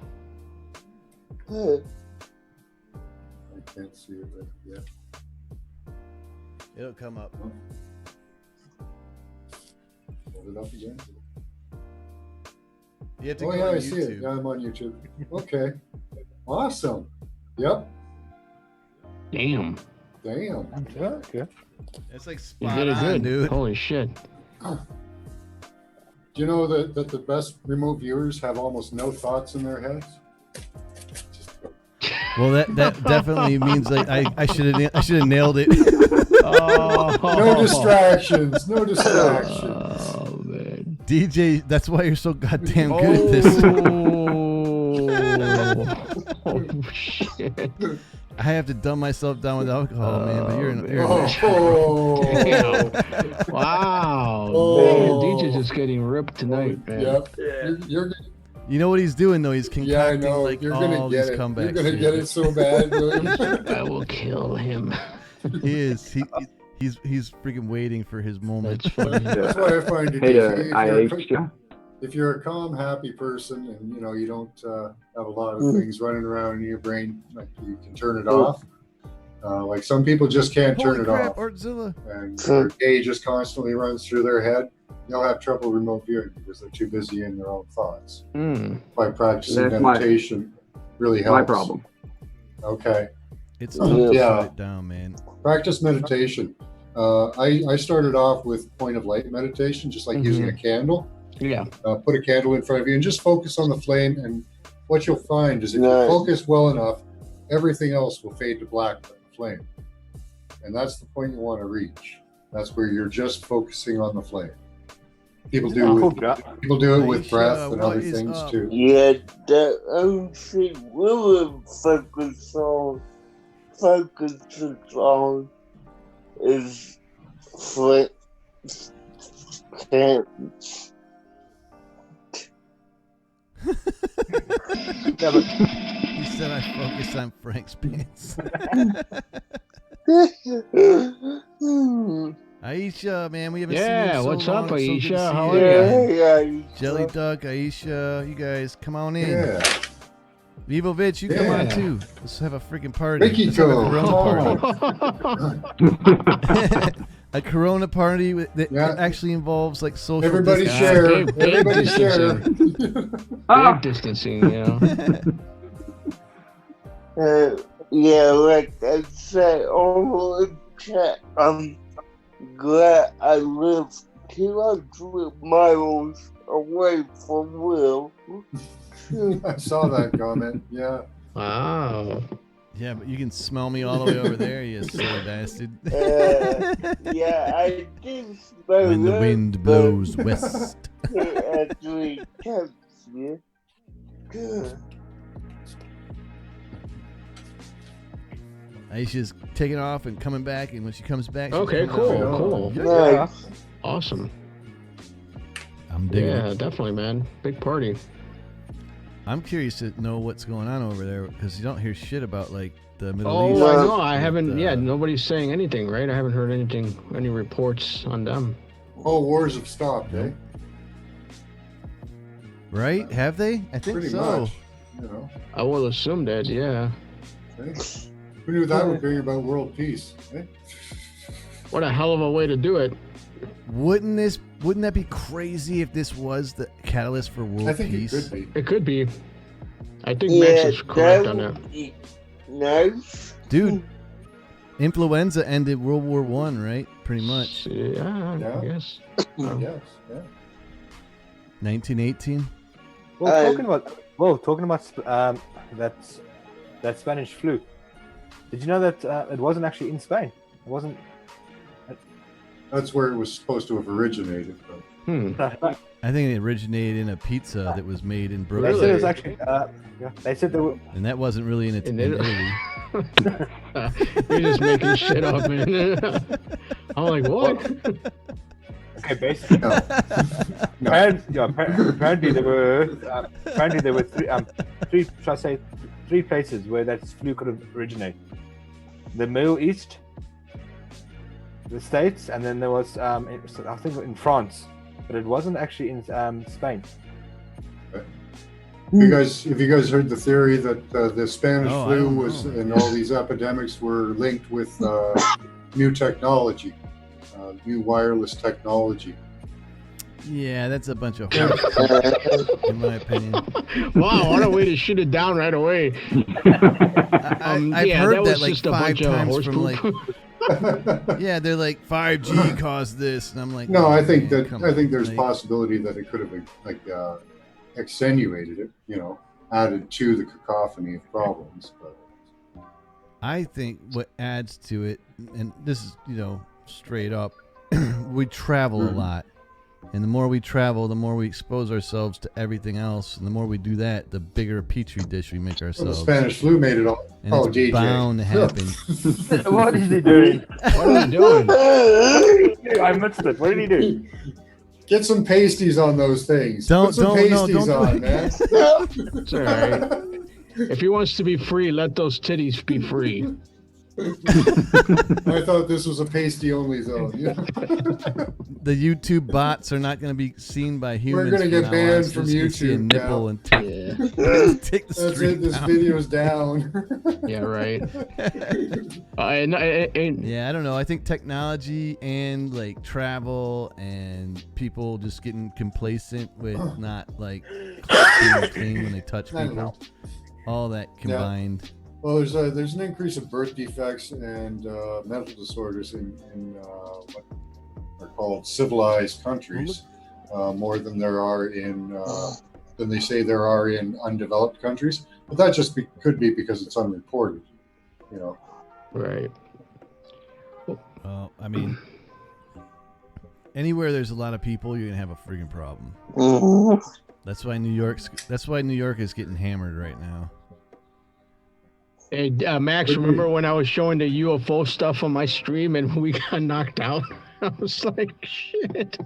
I can't see it, but yeah. It'll come up. Hold it up again. You have to Oh, go yeah, on I see it. YouTube. Yeah, I'm on YouTube. Okay. Awesome. Yep. Damn. Damn. Yeah, okay. It's like You spot did it on, good. dude. Holy shit. Do you know that the best remote viewers have almost no thoughts in their heads? Well, that definitely means like I should have nailed it. Oh. No distractions. No distractions. Oh man. DJ, that's why you're so goddamn good at this. Oh shit. I have to dumb myself down with alcohol, man. But you're in Oh. Damn. Wow. Oh. Man, DJ's just getting ripped tonight, man. Yep. Yeah. You're You know what he's doing though? He's yeah, I concocting know. like You're all gonna these get it. comebacks. You're gonna dude. get it so bad, William. I will kill him. He is. He's freaking waiting for his moment. That's funny. That's why I find it Hey, easy. Aisha. If you're a calm, happy person, and you don't have a lot of things running around in your brain, like you can turn it off. Like some people just can't turn Holy it crap, off, Artzilla. and their day just constantly runs through their head. They'll have trouble remote viewing because they're too busy in their own thoughts. Mm. By practicing That's my- meditation, really helps. My problem. Okay, It's tough to Yeah. shut it down, man. practice meditation. I started off with point of light meditation, just like using a candle. Yeah. Put a candle in front of you and just focus on the flame. And what you'll find is if you Nice. focus well enough, everything else will fade to black but the flame. And that's the point you want to reach. That's where you're just focusing on the flame. People do it with breath and what other is things up? too. Yeah, the only thing William focuses on is flint. He said I focus on Frank's pants. Aisha, man, we haven't seen you in Yeah, so what's long. up, It's so good to Aisha? see How you are again. Yeah, Jelly Duck, Aisha, you guys, come on in. Yeah. Vivovich, you come Yeah. on too. Let's have a freaking party. Ricky Let's have a Corona Corona party. A Corona party that Yeah. actually involves like social Everybody distancing. share. big Everybody share. Big distancing, you know. yeah, like I said on the chat, I'm glad I live 200 miles away from Will. I saw that comment. Yeah. Wow. Yeah, but you can smell me all the way over there, you silly bastard. Yeah, I did smell When the it, wind but blows west. it actually tempts me. Aisha's taking off and coming back, and when she comes back, she's Okay, coming out. cool. Nice. Awesome. I'm digging Yeah, it. definitely, man. Big party. I'm curious to know what's going on over there because you don't hear shit about like the Middle Oh, East. I know. I haven't. But, Yeah, nobody's saying anything, right? I haven't heard anything, any reports on them. Oh, wars have stopped, eh? Right? Have they? I think Pretty so. much. You know. I will assume that. Yeah. Eh? Who knew that would bring about world peace? Eh? What a hell of a way to do it. Wouldn't that be crazy if this was the catalyst for world I think peace? it could be. It could be. I think Max is correct on that. Nice. Dude, influenza ended World War One, right? Pretty much. Yeah, Yeah. yes. Yes, yeah. 1918. Well, talking about that Spanish flu. Did you know that it wasn't actually in Spain? It wasn't. That's where it was supposed to have originated. But I think it originated in a pizza that was made in They Brooklyn. said it was actually. They said there were. And that wasn't really in Italy. You're just making shit up, man. I'm like, what? Okay, basically. No. Apparently there were three places where that flu could have originated: the Middle East, the States, and then there was I think in France, but it wasn't actually in Spain. Have you guys heard the theory that the Spanish I flu don't was know. and all these epidemics were linked with new technology, new wireless technology? Yeah, that's a bunch of horse, in my opinion. Wow, what a way to shoot it down right away. I've heard that that was like just a 5 bunch of times horse from poop. like, yeah, they're like 5G caused this, and I'm like, No, oh, I think man, that come I think on, there's like, possibility that it could have like extenuated it, added to the cacophony of problems. But I think what adds to it, and this is straight up, we travel a lot. And the more we travel, the more we expose ourselves to everything else. And the more we do that, the bigger petri dish we make well, the ourselves. Spanish flu made it all. And Oh, it's DJ. bound to happen. What is he doing? What are you doing? I missed it. What did he do? Get some pasties on those things. Don't Put some do pasties on, it. man. It's all right. If he wants to be free, let those titties be free. I thought this was a pasty only zone. The YouTube bots are not going to be seen by humans. We're gonna get from now on, banned so from it's gonna see a YouTube nipple now. and take the That's stream it. This down. video's down. Yeah, right. Yeah, I don't know. I think technology and like travel and people just getting complacent with not like being clean when they touch I don't know. people. All that combined. Well, there's an increase of birth defects and mental disorders in what are called civilized countries, more than there are in than they say there are in undeveloped countries. But that just could be because it's unreported. Right. Well, I mean, anywhere there's a lot of people, you're gonna have a freaking problem. That's why New York is getting hammered right now. Hey, Max, remember when I was showing the UFO stuff on my stream and we got knocked out? I was like, shit.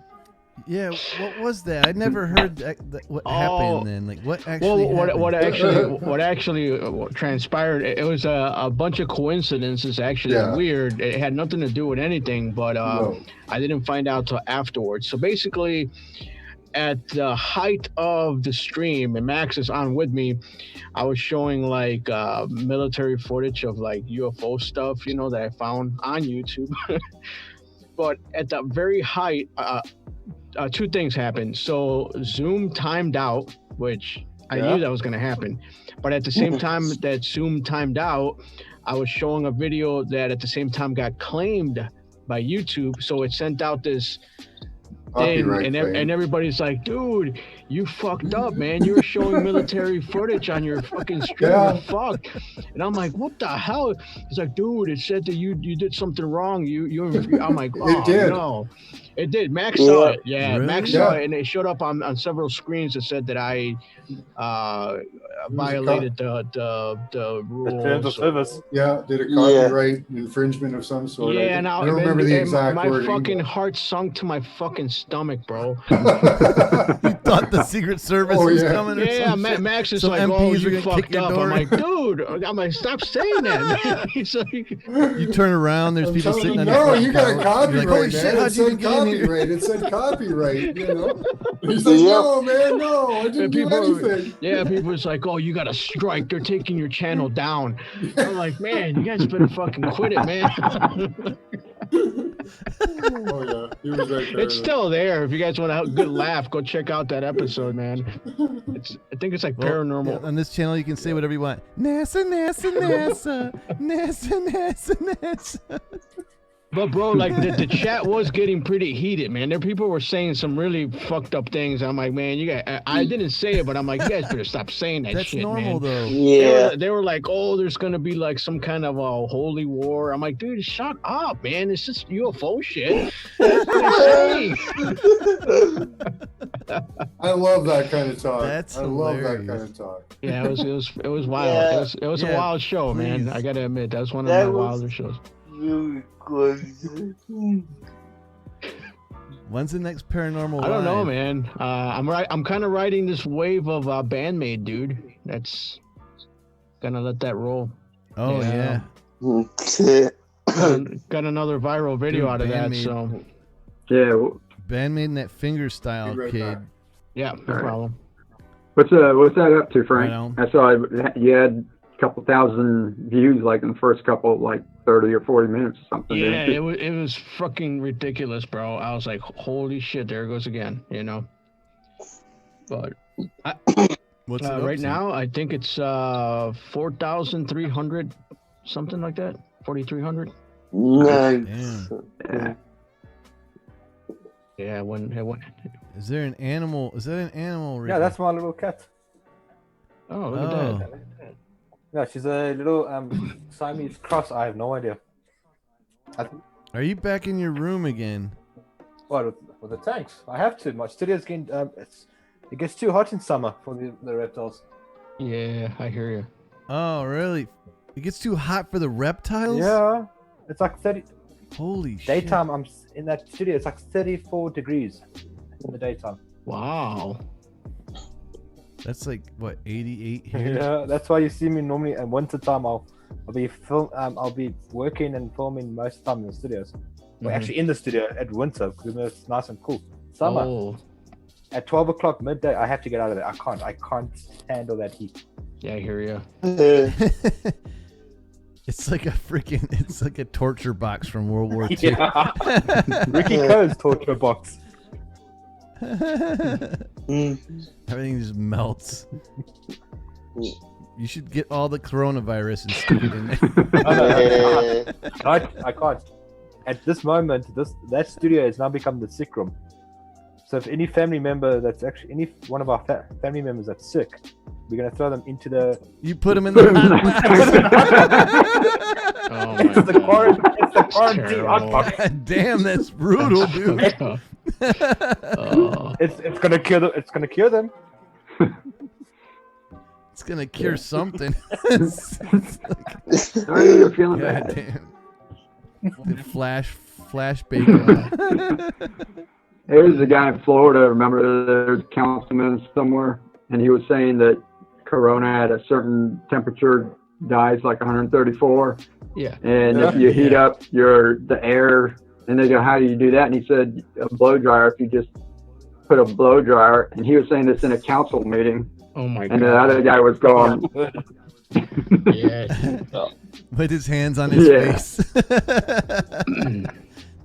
Yeah, what was that? I never heard what happened then. Like, what actually happened? What actually transpired? It was a bunch of coincidences. Actually, Yeah. weird. It had nothing to do with anything, but No. I didn't find out till afterwards. So basically, at the height of the stream, and Max is on with me, I was showing like military footage of like UFO stuff, that I found on YouTube. But at the very height, two things happened. So Zoom timed out, which I knew that was going to happen. But at the same time that Zoom timed out, I was showing a video that at the same time got claimed by YouTube. So it sent out this thing, and everybody's like, dude, you fucked up, man. You were showing military footage on your fucking stream. Yeah. You're fucked. And I'm like, what the hell? It's like, dude, it said that you did something wrong. I'm like, oh, It did. no. It did. Max saw it. Yeah, Really? Max saw it, and it showed up on several screens that said that I violated the rules. The terms of service. Yeah, did a copyright infringement of some sort. Yeah, I now don't remember the exact my wording. fucking heart sunk to my fucking stomach, bro. You thought the Secret Service was coming or Yeah, some shit? Max is Some like, MPs oh, were you gonna kick fucked your up. door I'm like, in. dude, I'm like, stop saying that, man. He's like, You turn around, there's people sitting on your No, front you got a porch. copyright, You're like, holy man. shit, It how'd you said get in here? copyright. It said copyright, He's like, no, man, no, I didn't do anything. Yeah, people was like, oh, you got a strike. They're taking your channel down. I'm like, man, you guys better fucking quit it, man. Oh, yeah. He was right there. It's still there. If you guys want a good laugh, go check out that episode, man. I think it's like paranormal. Yeah, on this channel, you can say whatever you want. NASA, NASA, NASA, NASA, NASA, NASA. But bro, like the chat was getting pretty heated, man. There people were saying some really fucked up things. I'm like, man, you guys, I didn't say it, but I'm like, you guys better stop saying that. That's shit, normal, man. though. Yeah. They were like, oh, there's gonna be like some kind of a holy war. I'm like, dude, shut up, man. It's just UFO shit. That's what I'm saying. I love that kind of talk. That's I love that hilarious. kind of talk. Yeah, it was wild. Yeah. It was a wild show, man. I gotta admit, that was one of That my was- wilder shows. Really good. When's the next paranormal? I don't know, Live? man. I'm kind of riding this wave of Bandmade, dude. That's gonna let that roll. Oh yeah. Got another viral video Dude, out of that. Bandmade. So Yeah. Bandmade in that finger style, Be right kid. back. yeah, no problem. What's that up to, Frank? Right on. I saw you had a couple thousand views, like in the first couple, like 30 or 40 minutes or something. Yeah, it was fucking ridiculous, bro. I was like, holy shit, there it goes again, you know. But What's it up right to? now, I think it's 4,300, something like that. 4,300. Nice. Damn. Yeah. Yeah, it went. Is there an animal? Is that an animal? Yeah, Ricky? that's my little cat. Oh, look at Oh. that. Yeah, she's a little Siamese cross. I have no idea. Are you back in your room again? What with the tanks? I have to. My studio's getting it gets too hot in summer for the reptiles. Yeah, I hear you. Oh, really? It gets too hot for the reptiles? Yeah, it's like 30. Holy shit. Daytime, I'm in that studio. It's like 34 degrees in the daytime. Wow. That's like, what, 88 here? Yeah, that's why you see me normally in winter time. I'll be I'll be working and filming most of the time in the studios. Well, actually in the studio at winter because it's nice and cool. Summer Oh, at 12 o'clock midday, I have to get out of there. I can't handle that heat. yeah, I hear you. It's like a torture box from World War II. Yeah. Ricky Coe's torture box. Everything just melts. You should get all the coronavirus and stick it in there. I can't. At this moment, that studio has now become the sick room. So if any family member that's actually any one of our family members that's sick, we're gonna throw them into the. You put them in the hot Oh It's my the God. quarantine. It's the quarantine terrible. hot box. God damn, that's brutal, dude. Oh. It's gonna cure them. It's gonna cure them. It's gonna cure something. Sorry, you're feeling God bad. damn. The flash bacon. There's a guy in Florida, remember there's a councilman somewhere, and he was saying that Corona at a certain temperature dies like 134. Yeah. And if you heat up the air, and they go, how do you do that? And he said, a blow dryer, if you just put a blow dryer, and he was saying this in a council meeting, Oh my and the God. other guy was going, Yeah. With his hands on his Yeah. face.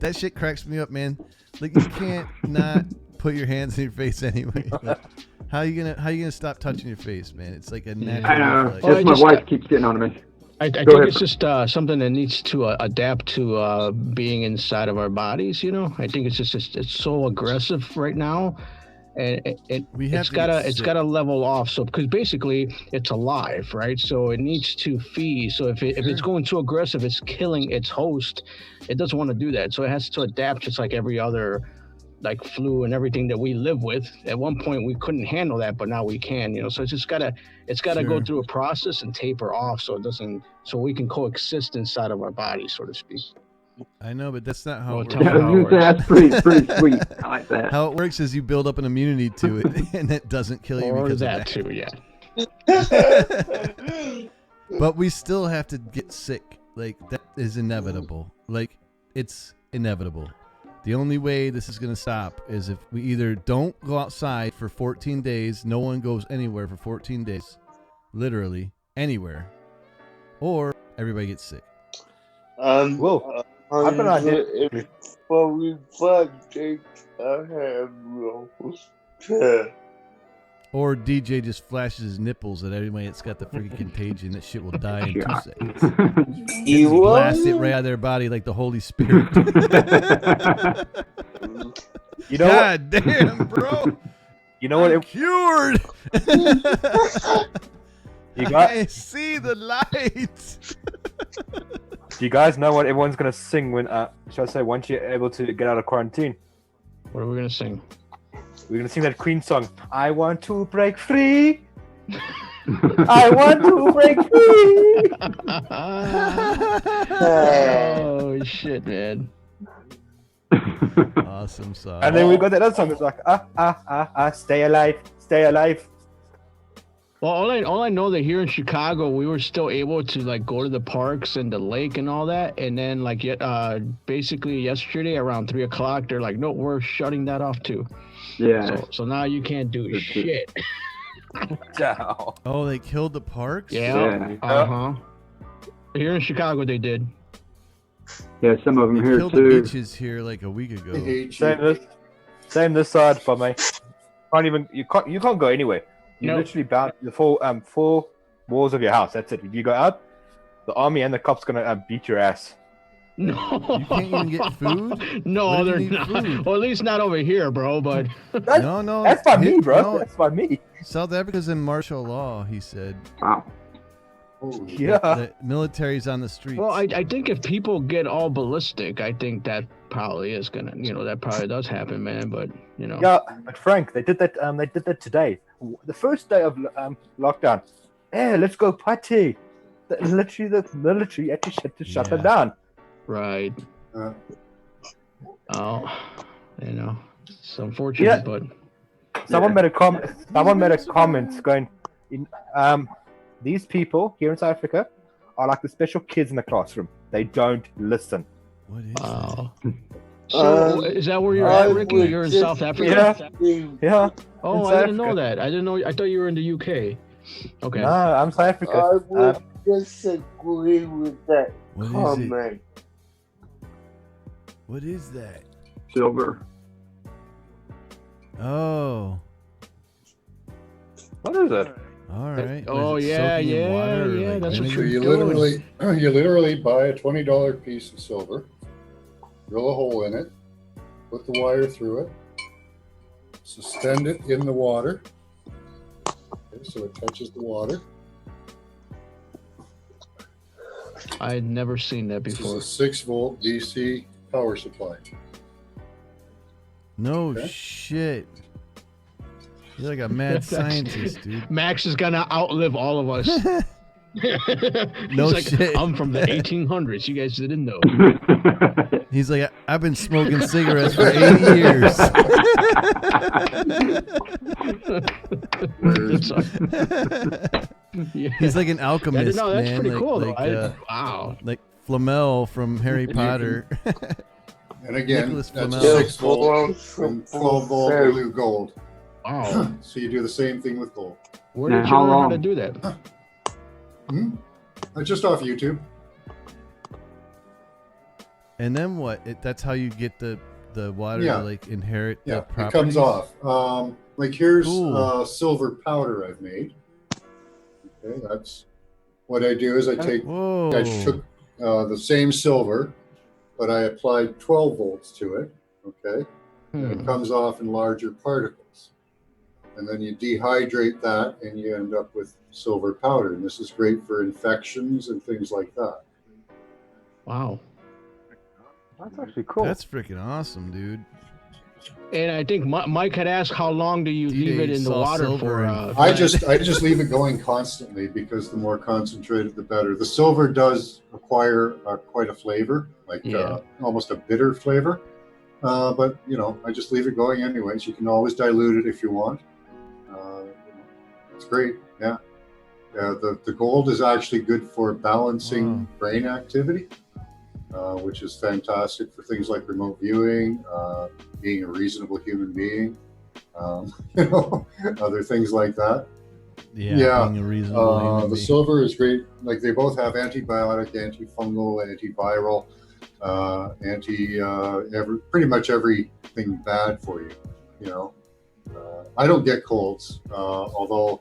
That shit cracks me up, man. Like, you can't not put your hands in your face anyway. Like, how you gonna stop touching your face, man? It's like a natural I know, reflex. Well, I just my just- wife keeps getting on me. I think Go ahead. it's just something that needs to adapt to being inside of our bodies. You know, I think it's just it's so aggressive right now, and We have it's to get it's sick. gotta level off. So because basically it's alive, right? So it needs to feed. So if it's going too aggressive, it's killing its host. It doesn't want to do that. So it has to adapt, just like every other like flu and everything that we live with. At one point we couldn't handle that, but now we can. You know, so it's gotta Sure. go through a process and taper off, so it doesn't, so we can coexist inside of our body, so to speak. I know, but that's not how Well, it tell me works. how it works. That's pretty sweet. I like that. How it works is you build up an immunity to it, and it doesn't kill you Or because that of too, yeah. that. But we still have to get sick. Like, that is inevitable. Like, it's inevitable. The only way this is going to stop is if we either don't go outside for 14 days, no one goes anywhere for 14 days, literally anywhere, or everybody gets sick. Whoa. I've got an idea. It's probably 5 days ahead, bro. Or DJ just flashes his nipples at everybody that's got the freaking contagion. That shit will die in 2 seconds. You Just blast what? it right out of their body like the Holy Spirit. You know God damn, bro. You know what? I'm cured. You got. I see the light. Do you guys know what everyone's gonna sing when? Should I say once you're able to get out of quarantine? What are we gonna sing? We're gonna sing that Queen song. I want to break free. I want to break free. Oh shit, man. Awesome song. And then we got that other song. It's like stay alive, stay alive. Well, all I know that here in Chicago, we were still able to like go to the parks and the lake and all that, and then like basically yesterday around 3 o'clock, they're like, no, we're shutting that off too. Yeah. So now you can't do shit. Oh, they killed the parks? Yeah. Uh-huh. Here in Chicago, they did. Yeah, some of them They here killed too. the beaches here like a week ago. Same this side for me. You can't go anywhere. You Nope. literally bound the four walls of your house. That's it. If you go out, the army and the cops gonna beat your ass. No. You can't even get food? No, Where do they're you need not. food? Well, at least not over here, bro. But No. That's by me, bro. No, That's by me. South Africa's in martial law, he said. Wow. Yeah. The military's on the streets. well, I think if people get all ballistic, I think that probably is gonna, that probably does happen, man. But Yeah, but Frank, they did that. They did that today. The first day of lockdown. Hey, let's go party. Literally, the military actually had to shut them down. right. Oh, it's unfortunate, but Someone made a comment. Someone made a comment going, these people here in South Africa are like the special kids in the classroom. They don't listen. What is wow. So is that where you're at, Ricky? You're in South Africa? Yeah. Oh, in I South didn't know Africa. that. I didn't know. I thought you were in the UK. Okay. No, I'm South Africa. I would disagree with that What is it? comment. What is that? Silver. Oh. What is it? All right. Oh, Was it yeah, soaking in water or, yeah, like, that's what vinegar? You literally buy a $20 piece of silver, drill a hole in it, put the wire through it, suspend it in the water, okay, so it touches the water. I had never seen that This before. is a 6-volt DC power supply. No Okay. shit. You're like a mad scientist, dude. Max is gonna outlive all of us. No He's like, shit. I'm from the 1800s. You guys didn't know. He's like, I've been smoking cigarettes for 80 years. Yeah. He's like an alchemist, no, that's man. pretty like, cool, like, though. Wow. Like Flamel from Harry Potter. And again, Nicholas that's a Flamel. 6-volt and 12-volt blue gold. Wow. So you do the same thing with gold. Where Now, did you how learn how long? to do that? Just off YouTube. And then what? That's how you get the water Yeah. to like inherit Yeah, the it properties? comes off. Like here's Cool. silver powder I've made. Okay, that's what I do is I took the same silver, but I applied 12 volts to it. Okay, and it comes off in larger particles, and then you dehydrate that, and you end up with silver powder. And this is great for infections and things like that. Wow. That's actually cool. That's freaking awesome, dude. And I think Mike had asked, how long do you leave it in the saw water silver for? and- I just leave it going constantly because the more concentrated, the better. The silver does acquire quite a flavor, like almost a bitter flavor. But I just leave it going anyways. You can always dilute it if you want. It's great. Yeah. The gold is actually good for balancing brain activity, which is fantastic for things like remote viewing, being a reasonable human being, other things like that. Yeah, being a reasonable human the being. silver is great. Like they both have antibiotic, antifungal, antiviral. pretty much everything bad for you. You know, I don't get colds, although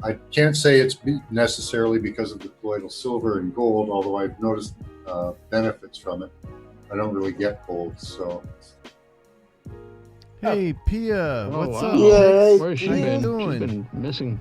I can't say it's necessarily because of the colloidal silver and gold, although I've noticed benefits from it. I don't really get colds, so. Hey, Pia, what's wow. up? Yeah, Where's she How you been? doing? She's been missing.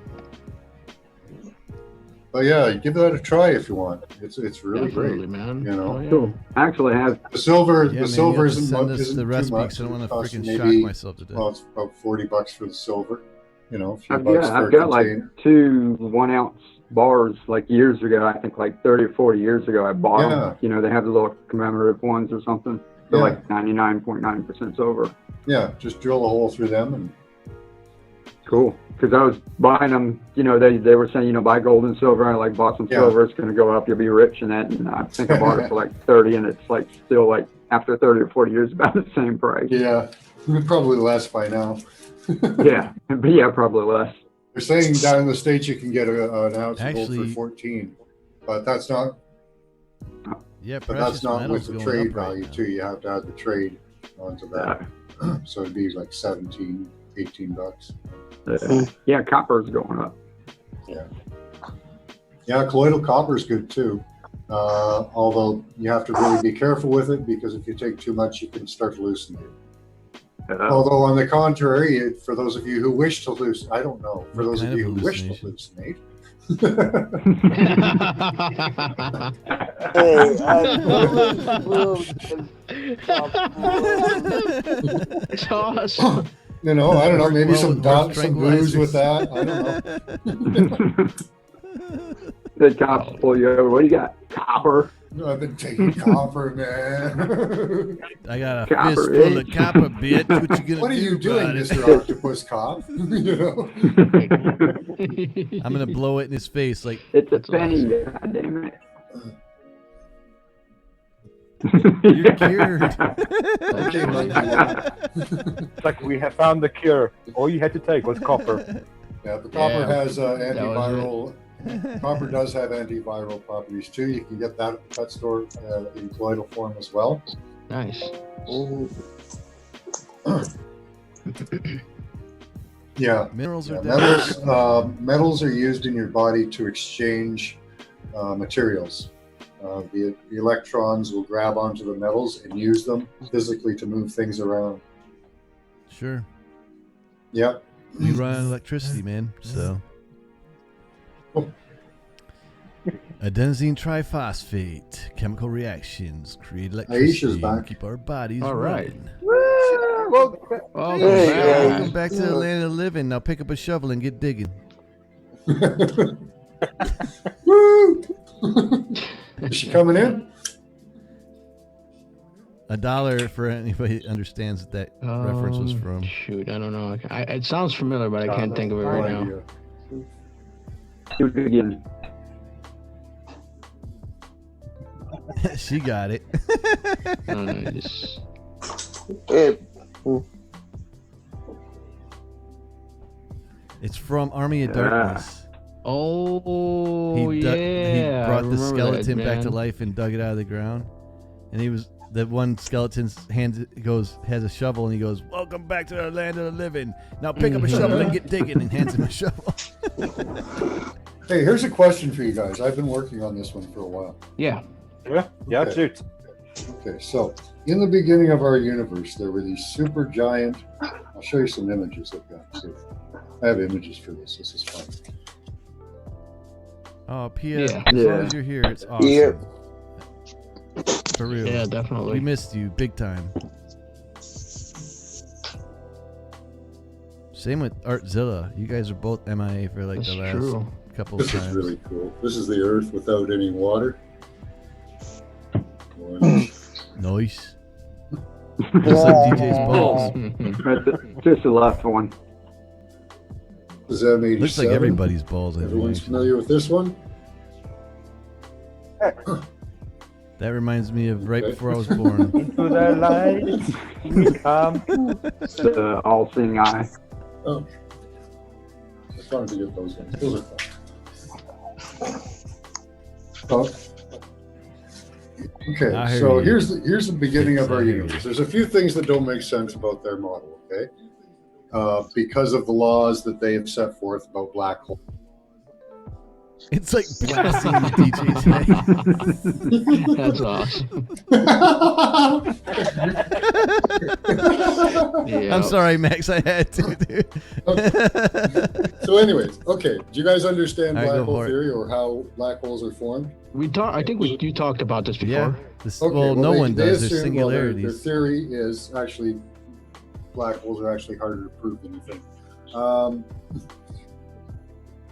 But yeah, give that a try if you want. It's really Definitely, great, man. you know. Oh, yeah. Cool. I actually have. The silver, Yeah, the man, silver you have to isn't send much. us Isn't the too recipe much. because I don't want It to costs freaking you shock maybe, myself to death. well, it's about $40 for the silver. You know, a few I've bucks got, for I've a got like container. 2 1-ounce bars like years ago. I think like 30 or 40 years ago. I bought Yeah. them. You know, they have the little commemorative ones or something. They're Yeah. like 99.9% silver. Yeah, just drill a hole through them and. Cool. Because I was buying them, you know, they were saying, you know, buy gold and silver. I like bought some Yeah. silver. It's going to go up. You'll be rich in that. And I think I bought it for like 30, and it's like still like after 30 or 40 years about the same price. Yeah, probably less by now. Yeah. But yeah, probably less. They're saying down in the States you can get an ounce of gold Actually- for 14, but that's not. Yeah, But precious that's not metals with the going trade up right value now. too. You have to add the trade onto that. So it'd be like 17, 18 bucks. Yeah, copper's going up. Yeah, colloidal copper is good too. Although you have to really be careful with it because if you take too much, you can start hallucinating. Although on the contrary, for those of you who wish to hallucinate, I don't know. For What those of kind you of who wish to hallucination? hallucinate, Hey, I really It's awesome. you know, I don't know, maybe Well, some with some booze with that. I don't know. The cops pull you over. What do you got? Copper. I've been taking copper, man. I got a Copper, fistful eh? of copper, bitch. What you gonna What are do you doing, about it? Mr. Octopus Cop? You know? I'm gonna blow it in his face like It's a That's penny. awesome. God damn it. you're cured. Okay, monkey one. It's like we have found the cure. All you had to take was copper. Yeah, the copper Yeah, has was antiviral. Copper does have antiviral properties too. You can get that at the pet store in colloidal form as well. Nice. Yeah, Minerals are yeah. down. Metals are used in your body to exchange materials. The electrons will grab onto the metals and use them physically to move things around. Sure. Yep. We run on electricity, man. So. Adenosine triphosphate. Chemical reactions create electricity back. and keep our bodies All right. running. Well, Oh, Hey, man. guys. Welcome back to the land of the living. Now pick up a shovel and get digging. Woo! Is she coming in? $1 for anybody that understands what that reference was from. Shoot, I don't know. It sounds familiar, but I can't think of it right now. idea. Do it again. She got it. Nice. It's from Army of Darkness. Oh, He yeah. brought I the remember skeleton that, back to man. life and dug it out of the ground. And he was the one skeleton's hand has a shovel and he goes, "Welcome back to the land of the living. Now pick up a shovel and get digging," and hands him a shovel. Hey, here's a question for you guys. I've been working on this one for a while. Yeah. yeah, Okay. shoot. Okay, so in the beginning of our universe, there were these super giant. I'll show you some images I've got. See, I have images for this. This is fun. Oh, Pia, Yeah. as long Yeah. as you're here, it's awesome. Yeah. For real. Yeah, We definitely. missed you big time. Same with Artzilla. You guys are both MIA for like That's the last true. couple of This times. is really cool. This is the Earth without any water. Orange. Nice. Just like DJ's balls. That's just the last one. Is that 87? Looks like everybody's balls. I think, Everyone's actually. familiar with this one? That reminds me of right Okay. before I was born. Into the light we come. The all-seeing eye. Oh. It's fun to get those ones. Those are fun. Oh. Okay, I so hear you. here's the beginning of I our hear universe. you. There's a few things that don't make sense about their model. Okay, because of the laws that they have set forth about black holes. It's like blasting the DJ's head. That's awesome. Yeah. I'm sorry, Max. I had to, dude. So, anyways, okay. Do you guys understand All right, black go hole for it. theory or how black holes are formed? I think you talked about this before. Yeah. This, Okay, well, no one they does. There's assume, well, their singularities. theory is actually black holes are actually harder to prove than you think.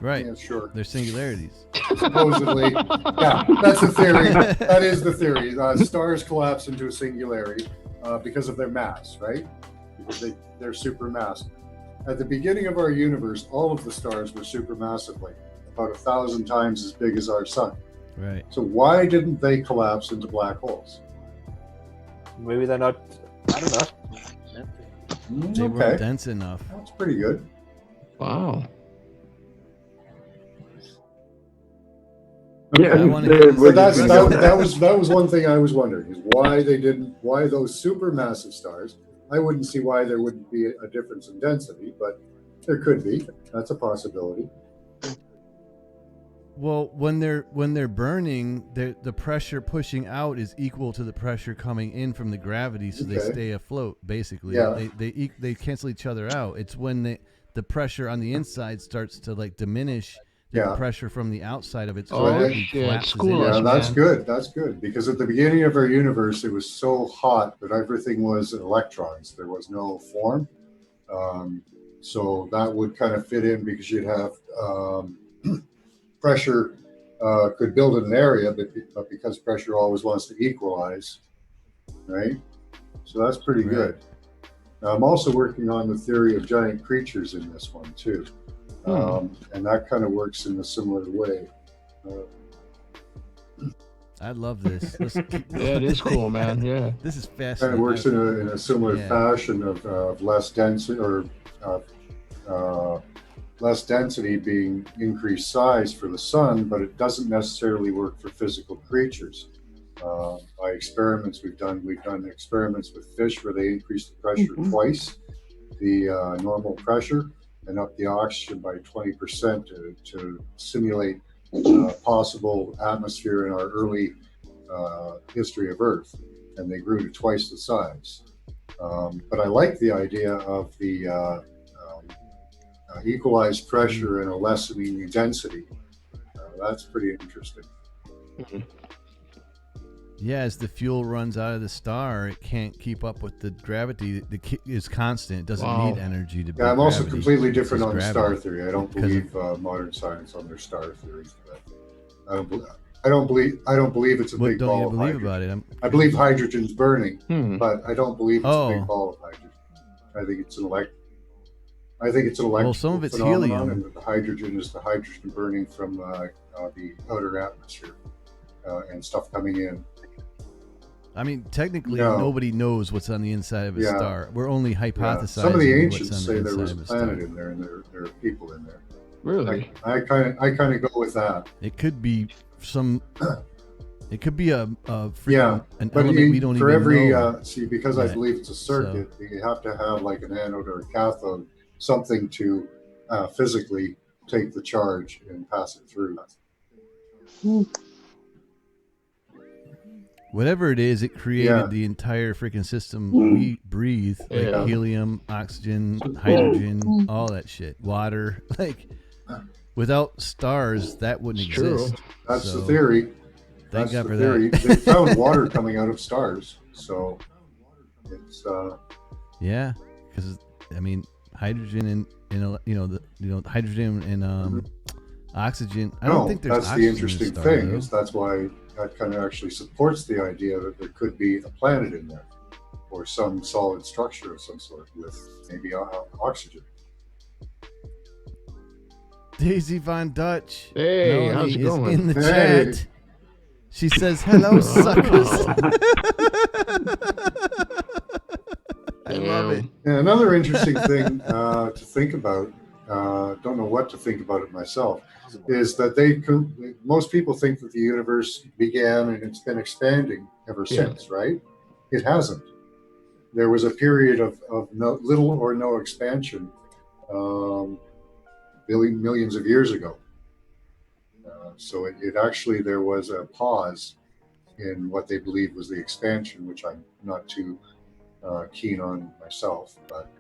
Right. Yeah, sure. There's singularities. Supposedly, yeah, that's the theory. That is the theory. Stars collapse into a singularity because of their mass, right? Because they're supermassive. At the beginning of our universe, all of the stars were supermassively, about 1,000 times as big as our sun. Right. So why didn't they collapse into black holes? Maybe they're not. I don't know. They weren't dense enough. That's pretty good. Wow. Yeah, But that was one thing I was wondering is why those supermassive stars. I wouldn't see why there wouldn't be a difference in density, but there could be. That's a possibility. Well, when they're burning, the pressure pushing out is equal to the pressure coming in from the gravity, so they stay afloat. Basically, Yeah. they cancel each other out. It's when the pressure on the inside starts to like diminish. The pressure from the outside of its gravity collapses in. Yeah, that's good. That's good because at the beginning of our universe, it was so hot that everything was electrons. There was no form, so that would kind of fit in because you'd have pressure could build in an area, but because pressure always wants to equalize, right? So that's pretty good. I'm also working on the theory of giant creatures in this one too. And that kind of works in a similar way. I love this. Yeah, it is cool, man. Yeah, this is fascinating. Kind of works in a similar fashion of less density or less density being increased size for the sun, but it doesn't necessarily work for physical creatures. By experiments we've done experiments with fish where they increase the pressure twice the normal pressure and up the oxygen by 20% to simulate possible atmosphere in our early history of Earth, and they grew to twice the size. But I like the idea of the equalized pressure and a lessening density. That's pretty interesting. Yeah, as the fuel runs out of the star, it can't keep up with the gravity. Is constant. It doesn't need energy to be. Yeah, I'm also gravity. completely different on gravity. star theory. I don't believe modern science on their star theory. I don't believe it's a big ball of hydrogen. What don't you believe about it? I believe hydrogen's burning, but I don't believe it's a big ball of hydrogen. I think it's an electrical Well, some of it's phenomenon, helium. and the hydrogen is the hydrogen burning from the outer atmosphere and stuff coming in. I mean, technically, nobody knows what's on the inside of a star. We're only hypothesizing. Some of the ancients what's on say the there was a inside planet of a in there, and there are people in there. Really? I kind of go with that. It could be some. It could be an but element we don't for even every know. because I believe it's a circuit, you have to have like an anode or a cathode, something to physically take the charge and pass it through. Whatever it is, it created the entire freaking system we breathe, like helium, oxygen, hydrogen, all that shit, water. Like, without stars, that wouldn't exist. That's the theory. Thank God for theory. that. They found water coming out of stars, so it's yeah, because I mean, hydrogen and hydrogen and oxygen. I don't think there's that's oxygen the interesting in a star, thing. though. Is that's why that kind of actually supports the idea that there could be a planet in there, or some solid structure of some sort with maybe oxygen. Daisy Von Dutch. Hey, Melanie how's it is going? in the Hey. chat. She says, "Hello, suckers." I love it. And another interesting thing to think about don't know what to think about it myself, is that most people think that the universe began and it's been expanding ever since, right? It hasn't. There was a period of little or no expansion millions of years ago. So it actually, there was a pause in what they believed was the expansion, which I'm not too keen on myself. But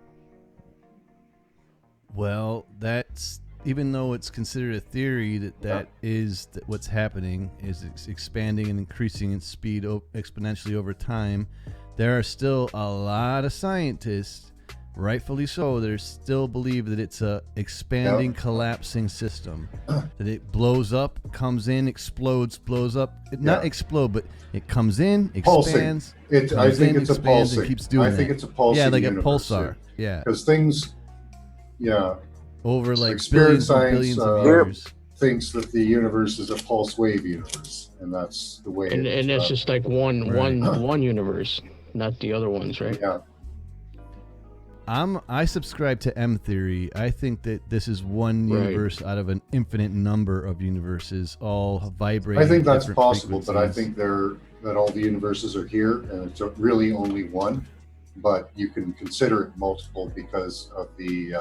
well, that's, even though it's considered a theory, that is what's happening, is it's expanding and increasing in speed exponentially over time. There are still a lot of scientists, rightfully so, that still believe that it's a expanding, collapsing system. That it blows up, comes in, explodes, blows up. Not explode, but it comes in, expands. I think it's a pulsing. And keeps doing think it's a pulsing. Yeah, like universe, a pulsar. Yeah. Because things, over like billions and billions of years. Thinks that the universe is a pulse wave universe, and that's the way. And it's just like one universe, not the other ones, right? Yeah. I subscribe to M theory. I think that this is one universe out of an infinite number of universes, all vibrating. I think that's possible, but I think that all the universes are here, and it's really only one. But you can consider it multiple because of the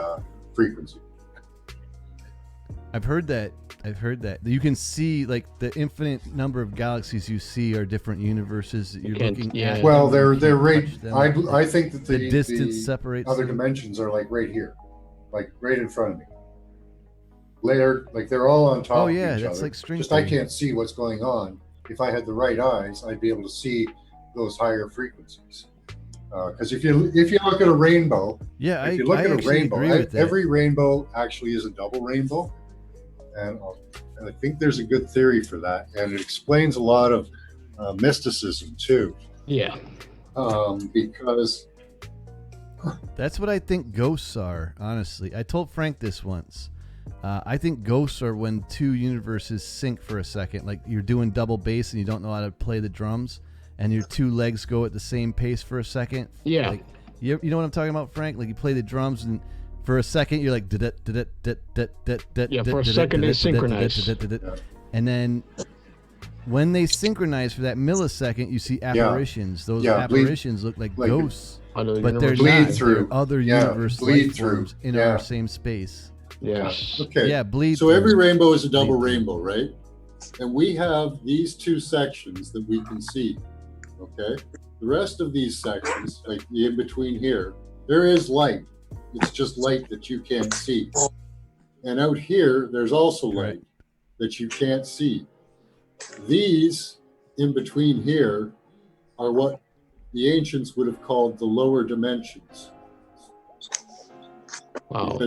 frequency. I've heard that. You can see, like, the infinite number of galaxies you see are different universes that you're looking at. Well, they're right. I think that the distance separates other dimensions are like right here, like right in front of me. They're all on top of each other. That's like string Just I can't see what's going on. If I had the right eyes, I'd be able to see those higher frequencies. Because if you look at a rainbow, every rainbow actually is a double rainbow. And I think there's a good theory for that, and it explains a lot of mysticism too. Yeah. Because that's what I think ghosts are. Honestly, I told Frank this once. I think ghosts are when two universes sync for a second. Like you're doing double bass and you don't know how to play the drums, and your two legs go at the same pace for a second. Yeah. Like, you know what I'm talking about, Frank? Like you play the drums and for a second you're like for a second they synchronize. And then when they synchronize for that millisecond, you see apparitions. Those apparitions look like ghosts, but they're not. They're other universe life forms in our same space. Yes. Okay. Yeah, bleed. So every rainbow is a double rainbow, right? And we have these two sections that we can see. Okay. The rest of these sections, like the in between here, there is light. It's just light that you can't see. And out here, there's also light that you can't see. These in between here are what the ancients would have called the lower dimensions. Wow.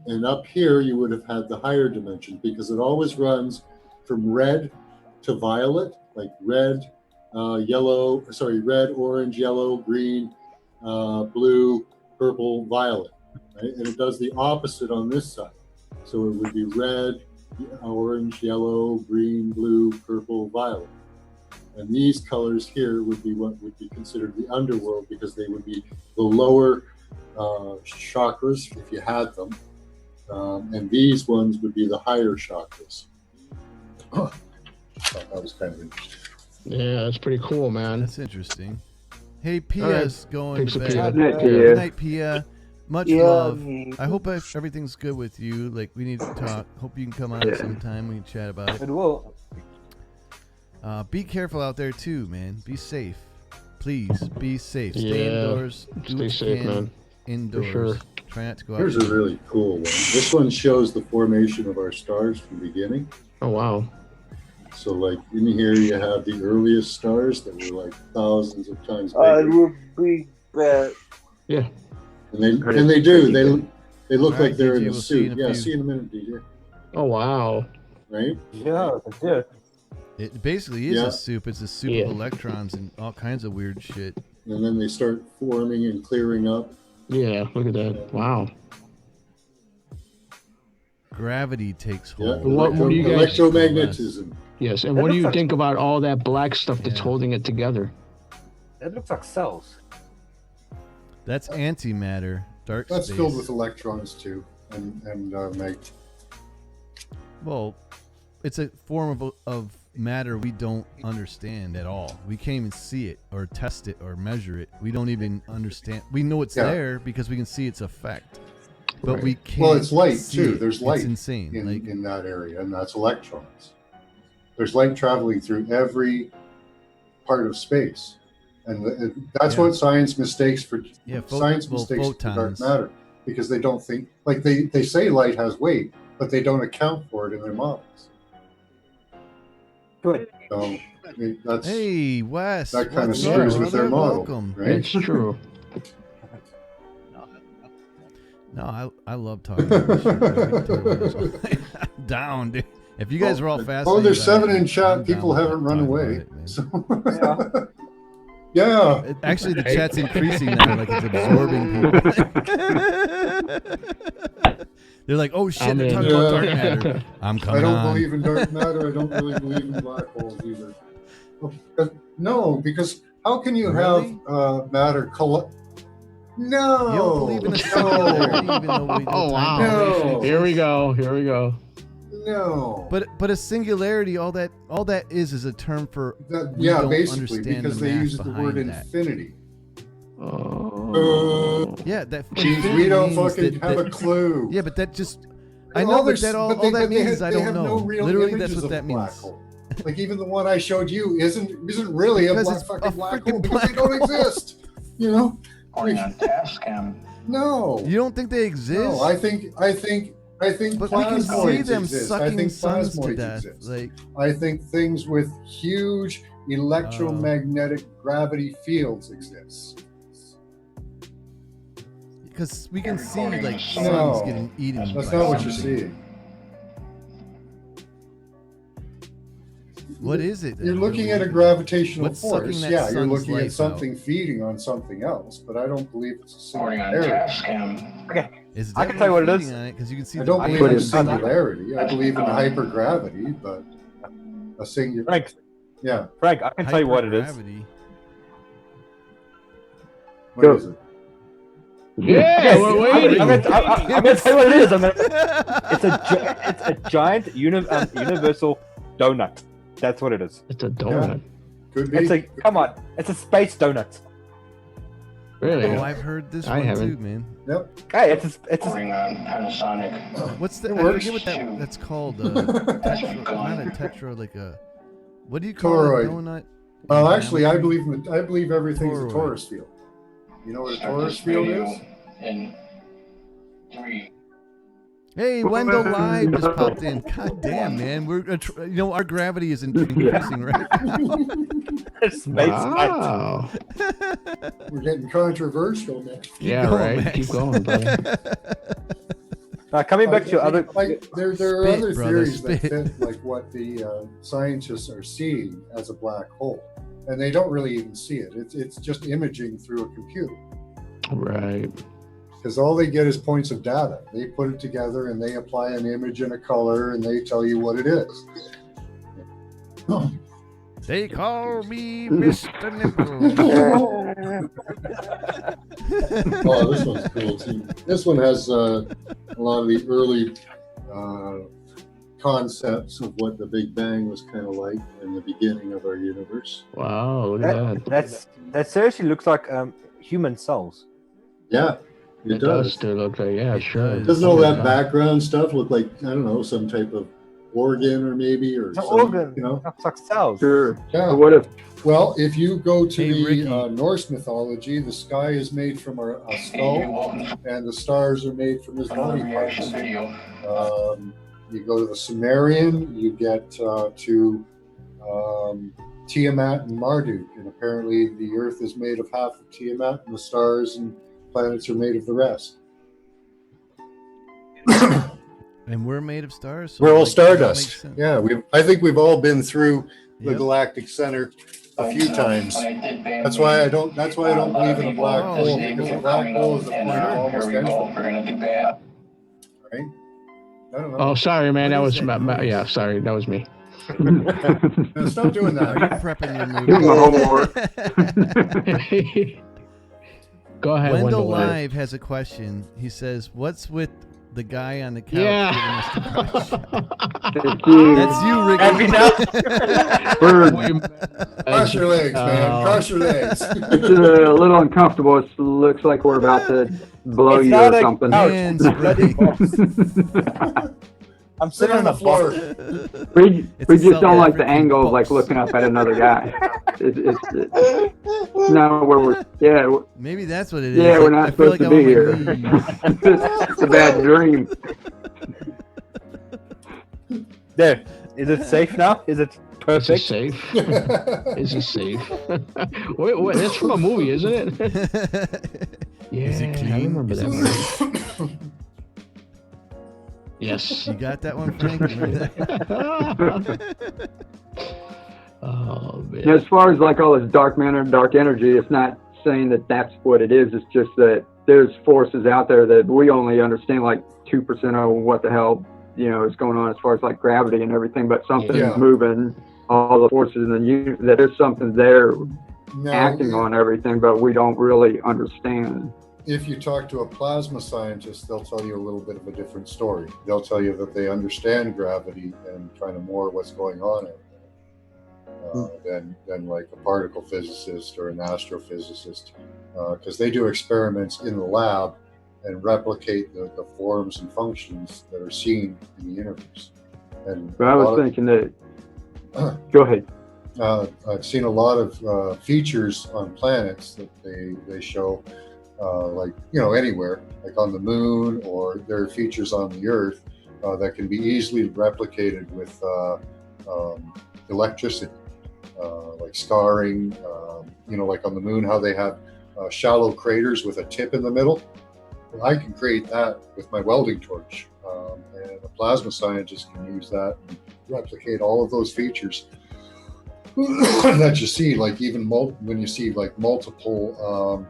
And up here, you would have had the higher dimensions because it always runs from red to violet, like red, orange, yellow, green, blue, purple, violet. Right? And it does the opposite on this side. So it would be red, orange, yellow, green, blue, purple, violet. And these colors here would be what would be considered the underworld because they would be the lower chakras, if you had them. And these ones would be the higher chakras. That was kind of interesting. Yeah, that's pretty cool, man. That's interesting. Hey, Pia's going to bed. Good night, Pia. Much love. I hope everything's good with you. Like, we need to talk. Hope you can come on sometime. We can chat about it. It will. Be careful out there too, man. Be safe. Please be safe. Stay indoors. Stay safe, man. Indoors. For sure. Try not to go out. Here's a really cool one. This one shows the formation of our stars from the beginning. Oh, wow. So, like, in here you have the earliest stars that were like thousands of times bigger. I would be bad. Yeah. And they do. They look like they're in a suit. See you in a minute, DJ. Oh, wow. Right? Yeah, that's it. It basically is a soup. It's a soup of electrons and all kinds of weird shit. And then they start forming and clearing up. Yeah, look at that. Wow. Gravity takes hold. What do you guys... Electromagnetism. Yes, and what do you think about all that black stuff that's holding it together? It looks like cells. That's antimatter, dark That's space. filled with electrons too. and make. Well, it's a form of matter we don't understand at all. We can't even see it or test it or measure it. We don't even understand. We know it's there because we can see its effect, but we can't. Well, it's light see too. it. There's light It's insane. in that area, and that's electrons. There's light traveling through every part of space, and that's what science mistakes for dark matter, because they don't think, like they say light has weight, but they don't account for it in their models. Good. So that's hey, Wes, that kind of what's screws up, with their brother? model, Welcome. right? It's true. No, I love talking about this shit. I'm down, dude. If you guys are all fast. Oh, there's 7 in chat. People haven't run away. Yeah. Actually, the chat's increasing now. Like it's absorbing people. They're like, oh shit, they're talking about dark matter. I'm coming I don't on. believe in dark matter. I don't really believe in black holes either. No, because how can you have matter collect? No. You don't believe in a singularity, even though we do time dilation. No. Here we go. No. But a singularity, all that is a term for yeah, don't basically, understand because the they math use the word behind that. infinity. Yeah, that We don't means fucking have a clue. Yeah, but that just I know, but that all that means is I don't know. No real Literally, images that's what of that a black means. hole. Like even the one I showed you isn't really Because a it's fucking a black freaking hole because they black don't exist. You know? According on Tascam. No. You don't think they exist? No, I think but we can see plasmoids them exist. I sucking think suns to plasmoids death. exist. Like I think things with huge electromagnetic gravity fields exist. because we can see like suns No, getting eaten. that's by not what you're something. seeing. What is it? You're looking at a gravitational What's sucking force. that Yeah, you're sun's looking life at something feeding on something else, but I don't believe it's a According on singularity. Tascam. Okay. It's I can tell you what it is. because you can see I the don't believe in bands. singularity. I believe in hypergravity, but a singular. Frank, Yeah. Frank, I can tell you what it is. Hypergravity. What is it? Yeah, we're waiting. I'm gonna tell you what it is. It's a giant universal donut. That's what it is. It's a donut. Could be. It's a space donut. Really? Oh, I've heard this I one haven't. too, man. Yep. Hey, it's According on Panasonic. What's the? It I works. forget what that's called. That's Tetra, gone. not a tetra, like a. What do you call Toroid. it? Donut. Well, actually, I believe everything's a Toroid. torus field. You know what a Start torus this field video is? in 3. Hey, Wendell Live just popped in. God damn, man, we're our gravity is increasing, right? space Wow. We're getting controversial now. Yeah, going, right. Max. Keep going, brother. Coming back to other. Like there are Spit, other brother, theories that spit. fit like what the scientists are seeing as a black hole, and they don't really even see it. It's just imaging through a computer, Right. because all they get is points of data. They put it together and they apply an image and a color, and they tell you what it is. They call me Mr. Nipple. Oh, this one's cool too. This one has a lot of the early concepts of what the Big Bang was kind of like in the beginning of our universe. Wow, look at that. That seriously looks like human cells. Yeah, It does still look like, yeah, sure. Doesn't all that background stuff look like, I don't know, some type of organ or maybe, or It's an some, organ. you know? Looks like cells. Sure. Yeah. But what if Well, if you go to Hey, Ricky. the Norse mythology, the sky is made from a skull, and the stars are made from his body parts. Reaction video. You go to the Sumerian, you get to Tiamat and Marduk, and apparently the Earth is made of half of Tiamat, and the stars and planets are made of the rest. And we're made of stars. So We're all like, that makes stardust. sense. Yeah, I think we've all been through the Yep. galactic center a few times. That's why I don't believe in a black hole, because a black hole is the point of almost Here we go. anything, We're gonna do bad. right? I don't know. Oh, sorry, man. What That is was that my, noise? yeah, sorry. That was me. No, stop doing Are you that. prepping your Here's my movie? homework. Go ahead, Wendell Wendell. Live has a question. He says, "What's with the guy on the couch Yeah. giving us the brush. That's you, Ricky. Happy now? Cross your legs, man. Cross your legs. It's a little uncomfortable. It looks like we're about to blow It's you not or a something. couch. Hands It's a bloody box. I'm Sit sitting on on the a floor. floor. we It's a just don't like the self-deprecating angle of like box. looking up at another guy. It's not where we're. Yeah, Maybe that's what it is. yeah, we're Like, I not feel supposed like to I'm be on my here. knees. It's a bad dream. There. Is it safe now? Is it Is it perfect? safe? Is it safe? wait, that's from a movie, isn't it? Yeah, Is it clean? I remember Is that it movie. Yes. You got that one, Frank? Remember that? Oh man. Yeah, as far as like all this dark matter, dark energy, it's not saying that that's what it is. It's just that there's forces out there that we only understand like 2% of what the hell, is going on as far as like gravity and everything, but something's Yeah. moving all the forces in the universe, that there's something there acting on everything, but we don't really understand. If you talk to a plasma scientist, they'll tell you a little bit of a different story. They'll tell you that they understand gravity and kind of more what's going on out there than like a particle physicist or an astrophysicist, because they do experiments in the lab and replicate the forms and functions that are seen in the universe. And But I was thinking that, go ahead. I've seen a lot of features on planets that they show, like, anywhere, like on the moon, or there are features on the Earth that can be easily replicated with electricity, like scarring, like on the moon, how they have shallow craters with a tip in the middle. Well, I can create that with my welding torch, and a plasma scientist can use that and replicate all of those features that you see, like even when you see like multiple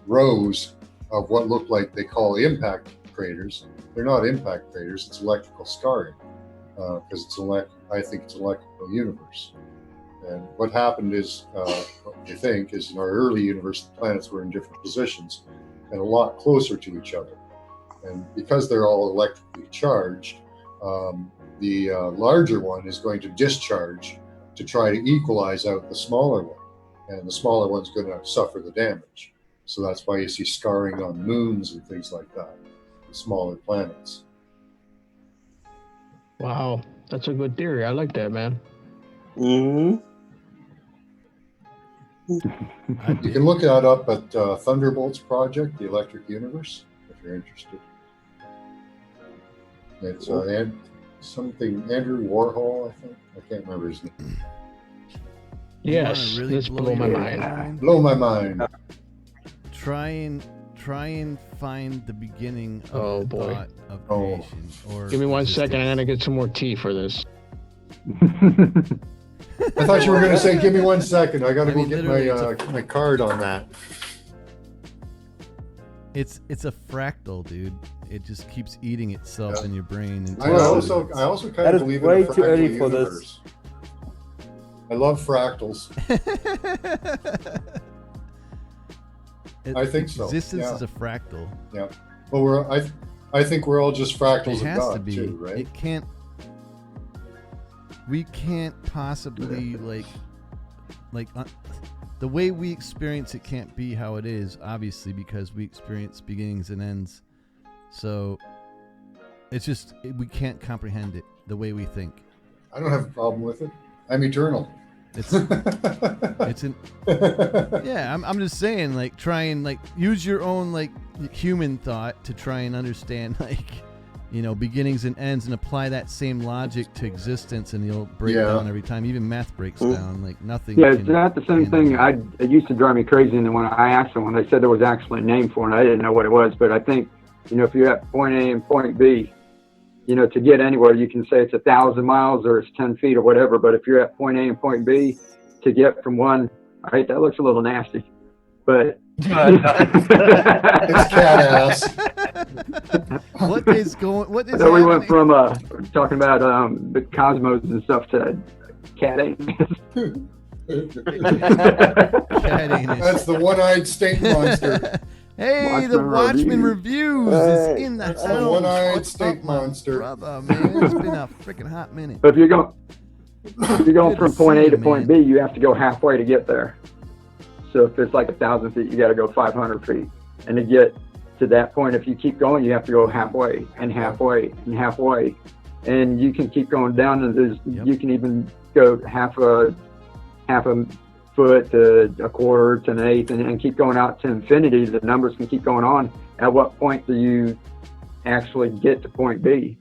rows of what look like they call impact craters. They're not impact craters, it's electrical scarring, because I think it's an electrical universe. And what happened is, what you think is, in our early universe, the planets were in different positions and a lot closer to each other. And because they're all electrically charged, the larger one is going to discharge to try to equalize out the smaller one, and the smaller one's going to suffer the damage. So that's why you see scarring on moons and things like that, the smaller planets. Wow, that's a good theory. I like that, man. Mm-hmm. You can look that up at Thunderbolt's project, the Electric Universe, if you're interested. It's Andrew Warhol, I think. I can't remember his name. Yes, really this blew my mind. Blow my mind. Try and find the beginning of Oh, the boy. thought of creation. Or Give me 1 second. I'm gonna get some more tea for this. I thought you were going to say, give me 1 second. I got to I go mean, get literally, my card on that. It's a fractal, dude. It just keeps eating itself in your brain. I also kind That of is believe way in a too fractal early for this. universe. I love fractals. I think so. Existence Yeah. is a fractal. Yeah. Well, I think we're all just fractals It of has God to be. too, right? It can't. We can't possibly the way we experience it can't be how it is, obviously, because we experience beginnings and ends. So it's just we can't comprehend it the way we think. I don't have a problem with it. I'm eternal. It's yeah. I'm just saying, like, try and use your own human thought to try and understand beginnings and ends, and apply that same logic to existence, and you'll break down every time. Even math breaks down. Like nothing. Yeah, it's not the same thing. It used to drive me crazy, and then when I asked them, when they said there was actually a name for it, I didn't know what it was. But I think, if you're at point A and point B, to get anywhere, you can say it's 1,000 miles or it's 10 feet or whatever. But if you're at point A and point B, to get from one, all right, that looks a little nasty. But it's cat ass. What is so we went from talking about the cosmos and stuff to cat anus. That's the one-eyed stink monster. Hey, the Watchmen Reviews is in the That's house. the one-eyed What's steak up, my monster. brother, man? It's been a freaking hot minute. But if you're going Good from to point see A you, to point man. B, you have to go halfway to get there. So if it's like 1,000 feet, you got to go 500 feet. And to get to that point, if you keep going, you have to go halfway and halfway and halfway. And you can keep going down, and you can even go half a foot to a quarter to an eighth, and keep going out to infinity. The numbers can keep going on. At what point do you actually get to point B?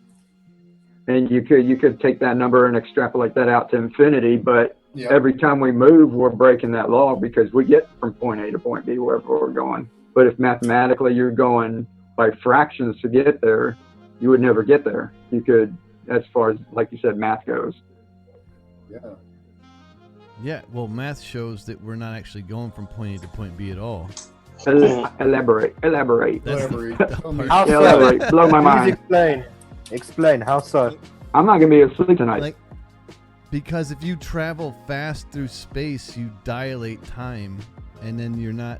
And you could take that number and extrapolate that out to infinity, but every time we move, we're breaking that law because we get from point A to point B wherever we're going. But if mathematically you're going by fractions to get there, you would never get there. You could, as far as, like you said, math goes. Yeah. Yeah, well, math shows that we're not actually going from point A to point B at all. Elaborate. That's Elaborate. Blow my mind. Explain. How so? I'm not going to be asleep tonight. Like, because if you travel fast through space, you dilate time, and then you're not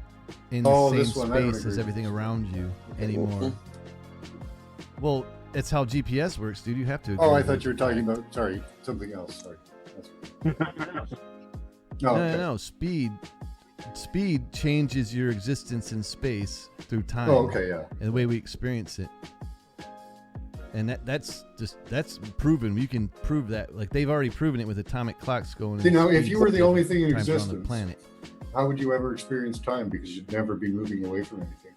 in the same space as everything around you anymore. Well, it's how GPS works, dude. You have to. Oh, I thought you were talking about, something else. Sorry. No. Speed changes your existence in space through time. Oh, okay, yeah. And the way we experience it. And that's proven. You can prove that. Like, they've already proven it with atomic clocks going. See, now, if you were the only thing in existence on the planet, how would you ever experience time? Because you'd never be moving away from anything.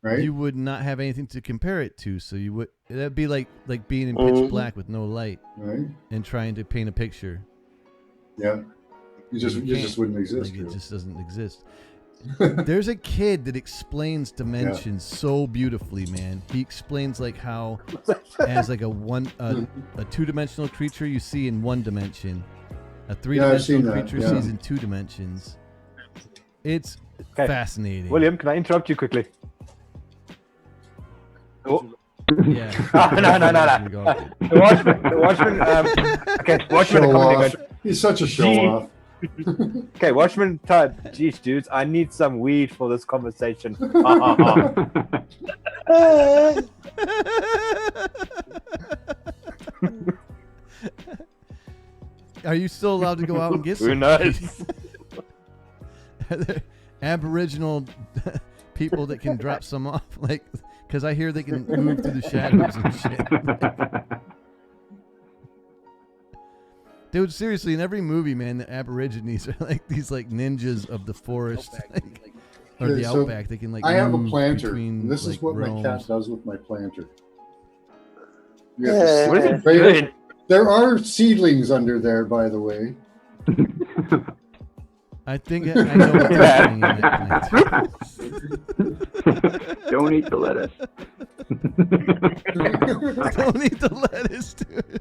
Right? You would not have anything to compare it to, so that'd be like being in pitch black with no light, right? And trying to paint a picture. Yeah, you just wouldn't exist. Like, it just doesn't exist. There's a kid that explains dimensions so beautifully, man. He explains like how, as like a two-dimensional creature you see in one dimension, a three-dimensional creature sees in two dimensions. It's fascinating. William, can I interrupt you quickly? Oh. Yeah. No. The Watchman. Okay, Watchman. Off. He's such a show-off. Okay, Watchman type. Geez, dudes, I need some weed for this conversation. Are you still allowed to go out and get some? Who knows? Aboriginal people that can drop some off, like, because I hear they can move through the shadows and shit. Dude, seriously, in every movie, man, the Aborigines are like these like ninjas of the forest, or the outback. They can like. I have a move planter. between, And this is like, what realms. my cat does with my planter. What is it doing? There are seedlings under there, by the way. I think I know what's happening in that planter. Don't eat the lettuce. Don't eat the lettuce, dude.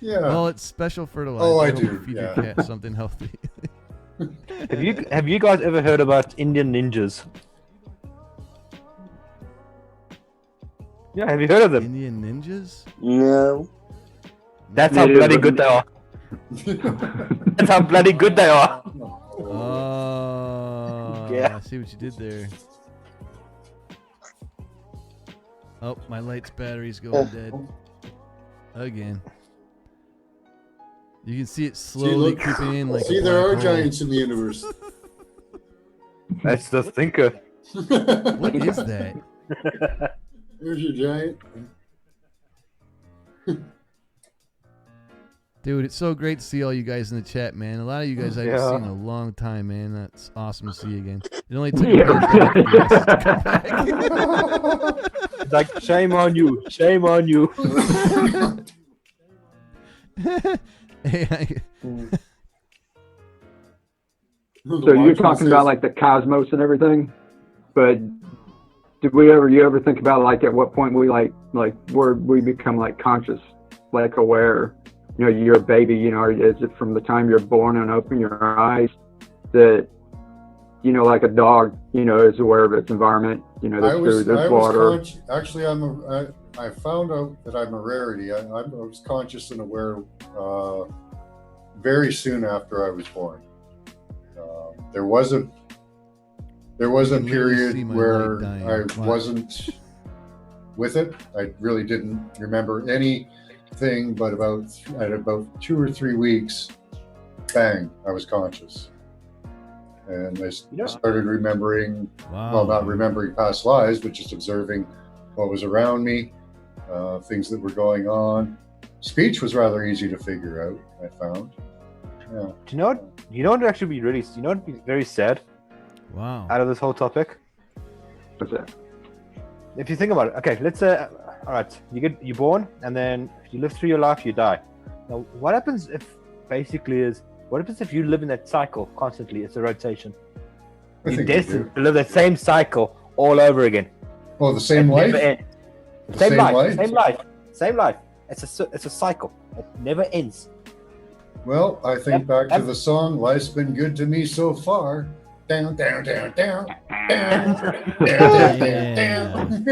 Yeah. Well, it's special fertilizer. Oh, I Hope do. you feed your cat something healthy. Have you guys ever heard about Indian ninjas? Yeah, have you heard of them? Indian ninjas? No. That's how bloody good they are. That's how bloody good they are. Oh, Yeah. I see what you did there. Oh, my light's battery's going dead. Again. You can see it slowly creeping in like. See, there are giants in the universe. That's the thinker. What is that? There's your giant. Dude, it's so great to see all you guys in the chat, man. A lot of you guys I haven't seen in a long time, man. That's awesome to see you again. It only took a pandemic for you guys to come back. It's like, shame on you. Shame on you. So you're talking about like the cosmos and everything, but did you ever think about like at what point we like where we become like conscious, like aware? You know, you're a baby. You know, is it from the time you're born and open your eyes that, you know, like a dog, you know, is aware of its environment? You know, there's food, there's water. Actually, I found out that I'm a rarity. I was conscious and aware very soon after I was born. There wasn't There was a can literally see period my where light dying. I Watch. wasn't with it. I really didn't remember anything, but at about 2 or 3 weeks, bang, I was conscious. And I started remembering, well, not remembering past lives, but just observing what was around me, things that were going on. Speech was rather easy to figure out, I found. Yeah. Do you know what would actually be really, you know what would be very sad Wow. out of this whole topic? What's that? If you think about it, okay, let's say, all right, you're born, and then you live through your life, you die. Now, what happens if you live in that cycle constantly? It's a rotation. You're destined to live that same cycle all over again. Oh, the same life? Same life. It's a cycle. It never ends. Well, I think back to the song, Life's Been Good to Me So Far. Down, down, down, down, down, down, down, down.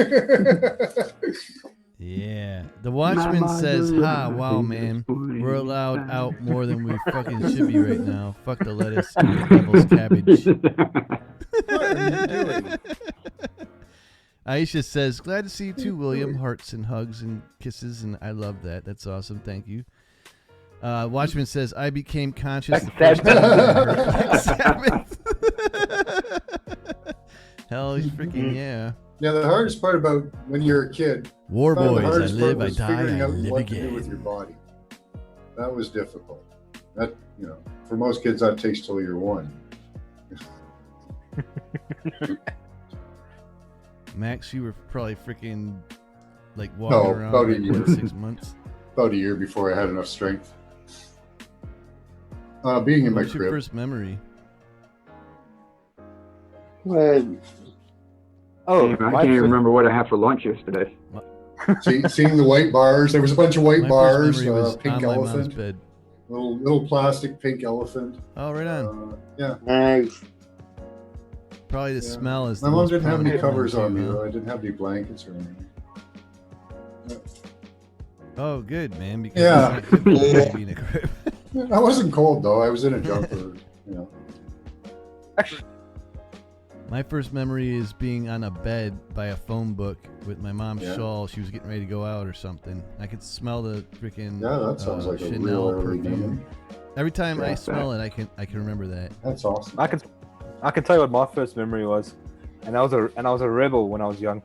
Yeah. The Watchman says, "Ha, wow, man. We're allowed out more than we fucking should be right now. Fuck the lettuce and the devil's cabbage." What are you doing? Aisha says, "Glad to see you too, William. Hearts and hugs and kisses, and I love that. That's awesome. Thank you." Watchman says, "I became conscious the first time I heard Black Sabbath." Hell, he's freaking yeah. Yeah, the hardest part about when you're a kid, War the boys, I hardest live, part I was die, figuring I out live what to do again. with your body. That was difficult. That, for most kids, that takes till you're 1. Max, you were probably freaking like walking around about a like, year. what, 6 months. About a year before I had enough strength. Being in my What's your crib. first memory? I can't even remember what I had for lunch yesterday. Seeing the white bars. There was a bunch of white My bars. first memory was Pink on my mom's elephant. bed. Little plastic pink elephant. Oh, right on. Yeah. Nice. Probably the smell is. My the mom most didn't have any prominent covers one, on me, too, huh? though. I didn't have any blankets or anything. Oh, good, man. Because Yeah. it's not good for you to be in a crib. I wasn't cold, though. I was in a jumper. Actually, My first memory is being on a bed by a phone book with my mom's Yeah. shawl. She was getting ready to go out or something. I could smell the freaking Yeah, that sounds like a Chanel real early perfume. memory. Every time I Yeah. smell it, I can remember that. That's awesome. I can tell you what my first memory was, and I was a rebel when I was young.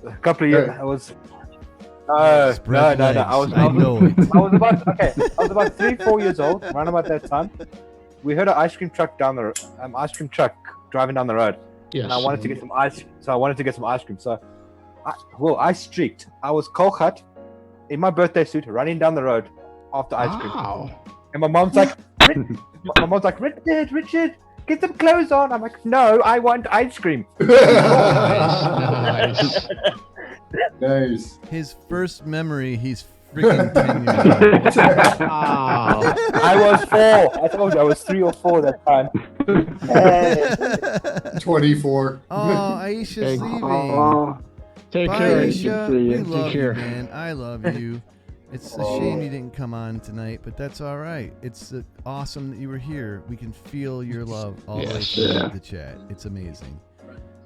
A couple of years, I was. Spread No. legs. I was I know it. I was about 3-4 years old, around about that time. We heard an ice cream truck driving down the road, Yes. and I wanted to get some ice. So I wanted to get some ice cream. So, I streaked. I was cold cut in my birthday suit, running down the road after ice cream. Wow. And my mom's like, Richard, get some clothes on. I'm like, no, I want ice cream. Nice. Nice. His first memory, he's freaking 10 years old. Wow. I was 4. I told you I was 3 or 4 that time. 24. Oh, Aisha's leaving. Oh, Take Bye, care. Aisha. See We you. love care. you, man. I love you. It's a shame you didn't come on tonight, but that's all right. It's awesome that you were here. We can feel your love all the way Yes. through Yeah. the chat. It's amazing.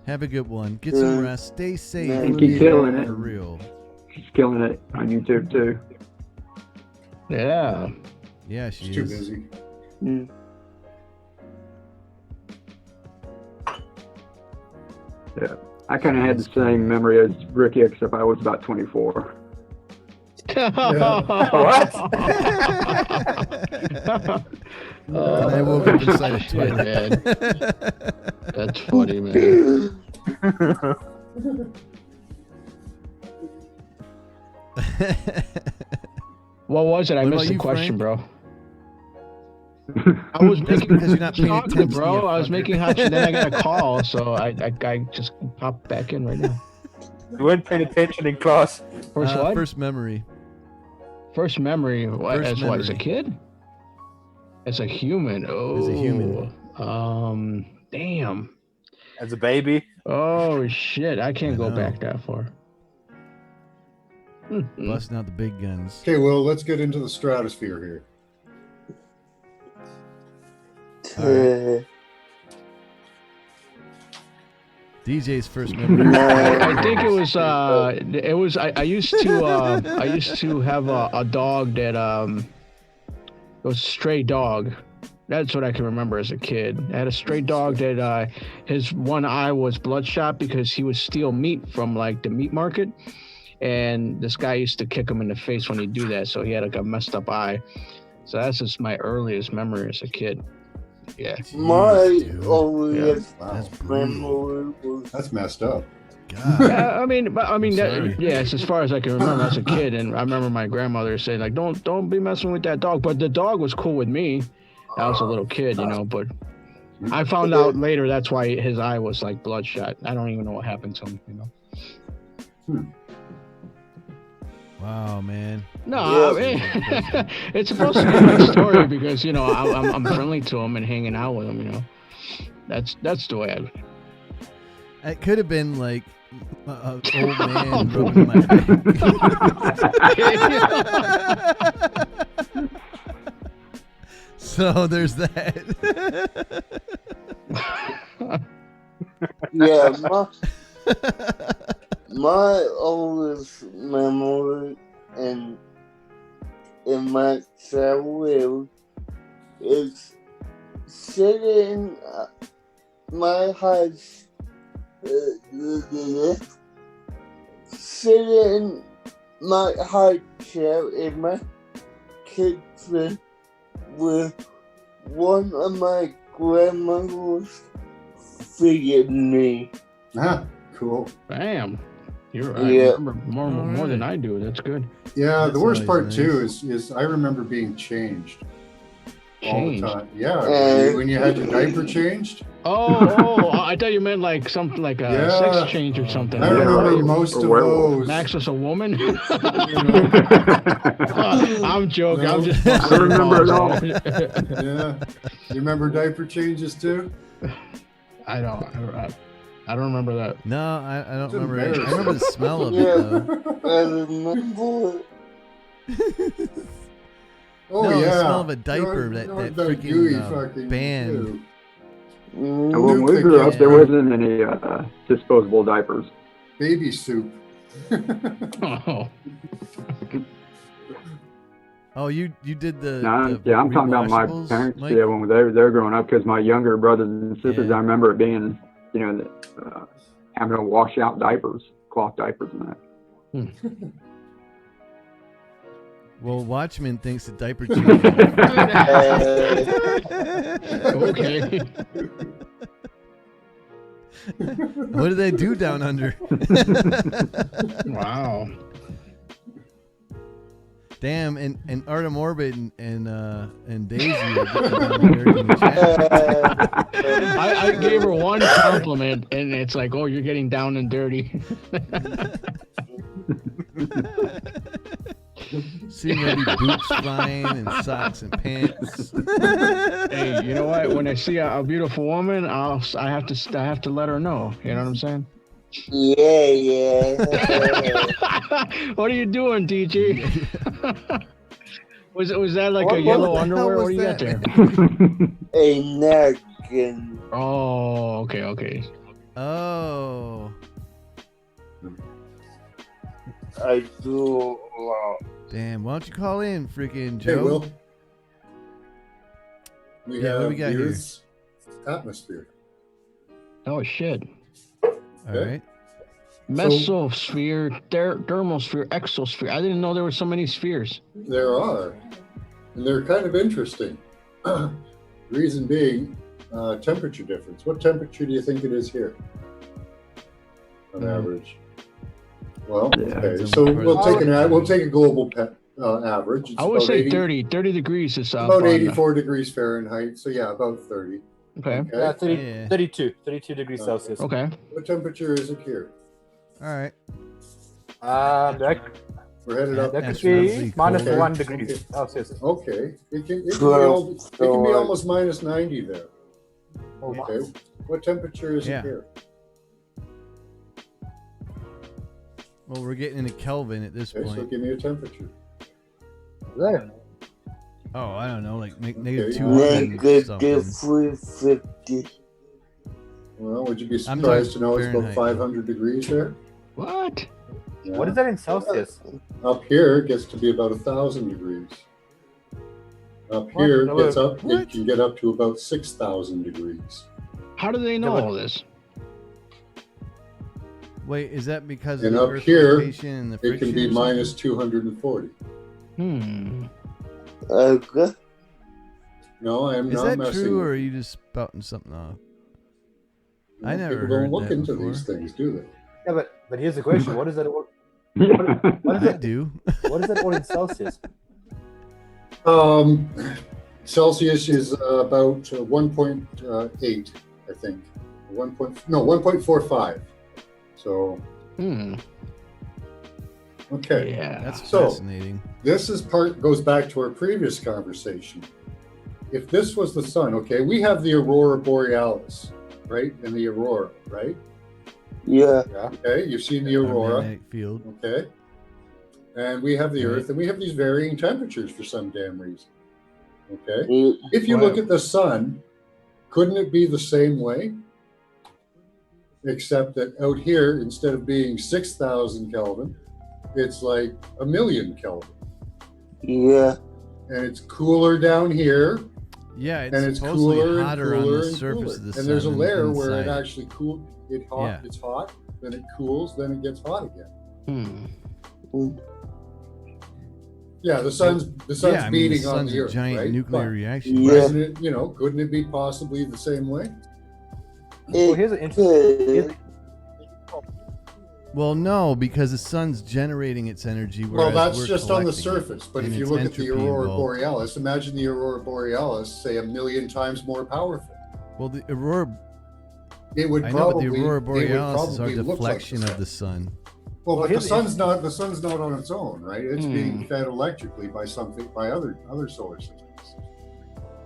Have a good one. Get some rest. Stay safe. And keep killing it. For real. she's killing it on YouTube too. Yeah. Yeah, she She's too is. busy. Yeah, I kind of had the same memory as Ricky, except I was about 24. What? And I woke up inside a shit, toilet. man. That's funny, man. What was it? I What missed about the you, question, Frank? bro. I was That's making because you're not paying chocolate, attention, bro. you I was fucker. making hot chocolate. Then I got a call, so I just popped back in right now. You weren't paying attention in class. First what? First memory. First memory. What, First as what? As a memory. kid? As a human. Oh. As a human. Damn. As a baby. Oh shit! I can't I go know. back that far. Busting out the big guns. Okay, well, let's get into the stratosphere here. DJ's first memory. I think it was. I used to have a dog that it was a stray dog. That's what I can remember as a kid. I had a stray dog that his one eye was bloodshot because he would steal meat from like the meat market, and this guy used to kick him in the face when he'd do that. So he had like a messed up eye. So that's just my earliest memory as a kid. Yeah. My earliest That's memory was That's messed up. God. Yeah, I mean, sorry. it's as far as I can remember as a kid, and I remember my grandmother saying like, "Don't be messing with that dog." But the dog was cool with me. I was a little kid, but I found out later that's why his eye was like bloodshot. I don't even know what happened to him. Wow, man. No, I mean, it's supposed to be a good story because I'm friendly to him and hanging out with him. That's the way It could have been like an old man rubbing my back. So there's that. yeah, my oldest memory in my childhood is sitting my house, sitting my high chair in my kitchen with one of my grandmothers feeding me. Ah, cool. Bam. You're right. Yeah. Remember more than I do. That's good. Yeah, That's the worst part always too nice. is I remember being changed all Changed. the time. Yeah, when you had your diaper changed. Oh, I thought you meant like something like a Yeah. sex change or something. I remember most of those. Max was a woman. I'm joking. No. I'm just. I remember it all. Yeah, you remember diaper changes too? I don't remember that. No, I don't It's remember it. I embarrassing. remember the smell of it Yeah. though. I remember Oh No, the yeah, smell of a diaper, that freaking, gooey fucking band. ew. And when we grew up, there wasn't any disposable diapers. Baby soup. Oh. Oh, you did the. No, the I'm talking about my rewashables, parents. Mike? Yeah, when they were growing up, because my younger brothers and sisters, Yeah. I remember it being, having to wash out diapers, cloth diapers, and that. Well, Watchman thinks the diaper change. Okay. What do they do down under? Wow. Damn, and Artem Orbit and Daisy are getting down there in the chat. I gave her one compliment, and it's like, oh, you're getting down and dirty. See maybe boots flying and socks and pants. Hey, you know what? When I see a beautiful woman, I have to let her know. You know what I'm saying? yeah. What are you doing, DJ? was that like What- a yellow what the hell underwear? What was do you got that? there? A napkin. Oh, okay. Oh. I do a lot. Damn, why don't you call in, freaking Hey, Joe? Will. We Yeah, what have do we got here? Earth's atmosphere. Oh shit. All Okay. right. Mesosphere, dermosphere, exosphere. I didn't know there were so many spheres. There are, and they're kind of interesting. Reason being, temperature difference. What temperature do you think it is here, on average? Well, Yeah. okay, so we'll take a global average. It's I would about say 80 30 degrees is about 84 degrees Fahrenheit. So yeah, about 30. Okay. Okay. Yeah, 30, Yeah. 32 degrees Celsius. Okay. What temperature is it here? All right. That We're headed up. could That's be really minus cold. 1 degree Celsius. Okay, it can be Twelve. almost minus 90 there. Oh, my. Okay, what temperature is Yeah. it here? Well, we're getting into Kelvin at this Okay, so point. give me a temperature. There. Oh, I don't know, like negative Okay. 200 Negative something. 350. Well, would you be I'm surprised to talking know it's about Fahrenheit. 500 degrees there? What? Yeah. What is that in Celsius? Up here, it gets to be about 1,000 degrees. Up What? here, No, it gets wait, up. what? It can get up to about 6,000 degrees. How do they know Yeah, but- all this? Wait, is that because And of the up Earth's here, rotation and the It friction? can be or something? minus 240. Okay. No, I am Is not that messing true, with or are you. you just spouting something off? Well, I never people heard don't look that into before. these things, do they? Yeah, but here's the question: what is that? What is I it? do. What is that all in Celsius? Celsius is about 1.8, I think. 1.45. So, okay. Yeah. That's So- fascinating. This is goes back to our previous conversation. If this was the sun, okay, we have the aurora borealis, right? And the aurora, right? Yeah. Okay, you've seen the aurora, Magnetic field. okay? And we have the Right. Earth, and we have these varying temperatures for some damn reason, okay? Yeah. If you look at the sun, couldn't it be the same way? Except that out here, instead of being 6,000 Kelvin, it's like 1,000,000 Kelvin. Yeah. And it's cooler down here, Yeah, and it's supposedly cooler and hotter cooler on the and surface cooler. of the And sun. there's a than layer where it inside. actually cools. Yeah. It's hot, then it cools, then it gets hot again. Yeah, the sun's Yeah, I mean, beating the on sun's the a Earth, giant right? nuclear But reaction. Yeah. isn't it, couldn't it be possibly the same way? Well, here's an interesting. Well, no, because the sun's generating its energy. Well, whereas that's we're just on the collecting it, surface. But and if you it's look at the entropy aurora involved. borealis, imagine the aurora borealis, say 1,000,000 times more powerful. Well, the aurora. It would I know, probably. but the aurora it would borealis is our probably look like deflection the of the sun. Well, but the here's- sun's not on its own, right? It's being fed electrically by other solar systems.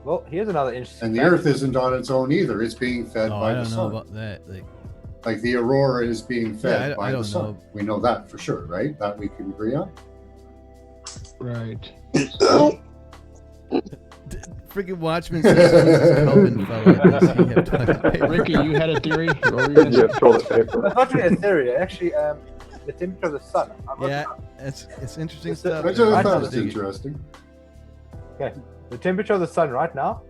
Well, here's another interesting. And the fact. Earth isn't on its own either. It's being fed Oh, by I the don't know sun. about that. Like the aurora is being fed I by don't the sun. know. We know that for sure, right? That we can agree on. Right. Freaking Watchmen says Kelvin fell out this. He had toilet paper. Ricky, you had a theory? What were you gonna say? Yeah, toilet paper. That's not really a theory. Actually, the temperature of the sun. Yeah, it's interesting It's stuff. I just I thought know it's the- interesting. Okay, the temperature of the sun right now,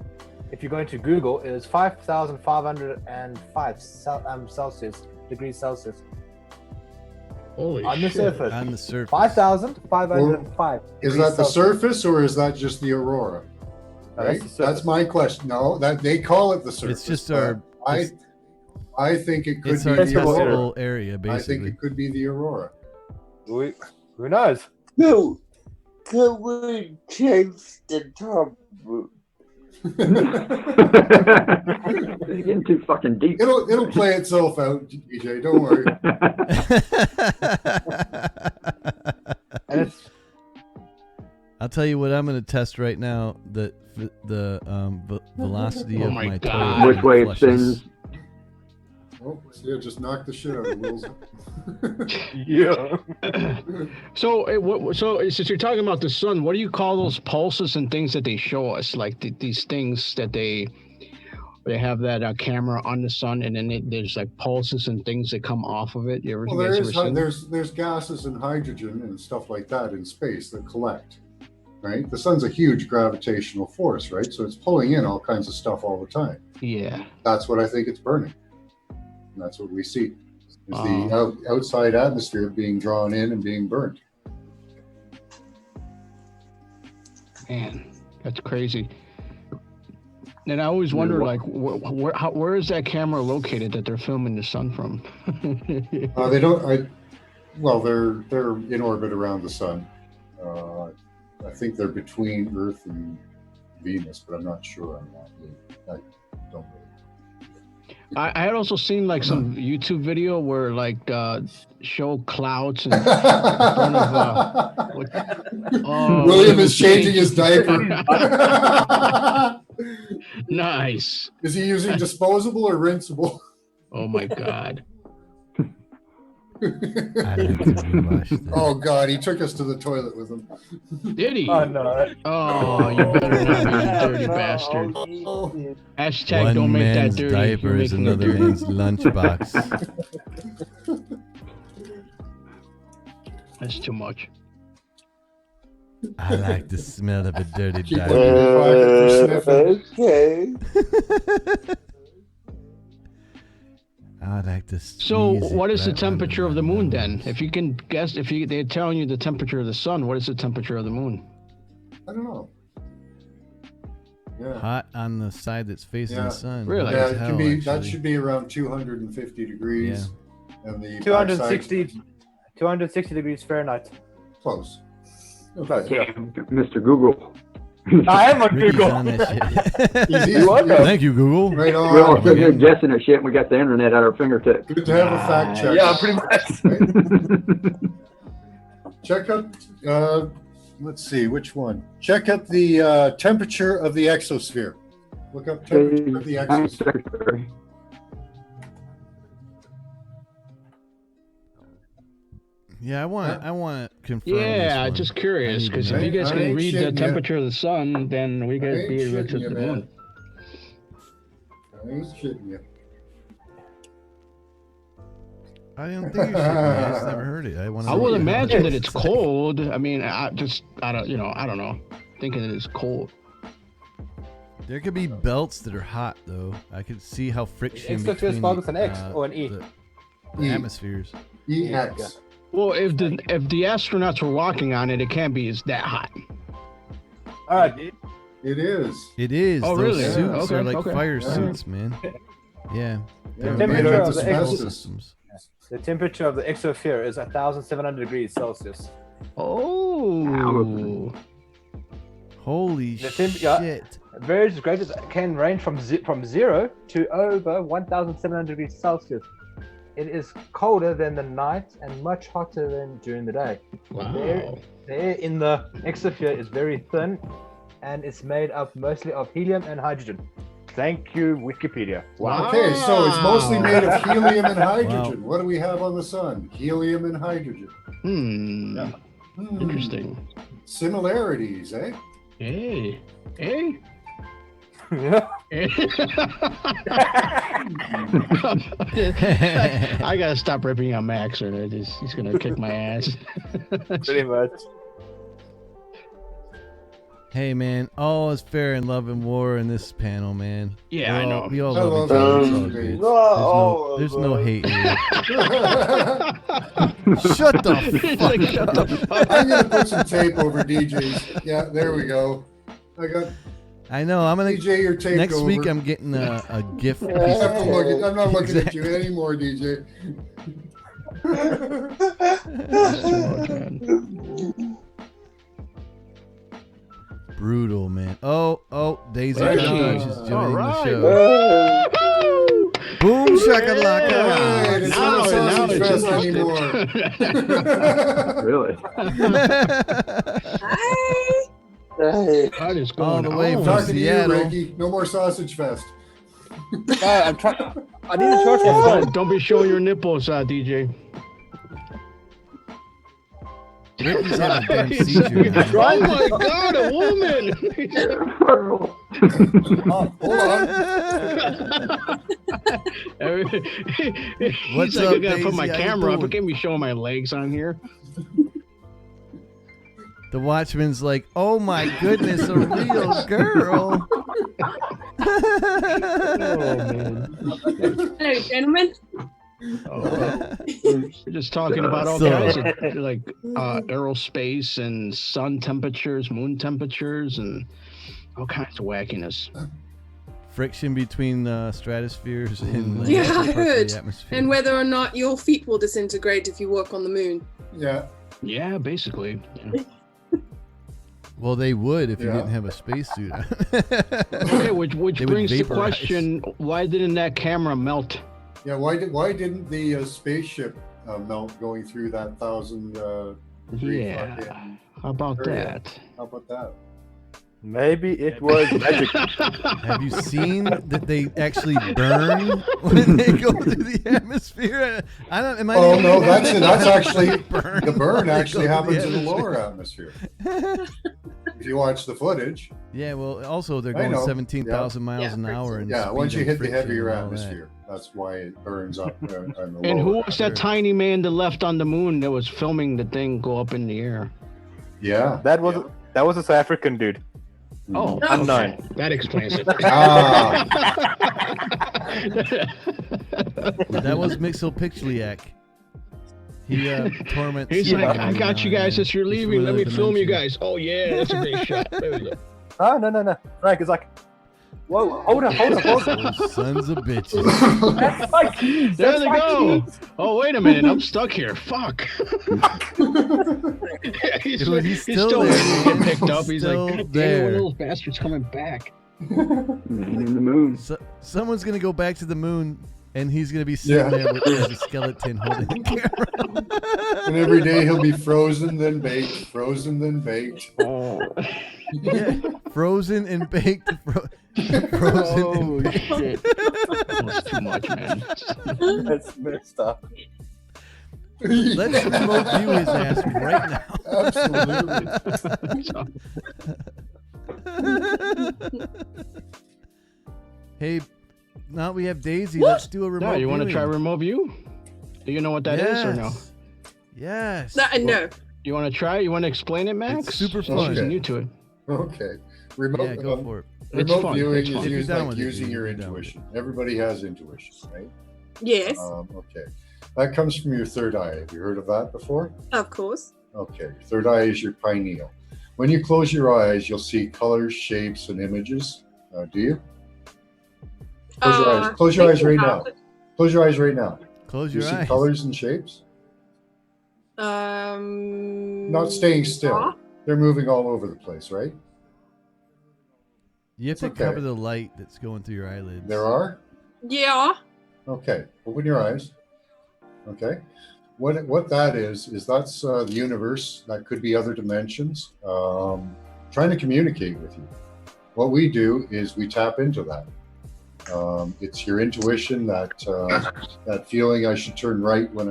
if you go into Google, is 5,505 Celsius degrees Celsius Holy on the shit. surface. On the surface. 5,505. Is degrees that the Celsius. surface or is that just the aurora? No, Right? that's the surface. That's my question. No, that they call it the surface. It's just but our. I think it could It's be our the aurora. testable area, I think basically. it could be the aurora. Who knows? No. Can we change the topic? It's getting too fucking deep. It'll play itself out, DJ. Don't worry. And it's I'll tell you what I'm going to test right now: the velocity Oh of my my God. toilet. Which way it flushes. spins. Oh, see, I just knocked the shit out of the wheels. yeah. So, since you're talking about the sun, what do you call those pulses and things that they show us? Like these things that they have that camera on the sun, and then there's like pulses and things that come off of it. You ever, Well, you guys ever seen? there's gases and hydrogen and stuff like that in space that collect, right? The sun's a huge gravitational force, right? So it's pulling in all kinds of stuff all the time. Yeah. That's what I think it's burning. And that's what we see. Is the outside atmosphere being drawn in and being burnt. Man, that's crazy. And I always wonder, like, where is that camera located that they're filming the sun from? They don't. Well, they're in orbit around the sun. I think they're between Earth and Venus, but I'm not sure on that. I don't really. I had also seen like some YouTube video where like show clouds in front of William is changing his diaper. Nice. Is he using disposable or rinsable? Oh my God. I like to be washed. Oh God, he took us to the toilet with him. Did he? Oh no. Oh, you better not be a dirty bastard. Hashtag One don't make that man's dirty. diaper You're is making it another dirty. man's lunchbox. That's too much. I like the smell of a dirty Keep diaper. looking in your pocket for sniffing. Okay. I like to So, squeeze it what is the right temperature under of the my moon nose. then? If you can guess, they're telling you the temperature of the sun, what is the temperature of the moon? I don't know. Yeah. Hot on the side that's facing Yeah. the sun. Really? Hot Yeah, as it hell, can be. That actually. should be around 250 degrees. And the 260 degrees Fahrenheit. close. Close, Okay. yeah. Mr. Google. I am on Ricky's Google. on that shit. You're welcome. Thank you, Google. Right on. We're all sitting here guessing at shit and we got the internet at our fingertips. Good to have a fact check. Yeah, pretty much. Check out. Let's see which one. Check out the temperature of the exosphere. Look up temperature of the exosphere. Yeah, I want to confirm. Yeah, this one. just curious, because if you guys I can ain't read the shitting ya. temperature of the sun, then we I guys ain't be able to shitting ya, the man. moon. I ain't shitting you. I didn't think you should. I just never heard it. I want. I would imagine that it's cold. I mean, I don't know. Thinking that it's cold. There could be belts that are hot though. I could see how friction Exosphere between spelled with an X or an E? the atmospheres. EX. Well, if the astronauts were walking on it, it can't be that hot. All right. It is. It is. Oh, Those really? suits Okay, are like okay. fire Yeah. suits, man. Yeah. They're temperature made of with the control exosphere. systems. The temperature of the exosphere is 1,700 degrees Celsius. Oh. Holy The shit. Varies greatest can range from 0 to over 1,700 degrees Celsius. It is colder than the night and much hotter than during the day. Wow. The air in the exosphere is very thin and it's made up mostly of helium and hydrogen. Thank you, Wikipedia. Wow. Okay, so it's mostly made of helium and hydrogen. What do we have on the sun? Helium and hydrogen. Interesting. Similarities, eh? Hey. Hey. Yeah. I gotta stop ripping on Max, or he's gonna kick my ass. Pretty much. Hey man, all is fair in love and war in this panel, man. Yeah, I know. We all I love love each other. it. It's all good. There's no hate here. Shut the It's fuck like, shut up. the fuck I'm gonna put some tape over DJ's. Yeah, there we go. I got I know. I'm gonna DJ your tape. next over. week. I'm getting a gift. I piece have of to tape. look at, I'm not looking at Exactly. you anymore, DJ. That's too much, man. Brutal, man. Oh, Daisy Right Dodge on. is joining All the right. show. Woo! Boom shakalaka. Hey, it's not a sausage it's fest interesting. anymore. Really? What is All going the way on? from Talking to you, Seattle. Ricky. No more sausage fest. I'm trying. I need to charge my phone. Don't be showing your nipples, DJ. Ricky's having a damn He's seizure. like, now. oh my god, a woman! Hold on. He's What's like, up, I gotta put my Daisy? How you camera up. doing? I can't be showing my legs on here. The Watchman's like, oh my goodness, a real girl. Oh man. Hello, gentlemen. We're just talking about all So- kinds of like aerospace and sun temperatures, moon temperatures, and all kinds of wackiness. Friction between stratospheres and like, Yeah, other I parts of heard. the atmosphere. And whether or not your feet will disintegrate if you walk on the moon. Yeah. Yeah, basically. Yeah. Well, they would if you Yeah. didn't have a spacesuit. Okay, which They would brings the vaporize. question: why didn't that camera melt? Yeah. Why didn't the spaceship melt going through that 1,000 degree Yeah. fucking How about area? that? How about that? Maybe it was magic. Have you seen that they actually burn when they go through the atmosphere? I don't. Am I Oh no, that's actually the burn when they actually go through happens in the atmosphere? lower atmosphere. If you watch the footage. Yeah, well, also they're I going know. 17,000 miles Yeah, an hour. And Yeah, once speed you and hit the friction heavier and all that. atmosphere, that's why it burns up on the And lower. who was that tiny man that left on the moon that was filming the thing go up in the air? Yeah. That was a South African dude. Oh, Unknown. okay. That explains it. Ah, That was Mixopixliak. He torments. He's you like, every I got now you and guys then. as you're He's leaving. from Let me another film you dimension. guys. Oh yeah, that's a great shot. There we go. Oh, no. Frank is like, whoa, hold on. Those sons of bitches. That's my keys. There That's they my go. keys. Oh wait a minute, I'm stuck here. Fuck. he's, Dude, he's still still there, waiting to man. get picked up. He's He's still like, God damn it, there. one of those bastards coming back. Man in the moon. Someone's gonna go back to the moon, and he's gonna be sitting there with as a skeleton holding the camera. and every day he'll be frozen, then baked, frozen, then baked. Oh. Yeah, frozen and baked. Frozen and baked. Shit. That's too much, man. That's messed up. Let's remote view his ass right now. Hey, now we have Daisy. Let's do a remote No, you want to viewing. try remote view? Do you know what that is or no? Yes. No. You want to try? You want to explain it, Max? It's super Since fun. She's new to it. Okay. Remote, Yeah, go for it. It's remote fun. viewing It's is fun. If you're used down like with it, using your you're down with intuition. Everybody has intuition, right? Yes, Okay. That comes from your third eye. Have you heard of that before? of course. Okay. Your third eye is your pineal. When you close your eyes, you'll see colors, shapes, and images. Do you? Close your eyes. Close your eyes right now. Close your eyes right now. Close You your see eyes. colors and shapes? Not staying still. yeah. They're moving all over the place, right? You have It's to okay. cover the light that's going through your eyelids. There are? Yeah. Okay. Open your eyes. Okay. What that is that's the universe. That could be other dimensions trying to communicate with you. What we do is we tap into that. It's your intuition, that feeling I should turn right when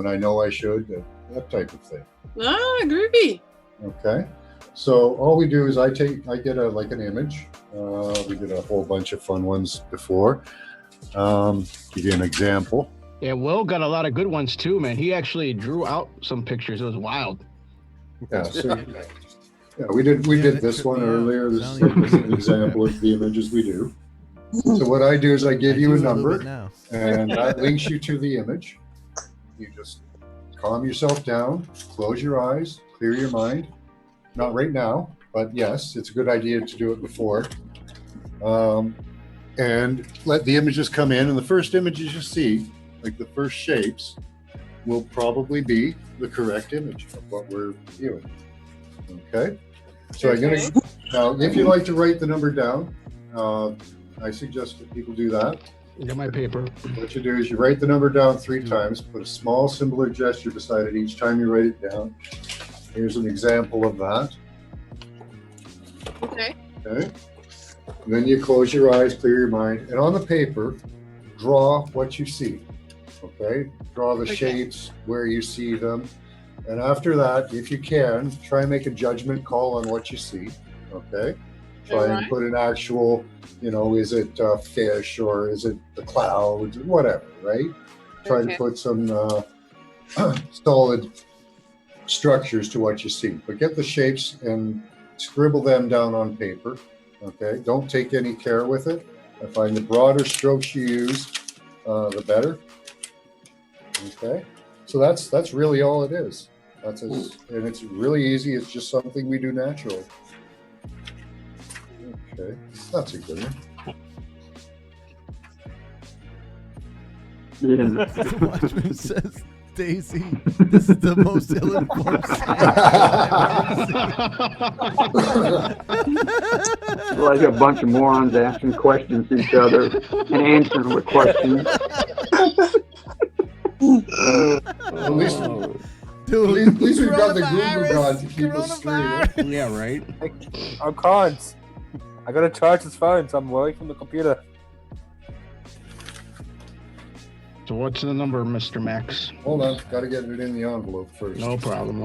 I know I should, that type of thing. Ah, groovy. Okay. So all we do is I get an image. We did a whole bunch of fun ones before. Give you an example. Yeah, Will got a lot of good ones too, man. He actually drew out some pictures. It was wild. Yeah. So we did that this took one me out. earlier. This is Sounding- like an example of the images we do. So what I do is I give you a do little number, bit now. and that links you to the image. You just calm yourself down, close your eyes, clear your mind. Not right now, but yes, it's a good idea to do it before. And let the images come in, and the first images you see, like the first shapes, will probably be the correct image of what we're viewing. Okay? So now, if you like to write the number down, I suggest that people do that. Get my paper. What you do is you write the number down 3 times, put a small symbol or gesture beside it each time you write it down. Here's an example of that. Okay. Okay. And then you close your eyes, clear your mind, and on the paper, draw what you see. Okay? Draw the shapes where you see them. And after that, if you can, try and make a judgment call on what you see. Okay? Try and put an actual, is it a fish or is it the clouds, whatever, right? Try to put some solid structures to what you see. But get the shapes and scribble them down on paper. Okay? Don't take any care with it. I find the broader strokes you use, the better. Okay? So that's really all it is. And it's really easy. It's just something we do naturally. Okay, that's a good one. Yeah. The Watchman says, Daisy, this is the most ill-informed Like a bunch of morons asking questions to each other and answering with questions. At least, Dude, At least we've got the Google coronavirus, God to keep us straight. Yeah, right. I can't. I gotta charge his phone, so I'm away from the computer. So what's the number, Mr. Max? Hold on, gotta get it in the envelope first. No problem.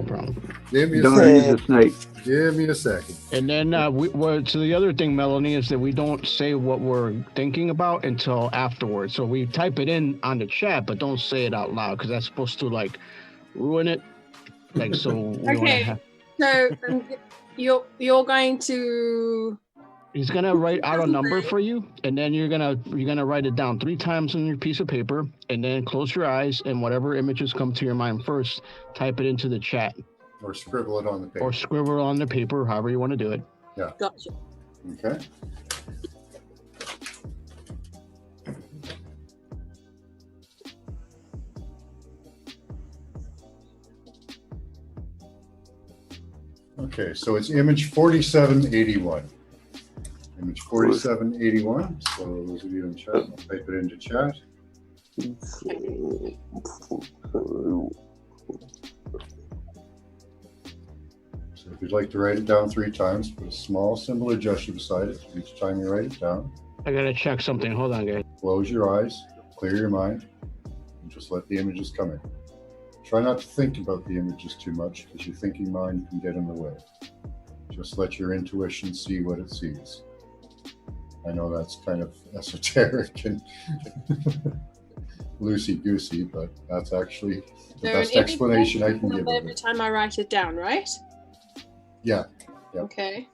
Give me a Don't second. use the snake. Give me a second. And then so the other thing, Melanie, is that we don't say what we're thinking about until afterwards. So we type it in on the chat, but don't say it out loud because that's supposed to like ruin it. Like so. Okay. So you're going to. He's gonna write out a number for you, and then you're gonna write it down 3 times on your piece of paper, and then close your eyes, and whatever images come to your mind first, type it into the chat. Or scribble it on the paper. Or scribble on the paper, however you want to do it. Yeah. Gotcha. Okay. Okay, so it's image 4781. Image 4781. So those of you in chat, I'll type it into chat. So if you'd like to write it down 3 times, put a small symbol or gesture beside it each time you write it down. I gotta check something. Hold on, guys. Close your eyes, clear your mind, and just let the images come in. Try not to think about the images too much because your thinking mind can get in the way. Just let your intuition see what it sees. I know that's kind of esoteric and loosey-goosey, but that's actually the best explanation I can give. Every time I write it down, right? Yeah. Okay.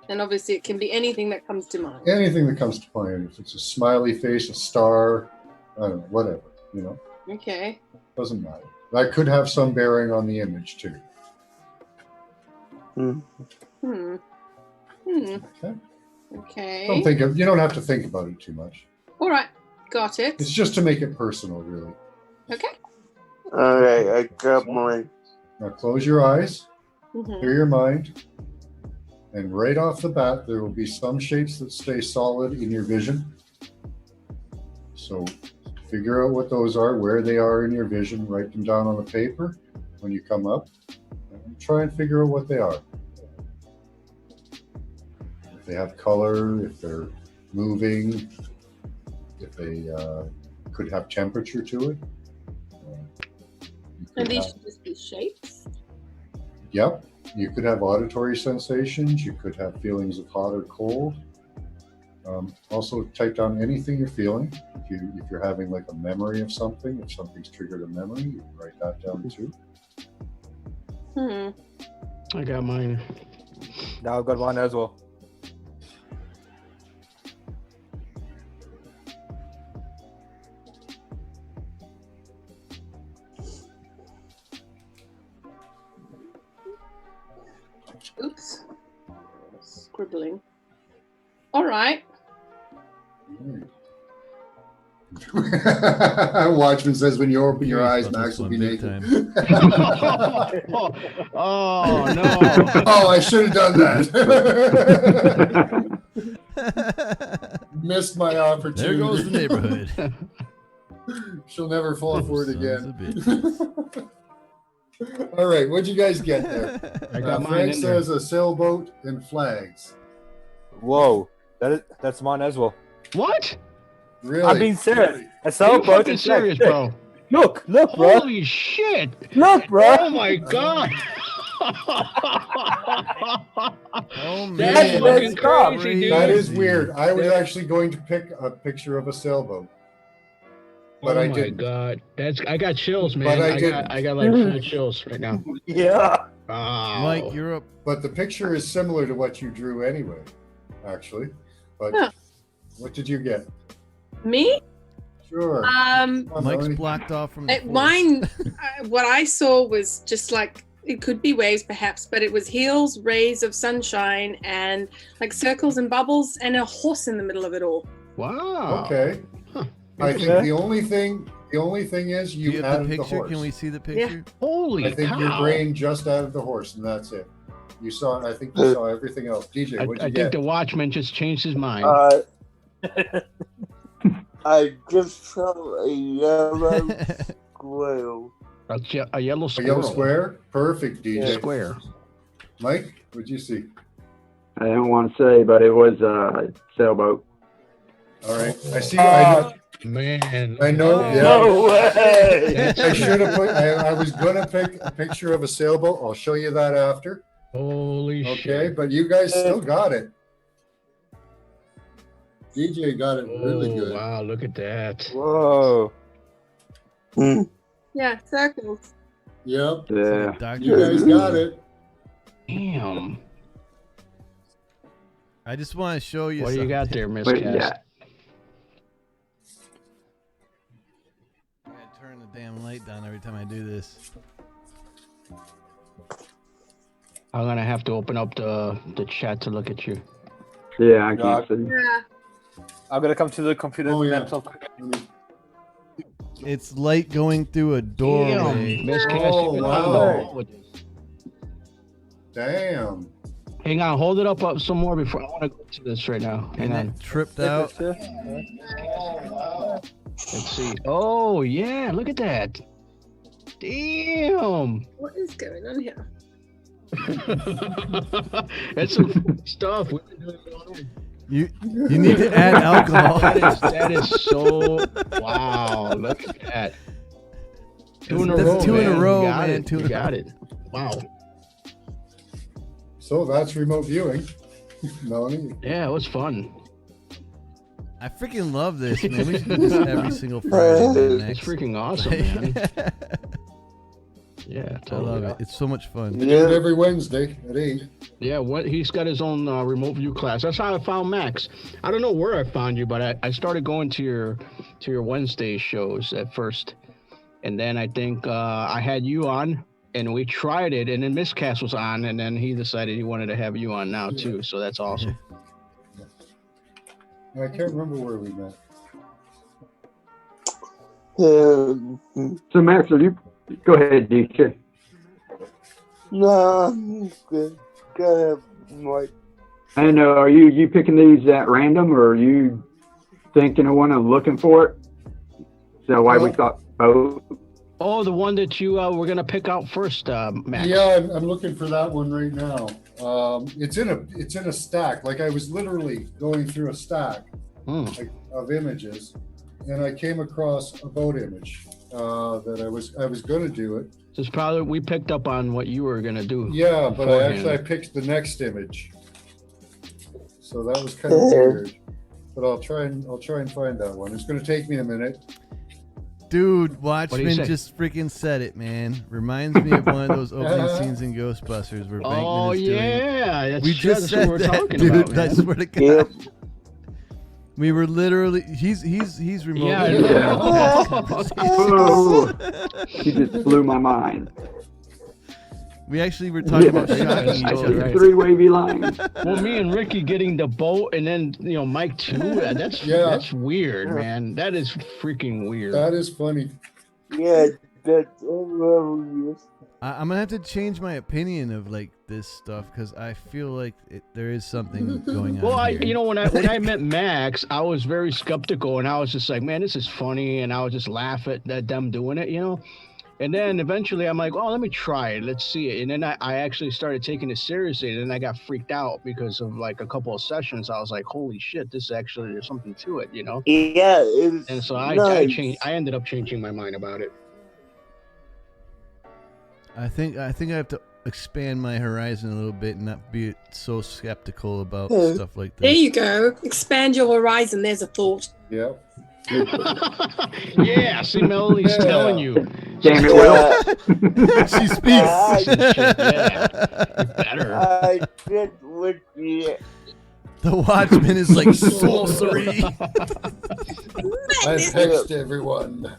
And obviously it can be anything that comes to mind. Anything that comes to mind. If it's a smiley face, a star, I don't know, whatever, you know. Okay. Doesn't matter. That could have some bearing on the image too. Okay. You don't have to think about it too much. All right. Got it. It's just to make it personal, really. Okay. All right, I got mine. Now close your eyes, clear your mind, and right off the bat, there will be some shapes that stay solid in your vision. So figure out what those are, where they are in your vision, write them down on the paper when you come up, and try and figure out what they are. If they have color, if they're moving, if they could have temperature to it. And these should just be shapes? Yep. You could have auditory sensations. You could have feelings of hot or cold. Also, type down anything you're feeling. If you're having like a memory of something, if something's triggered a memory, you can write that down too. I got mine. Now I've got mine as well. Oops. Scribbling. All right. Watchman says, when you open your eyes, Max will be naked. Oh, no. Oh, I should have done that. Missed my opportunity. There goes the neighborhood. She'll never fall for it again. All right, what'd you guys get there? I got mine Frank in there. says a sailboat and flags. Whoa, that's mine as well. What? Really? I'm being serious. A Are you sailboat fucking and flag. serious, bro? Look, bro. Holy shit! Look, bro. Oh my god! Oh man, That's fucking crazy, crazy, dude. That is weird. I was actually going to pick a picture of a sailboat, but oh I my didn't. god, I got chills, man. But I got like full chills right now. Yeah. Wow. Mike, you're up. But the picture is similar to what you drew anyway, actually. But Huh. what did you get? Me? Sure. Come on, Mike's Melanie. blocked off from the force. Mine, what I saw was just like, it could be waves perhaps, but it was heels, rays of sunshine, and like circles and bubbles, and a horse in the middle of it all. Wow. Okay. Huh. I think the only thing is Do you you have added the the picture? horse. Can we see the picture? Holy I think cow. your brain just added the horse, and that's it. I think you saw everything else. DJ, what'd you I get? think the Watchman just changed his mind. I just saw a yellow squirrel. A yellow A square. yellow square? Perfect, DJ. Square. Mike, what'd you see? I don't want to say, but it was a sailboat. All right. I see. I Man. know. Yeah. No way. I should have put. I was gonna pick a picture of a sailboat. I'll show you that after. Holy shit. Okay, but you guys still got it. DJ got it really good. Wow, look at that. Whoa. Yeah, circles. Yep. Yeah. You guys got it. Damn. I just want to show you What do you got there, Wait, Miscast? yeah. I gotta turn the damn light down every time I do this. I'm gonna have to open up the chat to look at you. Yeah, I can't see. Yeah. I'm gonna come to the computer. Oh, yeah. It's light going through a doorway. Damn, Miscast, Oh, you've been wow. on the ball with this. Damn. Hang on, hold it up some more before I want to go to this right now. Hang And on. it tripped out. Let's see. Oh yeah, look at that. Damn. What is going on here? That's some funny stuff. We've been doing it all night. You need to add alcohol. That is so wow. Look at that. Two in a That's row. two in a man. row, You got man. it. Two You in a got row. it. Wow. So that's remote viewing. Melanie. Yeah, it was fun. I freaking love this, man. We should do this every single Friday. Man, It's next. freaking awesome, man. Yeah, I totally. love it. It's so much fun. We do it every Wednesday at 8. Yeah, what he's got his own remote view class. That's how I found Max. I don't know where I found you, but I started going to your Wednesday shows at first, and then I think I had you on, and we tried it, and then Miscast was on, and then he decided he wanted to have you on now too. So that's awesome. I can't remember where we met. So, Max, are you? Go ahead, DK. No, I'm good. Go ahead, Mike. And are you picking these at random, or are you thinking of one and looking for it? So why we thought both? Oh, the one that you were gonna pick out first, Max. Yeah, I'm looking for that one right now. It's in a stack. Like I was literally going through a stack of images, and I came across a boat image that I was going to do it. This is probably we picked up on what you were gonna do. Yeah, but I picked the next image, so that was kind of weird. But I'll try and find that one. It's going to take me a minute. Dude, Watchmen just freaking said it, man. Reminds me of one of those opening scenes in Ghostbusters where Bankman is doing. Yeah, we just said what we're that, talking dude. about, man. I swear to God. We were literally. He's remote. Yeah. Oh, he just blew my mind. We actually were talking about shocking each other. Right. Three wavy lines. Well, me and Ricky getting the boat, and then Mike too. That's weird, man. That is freaking weird. That is funny. Yeah, that's hilarious. I'm gonna have to change my opinion of like this stuff because I feel like there is something going on. Well, here. when I met Max, I was very skeptical, and I was just like, man, this is funny, and I would just laugh at them doing it, And then eventually I'm like, oh, let me try it. Let's see it. And then I actually started taking it seriously. And then I got freaked out because of like a couple of sessions. I was like, holy shit, this actually, there's something to it, Yeah. And so I ended up changing my mind about it. I think I have to expand my horizon a little bit and not be so skeptical about stuff like this. There you go. Expand your horizon. There's a thought. Yeah. Yeah, see, Melanie's telling you. Damn it, Will. She speaks. Yeah, better. I did with you. The Watchman is like sorcery. I text everyone.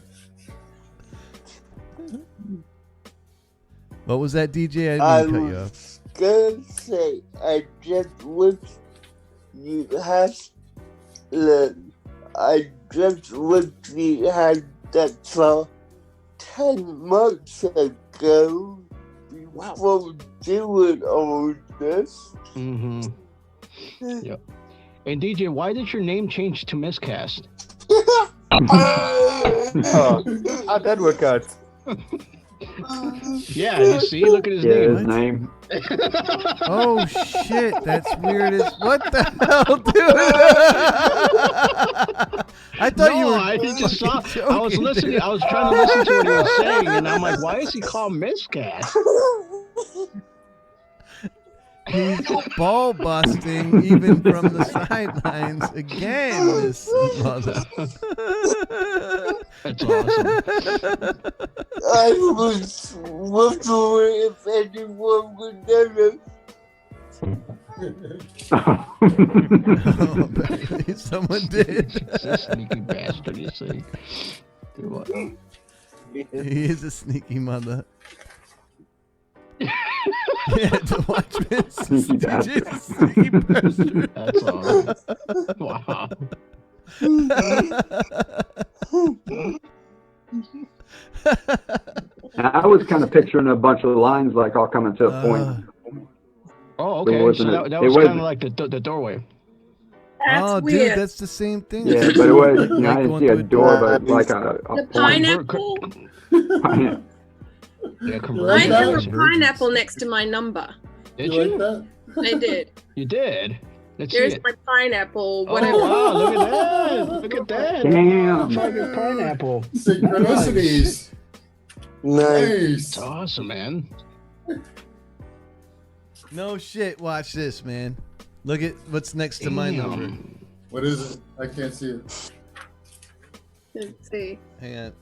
What was that, DJ? I didn't cut you off. Gonna say I just wish you had I just wish you had that for 10 months ago before doing all this. Mm-hmm. Yep. And DJ, why did your name change to Miscast? How'd that work out? Yeah, you see, look at his name. His name. Oh shit, that's weird as what the hell, dude? I thought you were. I just saw. joking, I was listening. dude. I was trying to listen to what he was saying, and I'm like, why is he called Miscast? He's ball busting even from the sidelines again. This mother. That's awesome. I was wondering if anyone would ever. Oh, apparently someone did. He's a sneaky bastard, you see. He is a sneaky mother. Yeah, the Watchman. Sneaky bastard. Sneaky bastard. That's awesome. Wow. I was kind of picturing a bunch of lines like all coming to a point. Oh, But it okay. So wasn't that it was kind wasn't- of like the doorway. That's Oh, weird. dude, that's the same thing. Yeah, but it was, you know, I Like didn't going see a through door, but like a The point. pineapple. Pineapple. Yeah, I conversion. have a Virgins. pineapple next to my number. Did You like you? that? I did. You did. Let's see There's it. my pineapple. Oh, Whatever. wow, look at that. Look at that. Damn. Fucking pineapple. Synchronicities. Nice. That's awesome, man. No shit. Watch this, man. Look at what's next to my Damn. number. What is it? I can't see it. Let's see. Hang on.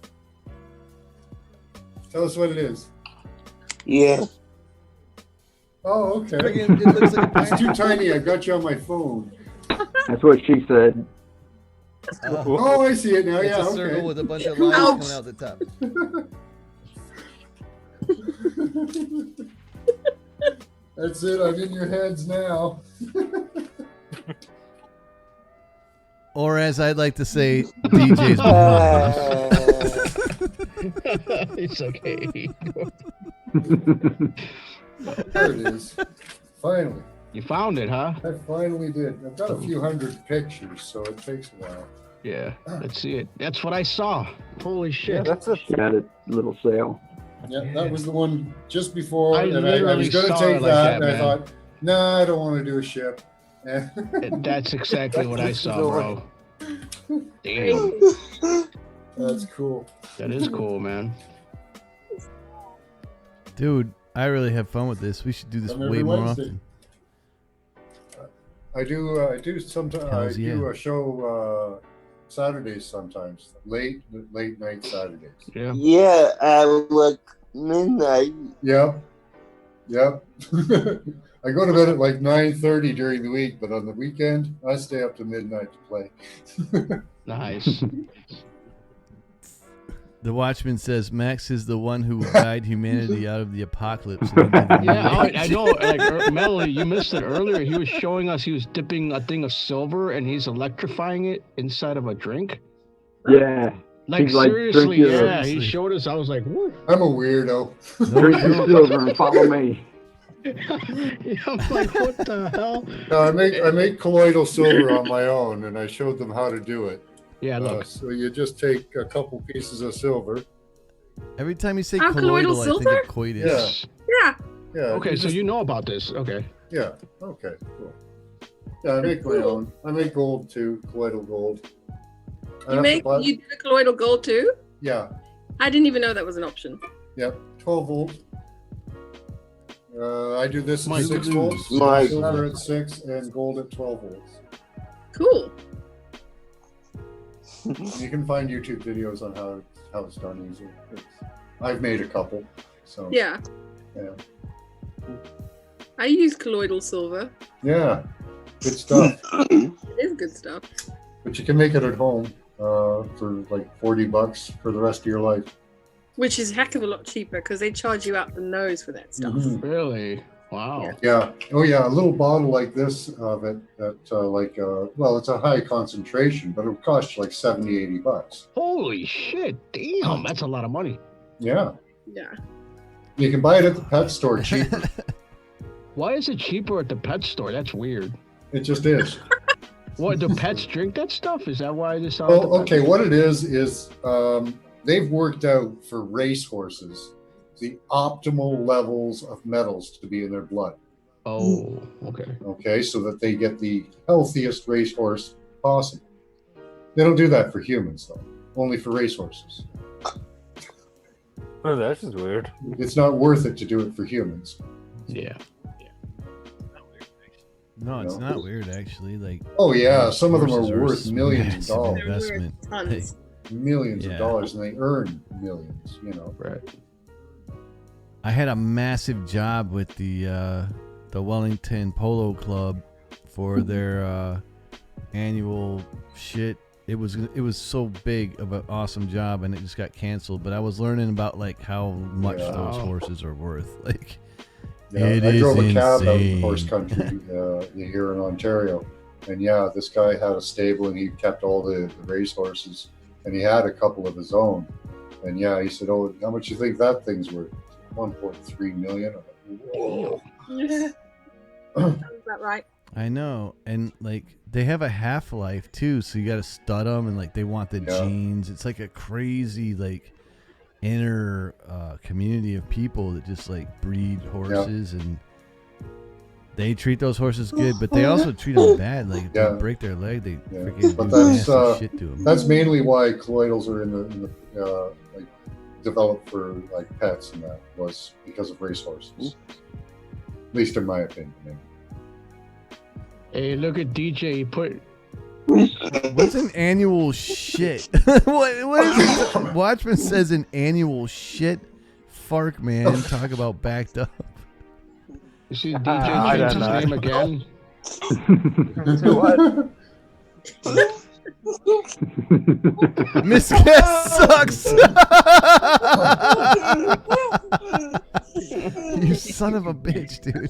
Tell us what it is. Yeah. Oh, okay. Friggin', it looks like a It's too tiny. I got you on my phone. That's what she said. Oh, I see it now. It's Yeah, a circle okay. with a bunch of lines Ouch. coming out the top. That's it. I'm in your heads now. Or as I'd like to say, DJ's It's okay. There it is. Finally. You found it, huh? I finally did. I've got a few hundred pictures, so it takes a while. Yeah. Let's see it. That's what I saw. Holy shit. That's a She had a little sale. Yeah, that was the one just before, I and I literally was going to saw take it like that, that, and I man. thought, nah, I don't want to do a ship. That's exactly what I saw, bro. Damn. That's cool. That is cool, man. Dude, I really have fun with this. We should do this Come way every more Wednesday. often. I do sometimes. I Hells do yeah. a show Saturdays sometimes, late night Saturdays. Yeah. Yeah, at like midnight. Yep. I go to bed at like 9:30 during the week, but on the weekend I stay up to midnight to play. Nice. The Watchman says Max is the one who will guide humanity out of the apocalypse. and into the new Yeah, age. I know. Like, Melody, you missed it earlier. He was showing us he was dipping a thing of silver and he's electrifying it inside of a drink. Yeah. Like, He's like, seriously, drink your- yeah. He showed us. I was like, whoa. I'm a weirdo. Drink some silver and follow me. Yeah, I'm like, what the hell? No, I make colloidal silver on my own, and I showed them how to do it. Yeah, look. So you just take a couple pieces of silver. Every time you say Colloidal colloidal, I silver? think of coitus. Yeah. Yeah. Okay, you so just- you know about this. Okay. Yeah. Okay. Cool. Yeah, I make my own. I make gold too, colloidal gold. I have to buy- You did a colloidal gold too? Yeah. I didn't even know that was an option. Yep. 12 volt. I do this My at 6 volts, My- silver at 6, and gold at 12 volts. Cool. You can find YouTube videos on how it's done easy. I've made a couple. So Yeah. Yeah. I use colloidal silver. Yeah. Good stuff. It is good stuff. But you can make it at home for like $40 for the rest of your life. Which is a heck of a lot cheaper because they charge you out the nose for that stuff. Mhm. Really? Wow. Yeah. Oh, yeah. A little bottle like this of it at well, it's a high concentration, but it'll cost you like $70, $80. Holy shit. Damn, that's a lot of money. Yeah. Yeah. You can buy it at the pet store cheaper. Why is it cheaper at the pet store? That's weird. It just is. What, do pets drink that stuff? Is that why they sell Oh, okay. What it is they've worked out for race horses the optimal levels of metals to be in their blood. Oh, okay. Okay, so that they get the healthiest racehorse possible. They don't do that for humans, though. Only for racehorses. Oh, this is weird. It's not worth it to do it for humans. Yeah. No, it's not weird actually. Like, oh yeah, some of them are horses worth millions of dollars. Investment. Tons. Millions of dollars, and they earn millions. You know. Right. I had a massive job with the Wellington Polo Club for their annual shit. It was so big of an awesome job, and it just got canceled. But I was learning about like how much those horses are worth. Like, yeah, I drove a cab out in horse country here in Ontario, and yeah, this guy had a stable, and he kept all the race horses, and he had a couple of his own. And yeah, he said, "Oh, how much do you think that thing's worth?" 1.3 million. Whoa. Yeah. Sounds about right. I know, and like they have a half-life too, so you got to stud them, and like they want the genes. It's like a crazy like inner community of people that just like breed horses, and they treat those horses good, but they also treat them bad. Like if they break their leg, they freaking do nasty shit to them. That's mainly why colloidals are in the like developed for like pets, and that was because of racehorses. At least in my opinion. Hey, look at DJ. He put. What's an annual shit? what is it? Watchman says an annual shit. Fark, man. Talk about backed up. You see DJ changed his name again? What? Miscast sucks. You son of a bitch, dude.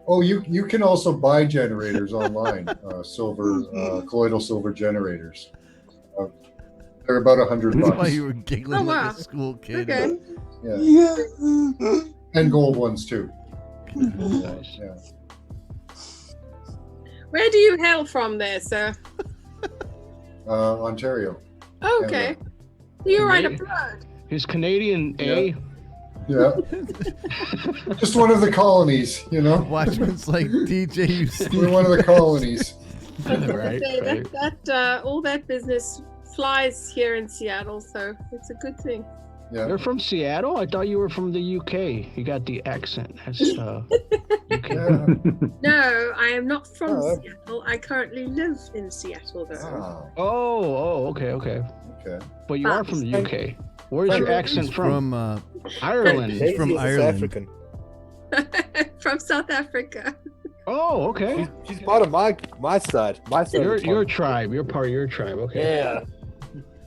Oh, you can also buy generators online, colloidal silver generators. They're about $100. That's why you were giggling like a school kid. Okay. Yeah. And gold ones too. Yeah. Where do you hail from there, sir? Ontario. Okay. You ride a bird. He's Canadian, eh? Yeah. Just one of the colonies, you know. Watchman's like DJ. We're one of the colonies. Right. That all that business flies here in Seattle, so it's a good thing. Yeah. You're from Seattle? I thought you were from the UK. You got the accent. That's UK. Yeah. No, I am not from Seattle. I currently live in Seattle, though. Oh, okay. But you are from the UK. Where's your accent from? Ireland. He's from Ireland. From South Africa. Oh, okay. She's part of my side. My side. Your tribe. You're part of your tribe. Okay. Yeah.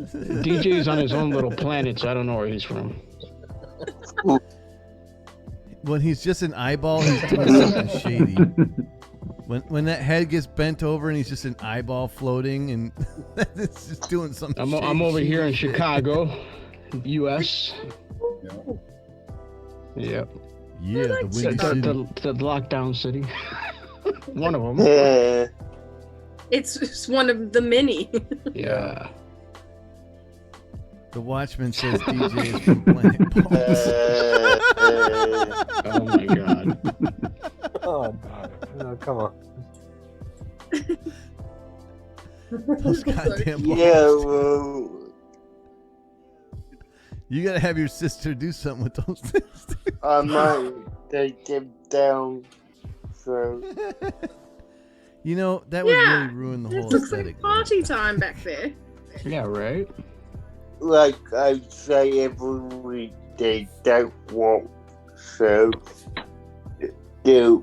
DJ's on his own little planet, so I don't know where he's from. When he's just an eyeball, he's doing something shady. When that head gets bent over and he's just an eyeball floating, and it's just doing something. I'm over here in Chicago, U.S. Yep. Yeah, the windy city. The lockdown city. One of them. It's one of the many. Yeah. The Watchman says DJ is from Planet Balls. Oh my god. Oh no, come on. Those goddamn balls. Yeah, well, You gotta have your sister do something with those things. I might take them down. So. You know, that would really ruin the whole It looks aesthetic. like party time back there. Yeah, right. Like I say every week, they don't want, so they're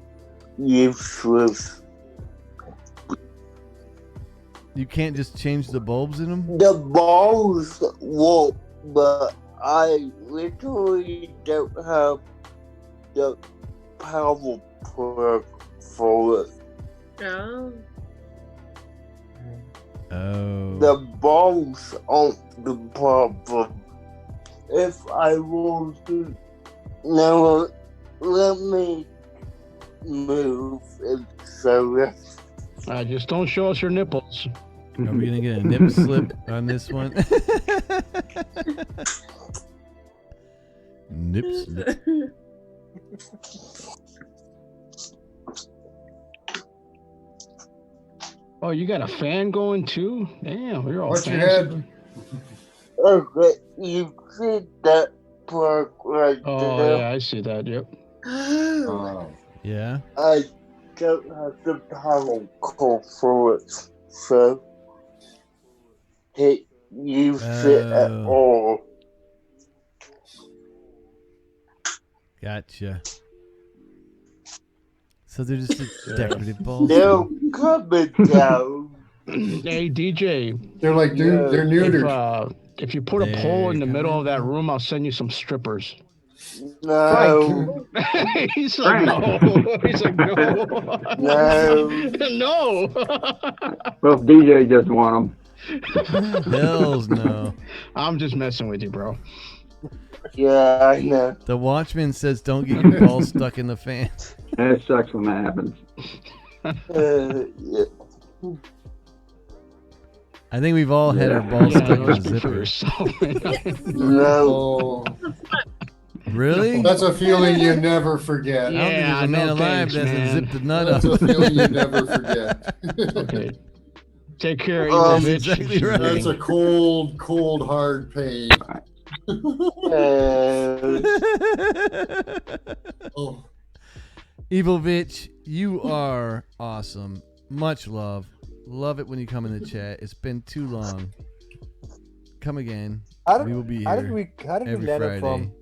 useless. You can't just change the bulbs in them? The balls won't, but I literally don't have the power plug for it. Oh. Oh. The balls aren't the problem. If I want to, now let me move it so that. Just don't show us your nipples. Are we gonna get a nip slip on this one? Nip slip. Oh, you got a fan going too? Damn, we're all Watch your fancy. head. Okay, you see that part right Oh there? yeah, I see that. Yep. Oh. Yeah. I don't have the panel call for it, so can't use it at all. Gotcha. So they're just decorative balls. They're coming down. Hey DJ. They're like, dude, they're neutered. If you put a pole in the middle of that room, I'll send you some strippers. No. He's like, no. He's like, no. No. No. Well, if DJ doesn't want them. Hells no. I'm just messing with you, bro. Yeah, I know. The Watchman says don't get your balls stuck in the fan. It sucks when that happens. Yeah. I think we've all had our balls stuck in a zipper. No. Really? That's a feeling you never forget. I don't think there's a man alive that hasn't zipped a nut That's up. a feeling you never forget. Okay. Take care, evil bitch. Exactly right. That's a cold, cold, hard pain. Oh. Evil bitch, you are awesome. Much love. Love it when you come in the chat. It's been too long. Come again. We will be here. How did we every land Friday. it from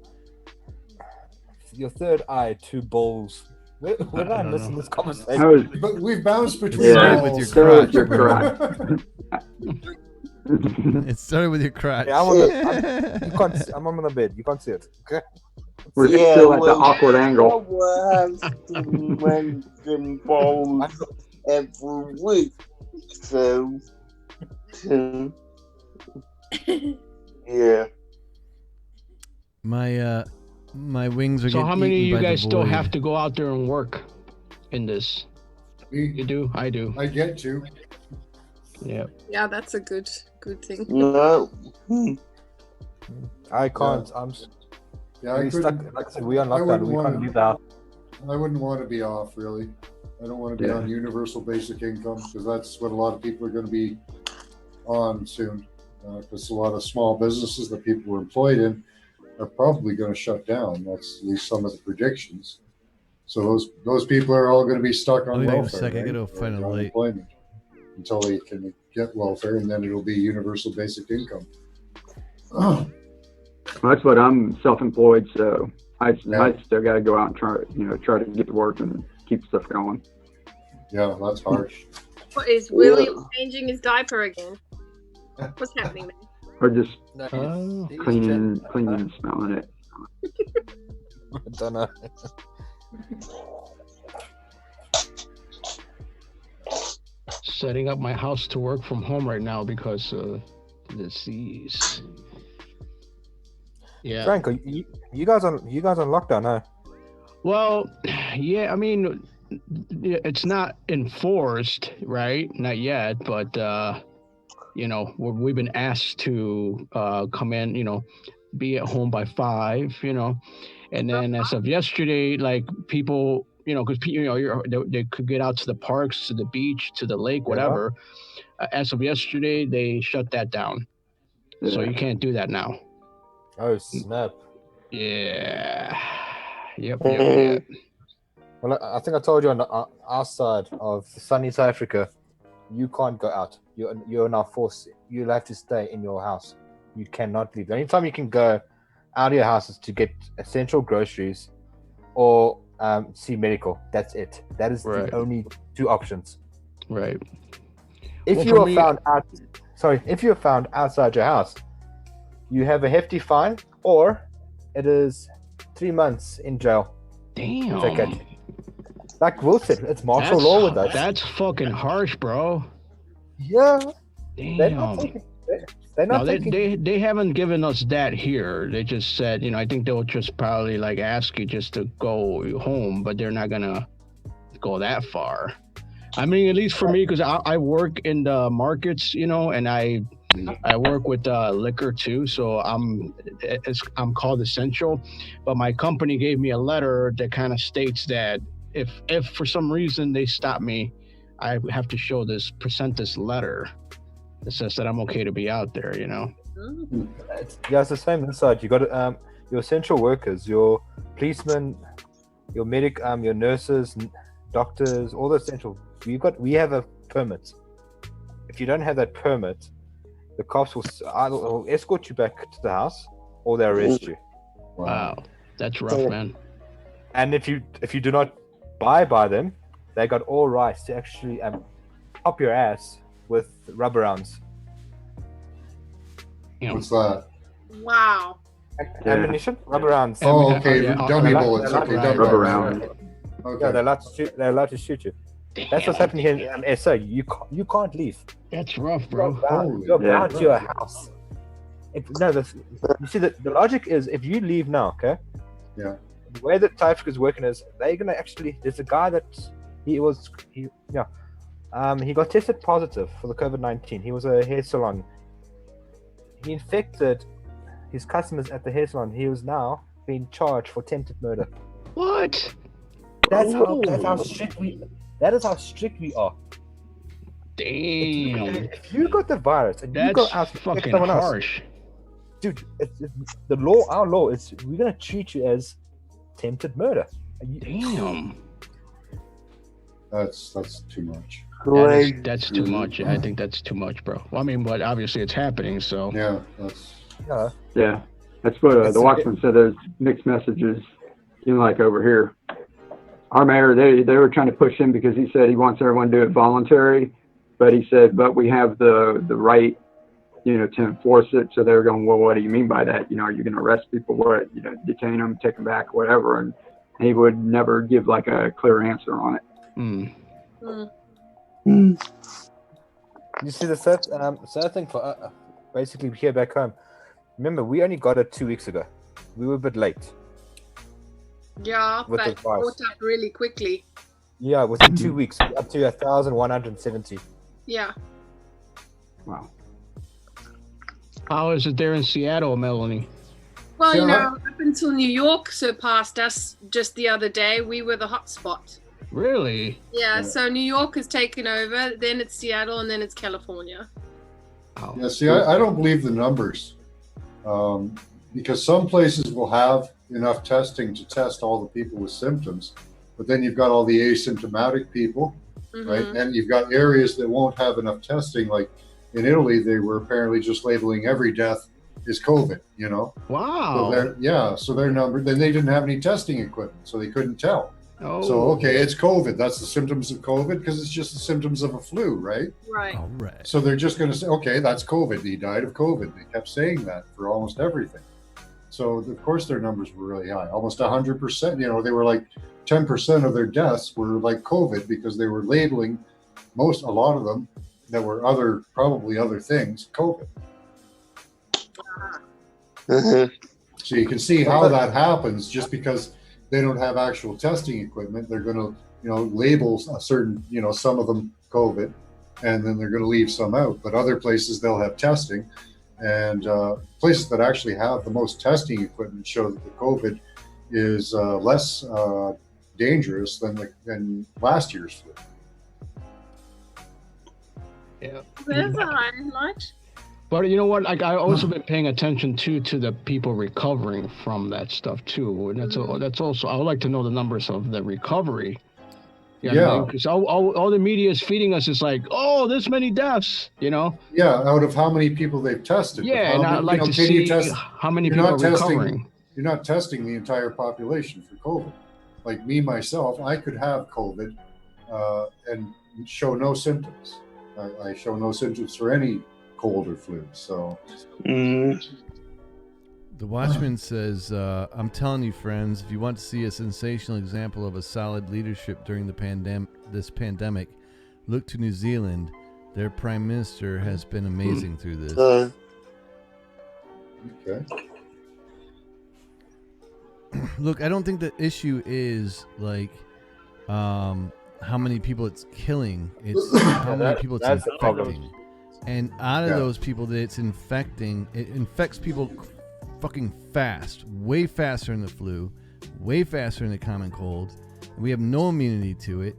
your third eye to balls? Where did I miss in this conversation? But we've bounced between Started balls. with your Started crotch. with your bro. It started with your crotch. Yeah, I'm on the bed. You can't see it. Okay. We're still at the awkward angle. Balls every week. So, yeah. My wings are So getting how many of eaten you by guys the still void. have to go out there and work in this? You do? I do. I get to. Yeah. Yeah, that's a good thing. No. I can't. Yeah, We stuck. Like I said, we are locked down. We can't leave the house. I wouldn't want to be off, really. I don't want to be on universal basic income because that's what a lot of people are going to be on soon. Because a lot of small businesses that people were employed in are probably going to shut down. That's at least some of the predictions. So those people are all going to be stuck on Wait a welfare. second, I right? gotta find a Or light. unemployment until they can get welfare, and then it'll be universal basic income. Well, that's what I'm self-employed, so I still got to go out and try to get to work and keep stuff going. Yeah, that's harsh. What is William changing his diaper again? What's happening there? Or just He's cleaning and smelling it. I don't know. Setting up my house to work from home right now because of disease. Yeah. Frank, you guys on lockdown, huh? Well, yeah, I mean, it's not enforced, right? Not yet, but we've been asked to come in, be at home by 5, and then as of yesterday, like people, because they could get out to the parks, to the beach, to the lake, whatever. As of yesterday, they shut that down, so you can't do that now. Oh snap! Yeah. Yep. Well, I think I told you on our side of sunny South Africa, you can't go out. You're now forced. You'll have to stay in your house. You cannot leave. The only time you can go out of your house is to get essential groceries or see medical. That's it. That is the only 2 options. Right. If you are found outside your house, you have a hefty fine, or it is 3 months in jail. Damn. Like Will said, it's martial law with us. That's fucking harsh, bro. Yeah. Damn. They haven't given us that here. They just said, I think they'll just probably ask you just to go home, but they're not gonna go that far. I mean, at least for me, because I work in the markets, you know, and I work with liquor too, so I'm called essential. But my company gave me a letter that kind of states that if for some reason they stop me, I have to present this letter that says that I'm okay to be out there, you know. It's the same inside. You got your essential workers, your policemen, your medic, your nurses, doctors, all the essential. We have a permit. If you don't have that permit, the cops will either escort you back to the house or they arrest you. Wow, that's rough, man. And if you do not buy by them, they got all rights to actually pop your ass with rubber rounds. What's that? Wow. Ammunition, rubber rounds. Oh, okay, dummy bullets. Okay, rubber rounds. Okay. Yeah, they're allowed to shoot you. Damn. That's what's happening here in SA. You can't leave. That's rough, bro. You're bound to your house. You see, the logic is if you leave now, okay? Yeah. The way that Typhus is working is they're gonna actually. There's a guy that he got tested positive for the COVID-19. He was a hair salon. He infected his customers at the hair salon. He was now being charged for attempted murder. What? That's how strict we. That is how strict we are. Damn. If you got the virus and you go out to fucking someone else, harsh. dude, the law. Our law is we're gonna treat you as attempted murder. Damn. That's too much. That's too much. I think that's too much, bro. Well, I mean, but obviously it's happening, so. Yeah, Yeah, that's what the Watchman said. There's mixed messages, like over here. Our mayor, they were trying to push him because he said he wants everyone to do it voluntary, but he said, but we have the right, to enforce it. So they were going, well, what do you mean by that? Are you going to arrest people? What, detain them, take them back, whatever? And he would never give like a clear answer on it. You see the sad thing for basically here back home. Remember, we only got it 2 weeks ago. We were a bit late. Yeah, With but the virus. caught up really quickly. Yeah, within 2 weeks, we're up to 1,170. Yeah. Wow. How is it there in Seattle, Melanie? Well, up until New York surpassed us just the other day, we were the hot spot. Really? Yeah, so New York has taken over, then it's Seattle, and then it's California. Oh. Yeah, see, I don't believe the numbers because some places will have enough testing to test all the people with symptoms, but then you've got all the asymptomatic people, right? And you've got areas that won't have enough testing. Like in Italy, they were apparently just labeling every death as COVID, Wow. So their number, then they didn't have any testing equipment, so they couldn't tell. Oh. So, okay, it's COVID. That's the symptoms of COVID because it's just the symptoms of a flu, right? Right. All right. So they're just going to say, okay, that's COVID. He died of COVID. They kept saying that for almost everything. So, of course, their numbers were really high, almost 100%. They were like 10% of their deaths were like COVID because they were labeling a lot of them that were probably other things, COVID. So you can see how that happens just because they don't have actual testing equipment. They're going to, label a certain, some of them COVID, and then they're going to leave some out. But other places they'll have testing, and places that actually have the most testing equipment show that the COVID is less dangerous than last year's flu. Yeah. There's a highlight. But you know what? Like I've also been paying attention to the people recovering from that stuff too, and that's also I would like to know the numbers of the recovery. Because all the media is feeding us is like, oh, this many deaths, Yeah, out of how many people they've tested. Yeah, and I'd like to see how many people are recovering. You're not testing the entire population for COVID. Like me, myself, I could have COVID and show no symptoms. I show no symptoms for any cold or flu. So the Watchman says, I'm telling you, friends, if you want to see a sensational example of a solid leadership during this pandemic, look to New Zealand. Their prime minister has been amazing through this. Okay. Look, I don't think the issue is like how many people it's killing. It's how many people it's infecting. And out of those people that it's infecting, it infects people fucking fast, way faster than the flu, way faster than the common cold. We have no immunity to it.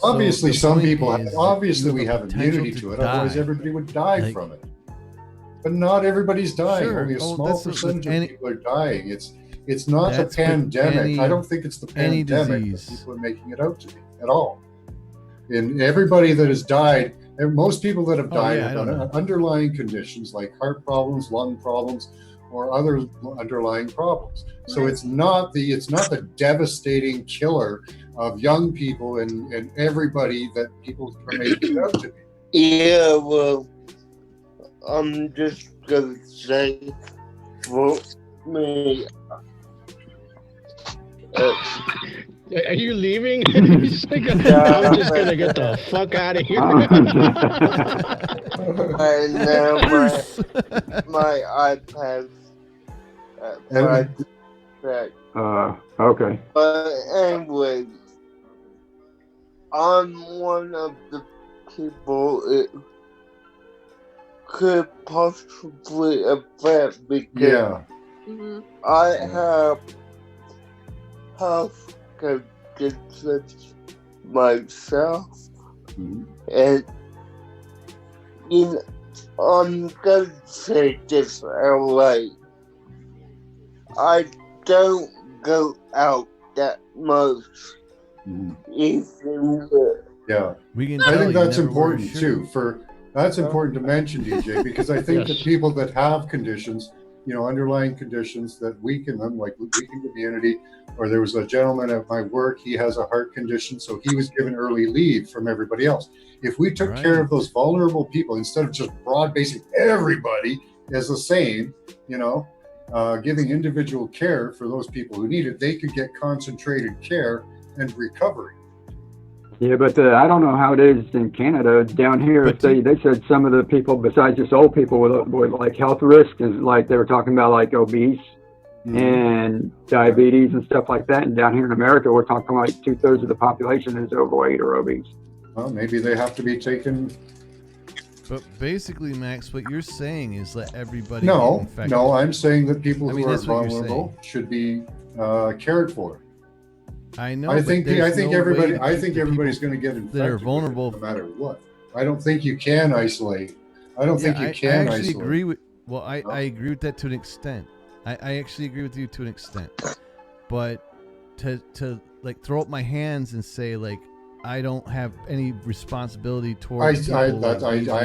Obviously, so some people obviously we have immunity to it. Otherwise, everybody would die from it. But not everybody's dying. Sure. Only a small percentage of people are dying. It's not the That's with pandemic. I don't think it's the pandemic that people are making it out to be at all. And everybody that has died, and most people that have died have underlying conditions like heart problems, lung problems, or other underlying problems. So it's not the devastating killer of young people and everybody that people are making it out to be. Yeah, well, I'm just gonna say for me. Are you leaving? He's like, I'm just gonna get the fuck out of here. And now my iPad's okay. But anyway, I'm one of the people it could possibly affect because I have health conditions myself, and I'm gonna say this outright. I don't go out that much. Even I think that's important too. That's important to mention, DJ, because I think that people that have conditions, underlying conditions that weaken them, like weakened immunity, or there was a gentleman at my work, he has a heart condition, so he was given early leave from everybody else. If we took care of those vulnerable people, instead of just broad-basing everybody as the same, giving individual care for those people who need it, they could get concentrated care and recovery. Yeah, but I don't know how it is in Canada. Down here, they said some of the people, besides just old people with like health risks, is like they were talking about like obese and diabetes and stuff like that. And down here in America, we're talking like 2/3 of the population is overweight or obese. Well, maybe they have to be taken. But basically, Max, what you're saying is let everybody get infected. No, I'm saying that people who are vulnerable should be cared for. I know. I think everybody's going to get infected. They're vulnerable no matter what. I don't think you can isolate. I don't think you can I actually isolate. agree with. Well, I agree with that to an extent. I actually agree with you to an extent. But to like throw up my hands and say like I don't have any responsibility towards. I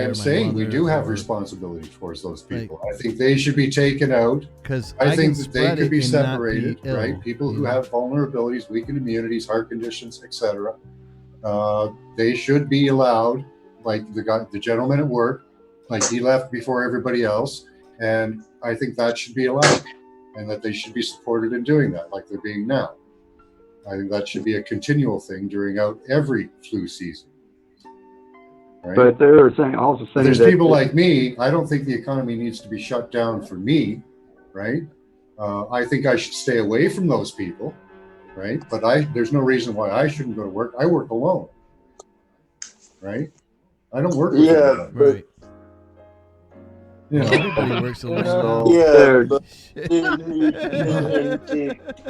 am saying we do have responsibility towards those people. I think they should be taken out. Because I think that they could be separated, right? People who have vulnerabilities, weakened immunities, heart conditions, etc. They should be allowed, like the gentleman at work, like he left before everybody else, and I think that should be allowed, and that they should be supported in doing that, like they're being now. I think that should be a continual thing during every flu season. Right? But they're also saying there's people like me. I don't think the economy needs to be shut down for me, right? I think I should stay away from those people, right? But there's no reason why I shouldn't go to work. I work alone, right? I don't work with anybody. Right. Everybody works alone. But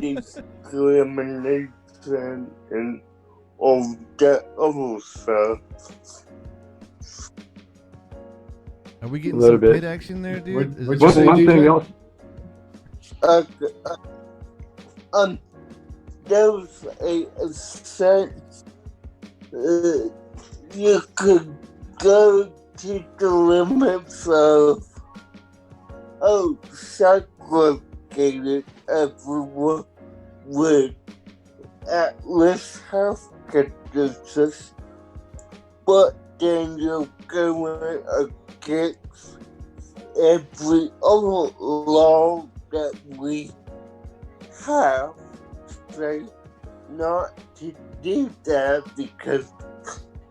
discrimination and all that other stuff. Are we getting some pit action there, dude? What's one thing else? There's a sense you could go to the limits of segregated everyone with at-risk health conditions, but then you're going against every other law that we have, say not to do that because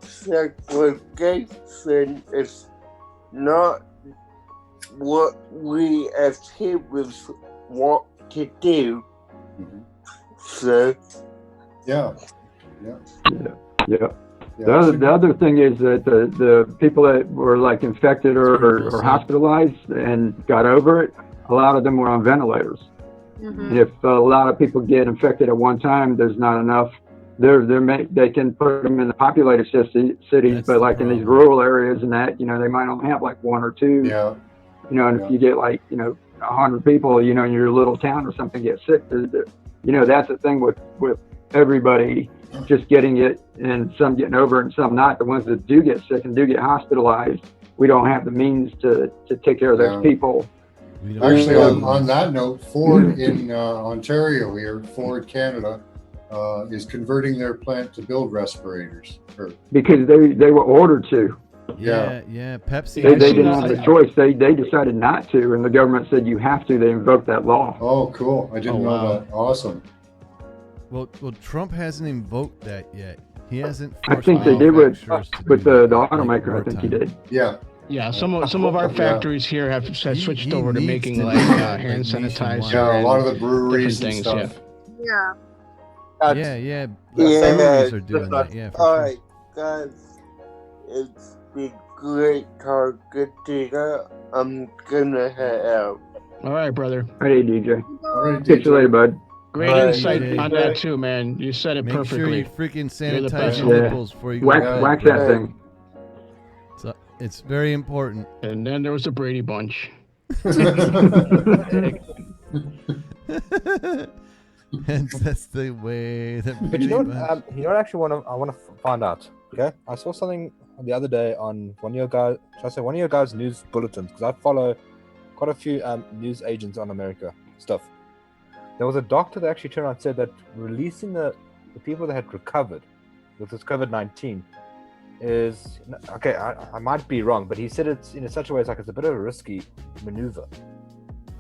segregation is not what we as humans want to do. So yeah. Yeah. The other thing is that the people that were like infected or hospitalized and got over it, a lot of them were on ventilators. And if a lot of people get infected at one time, there's not enough. They can put them in the populated cities, but like in these rural areas and that, you know, they might only have like one or two. Yeah. You know, and if you get like, you know, 100 people, you know, in your little town or something get sick, you know, that's the thing with everybody just getting it and some getting over it and some not. The ones that do get sick and do get hospitalized, we don't have the means to take care of those people. Actually, on that note, Ford in Ontario here, Ford Canada, is converting their plant to build respirators. Because they were ordered to. Yeah. Pepsi. They didn't have a choice. They decided not to, and the government said you have to. They invoked that law. Oh, cool! I didn't know that. Awesome. Well, Trump hasn't invoked that yet. He hasn't. I think they did with the automaker. I think he did. Yeah. Yeah, some of our factories here have switched over to making like hand sanitizer. Yeah, a lot of the breweries and things, stuff. Yeah. Yeah. Breweries are doing that. Yeah. All right, guys, it's been great talking to you. I'm gonna head out. All right, brother. Hey, DJ. All right, Catch you later, bud. Great insight on that too, man. You said it perfectly. Make sure you freaking sanitize your nipples before you go. Wax that thing. So it's very important. And then there was the Brady Bunch. And that's the way that. But you know what? You know what? Actually, I want to find out. Okay, I saw something the other day on one of your guys. Should I say one of your guys' news bulletins? Because I follow quite a few news agents on America stuff. There was a doctor that actually turned around and said that releasing the people that had recovered with this COVID-19 is okay. I might be wrong, but he said it's in such a way it's like it's a bit of a risky maneuver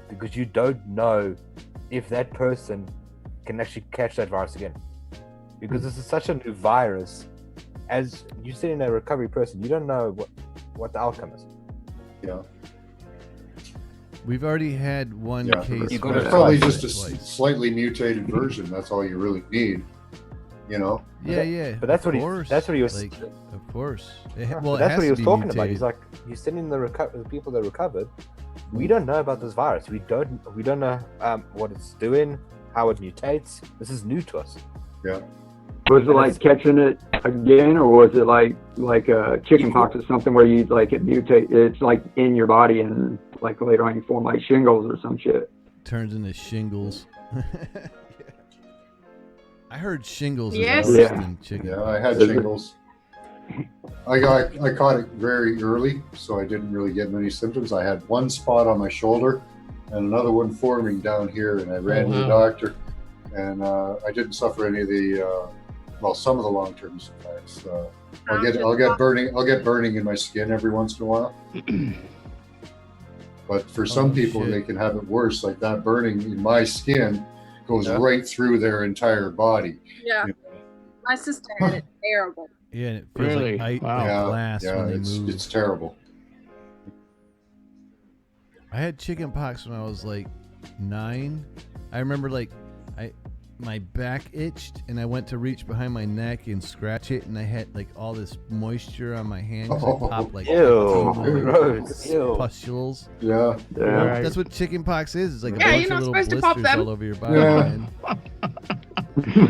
because you don't know if that person can actually catch that virus again, because this is such a new virus. As you said, in a recovery person, you don't know what the outcome is. Yeah. We've already had one case. It's probably just a slightly mutated version. That's all you really need. You know. Yeah. But that's what he was. Like, of course. Well, that's what he was talking mutated. about. He's like, he's sending the people that recovered. We don't know about this virus. We don't know what it's doing, how it mutates. This is new to us. Yeah. Was it like catching it again, or was it like chicken pox or something where you like it mutate? It's like in your body and like later on you form like shingles or some shit. Turns into shingles. I heard shingles. Yes. Is worse than chicken. Yeah, I had shingles. I caught it very early, so I didn't really get many symptoms. I had one spot on my shoulder and another one forming down here, and I ran to the doctor, and I didn't suffer any of the some of the long-term effects. I'll get burning in my skin every once in a while. But for some people, they can have it worse. Like that burning in my skin goes right through their entire body. Yeah. You know? My sister had it terrible. Yeah, and it feels like glass when they move. It's terrible. I had chicken pox when I was like 9. I remember my back itched and I went to reach behind my neck and scratch it, and I had like all this moisture on my hand. I popped like pustules. Yeah. That's what chicken pox is. It's like a bunch of little blisters all over your body. Yeah. And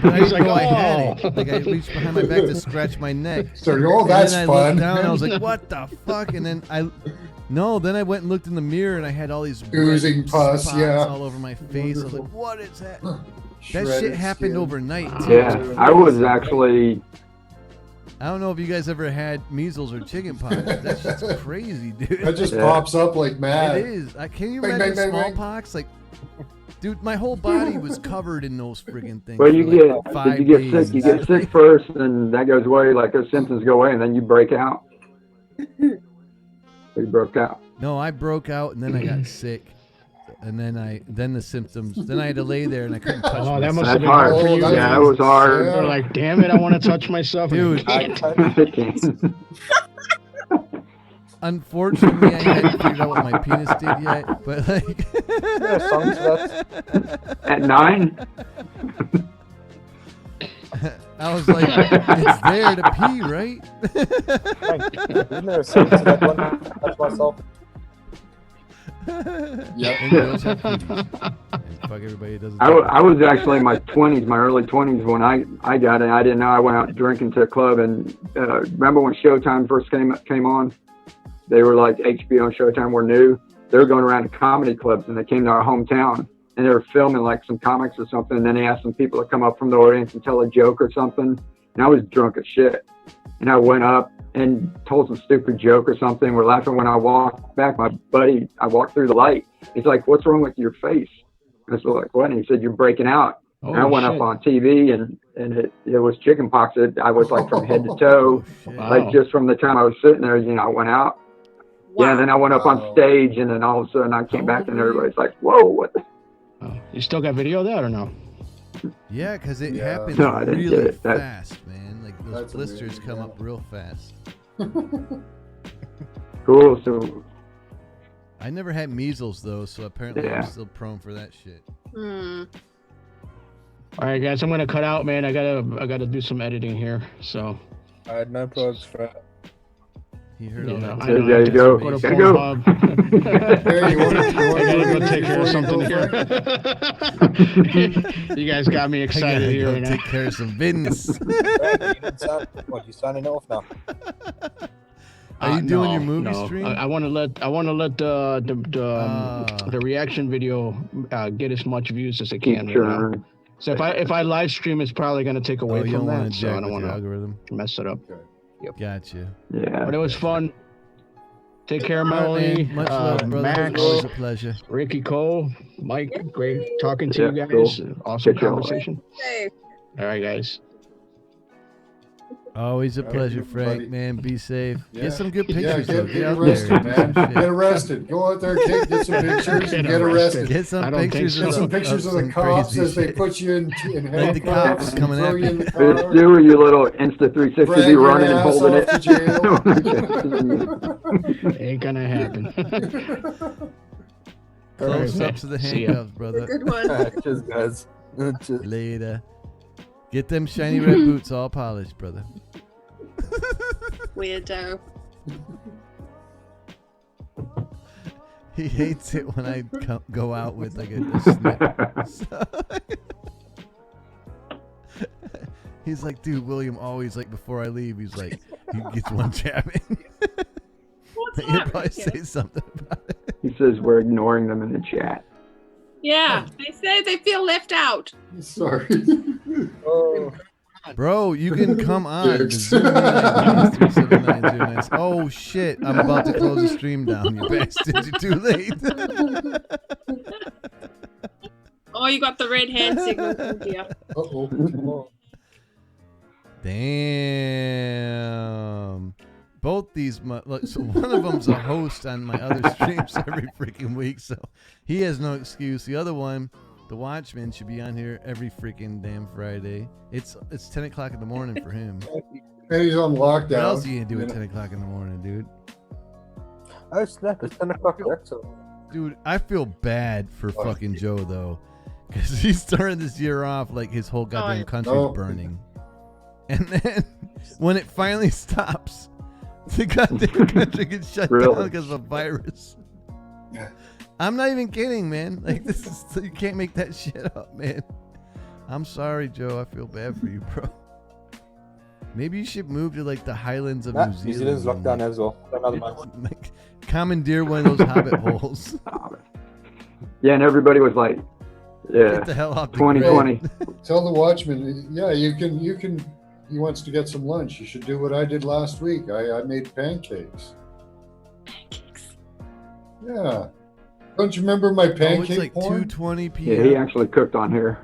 I was like, I had it. Like I reached behind my back to scratch my neck. So, that's and then I fun. looked down and I was like, what the fuck? And then then I went and looked in the mirror and I had all these oozing pus, all over my face. I was like, what is that? That shit happened overnight. Too. Yeah, I was actually. I don't know if you guys ever had measles or chicken pox. That shit's crazy, dude. That just pops up like mad. It is. Can you imagine smallpox? Like, dude, my whole body was covered in those friggin' things. Well, you get days. sick. You get sick first, and that goes away. Like those symptoms go away, and then you break out. You broke out. No, I broke out, and then I got sick. And then the symptoms. Then I had to lay there and I couldn't touch myself. That must have been hard for you. Yeah, it was hard. You're like, damn it, I want to touch myself. Dude. Unfortunately, I hadn't figured out what my penis did yet. But like, at 9. I was like, it's there to pee, right? Isn't there a song to that one? Touch myself. Yeah. And girls have pooties. And fuck everybody doesn't. I was actually in my 20s, my early 20s when I got it. I didn't know. I went out drinking to a club, and remember when Showtime first came on? They were like HBO and Showtime were new. They were going around to comedy clubs, and they came to our hometown, and they were filming like some comics or something. And then they asked some people to come up from the audience and tell a joke or something. And I was drunk as shit, and I went up and told some stupid joke or something. We're laughing. When I walked back, my buddy, I walked through the light. He's like, "What's wrong with your face?" I was like, "What?" And he said, "You're breaking out." And I went up on TV, and it was chicken pox. I was like from head to toe, like just from the time I was sitting there, I went out. Wow. Yeah, and then I went up on stage, and then all of a sudden I came back, and everybody's like, "Whoa, what the?" Oh, you still got video of that or no? Yeah, because it happens really fast, man. Like those blisters come up real fast. Cool. So I never had measles though, so apparently I'm still prone for that shit. Mm. All right, guys, I'm gonna cut out, man. I gotta do some editing here. So. All right, no problems, Fred. He heard all that. There you go. Go to There you go. Hey, you want I gotta go take care of something here. You guys got me excited here. Go take care of some business. What, you signing off now? Are you doing your movie stream? I want to let the reaction video get as much views as it can. Sure. So if I live stream, it's probably going to take away from that. So I don't want to mess it up. Okay. Yep. Gotcha. Yeah. But it was fun. Take care, Melanie. Much love, brother. Max, always a pleasure. Ricky Cole, Mike. Great talking to you guys. Cool. Awesome conversation. Hey. All right, guys. Always a pleasure, Frank. Man, be safe. Yeah. Get some good Yeah, pictures. get out arrested, there. man. Get arrested. Go out there, get some pictures, and get arrested. Get some pictures. Get some pictures of the cops as they put you in like the cops coming throw after you in you. the car. It's you, you little Insta 360 Drag be your running and ass holding off it. to jail. Ain't gonna happen. Close ups of the handcuffs, brother. Good one. Cheers, guys. Cheers. Later. Get them shiny red boots all polished, brother. Weirdo. He hates it when I go out with like a snap. He's like, dude, William always like before I leave. He's like, he gets one jab in. He'll probably say something about it. He says we're ignoring them in the chat. Yeah, they say they feel left out. Sorry. Oh. Bro, you can come on. The Zoom line, 37909. Oh shit! I'm about to close the stream down. You bastards! You're too late. Oh, you got the red hand signal. Oh dear. Uh-oh. Damn. Both these, so one of them's a host on my other streams every freaking week, so he has no excuse. The other one, the Watchman, should be on here every freaking damn Friday. It's 10 o'clock in the morning for him. And he's on lockdown. What else are you gonna do at 10 o'clock in the morning, dude? Oh snap! It's 10 o'clock. Dude, I feel bad for fucking Joe though, because he's starting this year off like his whole goddamn country's burning, and then when it finally stops, the goddamn country gets shut down because of a virus. I'm not even kidding, man. Like this is, you can't make that shit up, man. I'm sorry, Joe. I feel bad for you, bro. Maybe you should move to like the Highlands of New Zealand. New Zealand's locked down as well. Another month. Like, commandeer one of those hobbit holes. Yeah, and everybody was like, "Yeah, Get the hell off the 2020." Tell the Watchman, yeah, you can. He wants to get some lunch. You should do what I did last week. I made pancakes. Pancakes. Yeah. Don't you remember my pancake it's like porn? 2:20 p.m. Yeah, he actually cooked on here.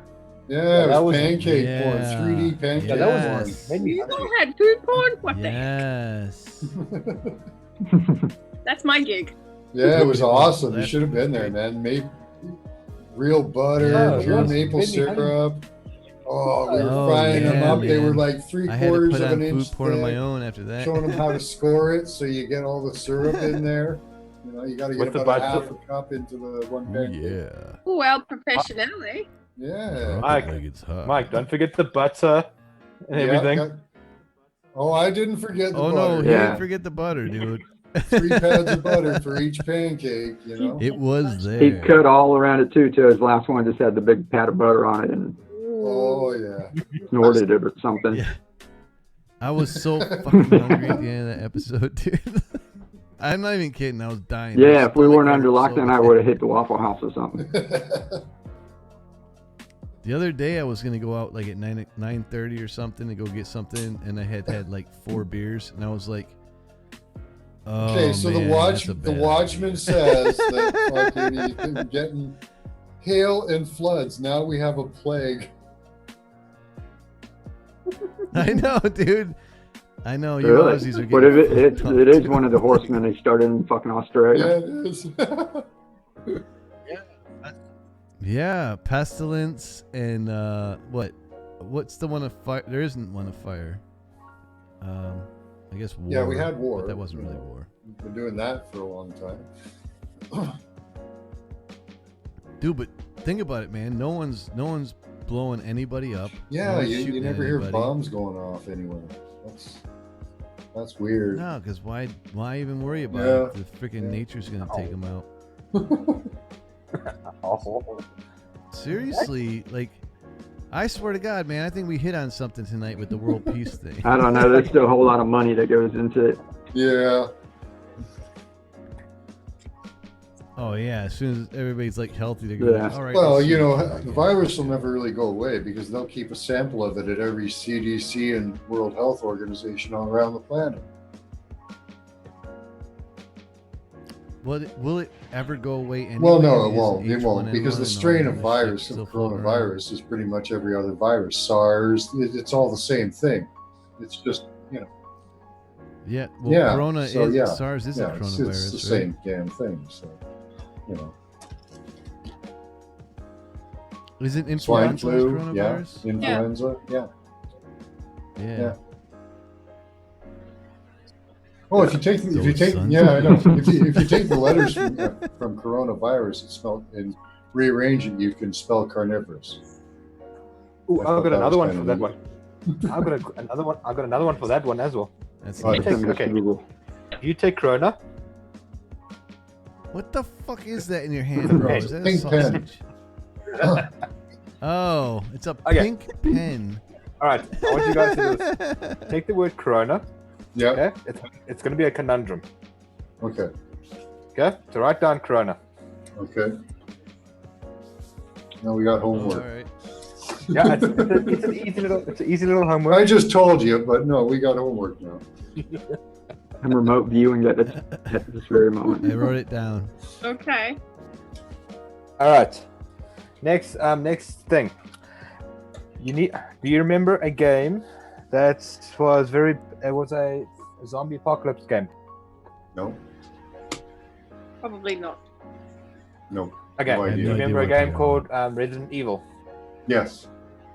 Yeah, that it was was- pancake porn, Yeah. 3D pancake Yeah, that was Yes. made me You hungry. all had food porn? What Yes. porn. That's my gig. Yeah, it was awesome. You That's should have been there, man. Made real butter, Yeah, pure yes. maple Made me hungry. syrup. Oh, we were Oh, frying them yeah, up. They were man. like I had to 3/4 put of on an inch food porn on my thick. own after that. Showing them how to score it, so you get all the syrup in there. You know, you got to get With the about a butter. half a cup into the one Ooh, pancake. yeah. Well, professional, eh? Yeah. Mike. Like it's hot. Mike, don't forget the butter and everything. Oh, I didn't forget the butter. Oh no, he Yeah. didn't forget the butter, dude. 3 pads of butter for each pancake, you know. It was there. He cut all around it too. His last one just had the big pat of butter on it and Oh yeah. snorted it or something. Yeah. I was so fucking hungry at the end of that episode, dude. I'm not even kidding. I was dying. Yeah, if we weren't Stomach under hurt so lockdown, I bad. would have hit the Waffle House or something. The other day, I was gonna go out like at 9:30 or something to go get something, and I had like 4 beers, and I was like, "Oh Okay, so man, the watchman says that fucking he's been getting hail and floods. Now we have a plague. I know, dude. I know. You Really? Aussies are But getting it is one of the horsemen they started in fucking Australia. Yeah, it is. Yeah, pestilence and what's the one of fire? There isn't one of fire. I guess war. Yeah, we had war. But that wasn't really war. We've been doing that for a long time. Dude, but think about it, man. No one's blowing anybody up. Yeah, No one's you shooting never at hear anybody. bombs going off anywhere. That's weird. No, because why even worry about Yeah. it? The freaking nature's gonna take them out. Seriously, like, I swear to God, man, I think we hit on something tonight with the world peace thing. I don't know. There's still a whole lot of money that goes into it. Yeah. Oh yeah, as soon as everybody's like healthy, they're gonna. Yeah. All right. Well, let's you see know, what's the virus will never really go away because they'll keep a sample of it at every CDC and World Health Organization all around the planet. Will it ever go away anyway? Well, no, it Is won't. It won't H1N1 because the and strain all of that virus shit of still floating around? coronavirus is pretty much every other virus. SARS, it's all the same thing. It's just, you know. Yeah. Well, Yeah. Corona so, is yeah. SARS is yeah, a it's coronavirus, the right? same damn thing. So, you know. Is it Swine influenza flu, yeah. coronavirus? Influenza, yeah. Yeah. Oh, if you take Sons. yeah, I know. If you take the letters from coronavirus and spell and rearrange it, you can spell carnivorous. Ooh, I thought I've got that another was one for kinda that one. I've got another one. I've got another one for that one as well. That's Right. nice. Okay. You take Corona. What the fuck is that in your hand, bro? Is that a Pink pen. sausage? Oh, it's a Okay. pink pen. All right. I want you guys to do this. Take the word Corona. Yeah. Okay. It's going to be a conundrum. Okay. Okay. So write down Corona. Okay. Now we got All homework. right. Yeah. It's an easy little homework. I just told you, but no, we got homework now. I'm remote viewing at this very moment. I wrote it down. Okay. All right. Next thing. Do you remember a game that was a zombie apocalypse game? No. Probably not. No. Okay. No Do idea. you remember a what they game are. called Resident Evil? Yes.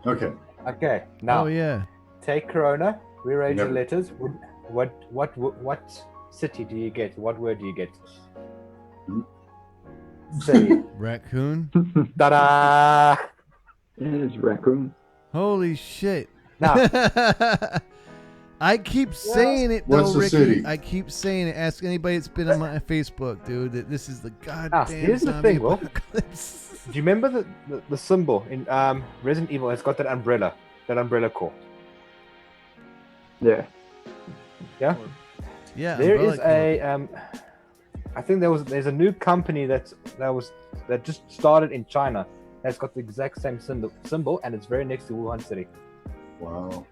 Okay. Okay. Now Oh yeah. take Corona, rearrange the Yep. letters. What city do you get? What word do you get? City. Raccoon. Ta-da! It's raccoon. Holy shit. Now, I keep saying it though, What's the Ricky. city? I keep saying it. Ask anybody that's been on my Facebook, dude, that this is the goddamn here's the zombie thing, Will. apocalypse. do you remember the symbol in Resident Evil? It's got that umbrella core. Yeah. Yeah. Yeah. There umbrella is a I think there's a new company that just started in China that's got the exact same symbol and it's very next to Wuhan City. Wow.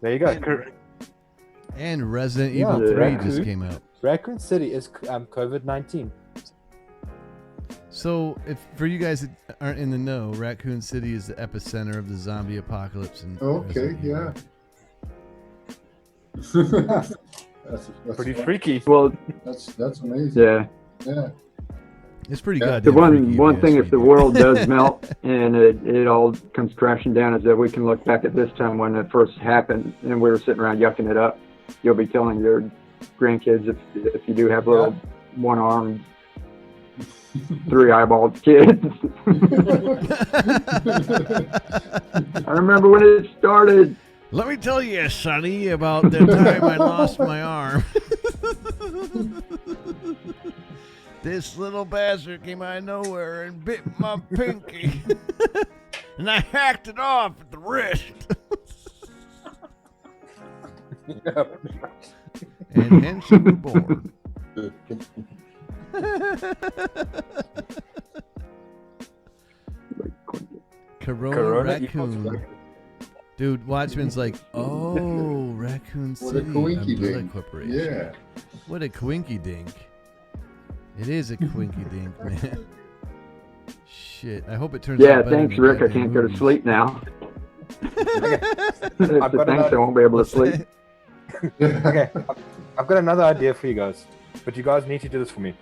There you go. And Resident Yeah, Evil 3 Raccoon. just came out. Raccoon City is COVID-19. So, if for you guys that aren't in the know, Raccoon City is the epicenter of the zombie apocalypse. And Okay. Yeah. that's Pretty freaky. Well, That's amazing. yeah. Yeah. It's pretty Yeah. good. The one thing, if the world does melt and it all comes crashing down, is that we can look back at this time when it first happened and we were sitting around yucking it up. You'll be telling your grandkids if you do have little one-armed 3 eyeballed kids. I remember when it started. Let me tell you, Sonny, about the time I lost my arm. This little bastard came out of nowhere and bit my pinky. And I hacked it off at the wrist. And hence you were born. Corona raccoon. Dude, Watchman's like, oh, Raccoon City. What a coinky Umbrella dink. Corporation. Yeah. What a quinky dink. It is a quinky dink, man. Shit. I hope it turns out better. Thanks, than Rick. I goddamn can't go to movies. sleep now. Thanks, I won't be able to sleep. Okay, I've got another idea for you guys, but you guys need to do this for me.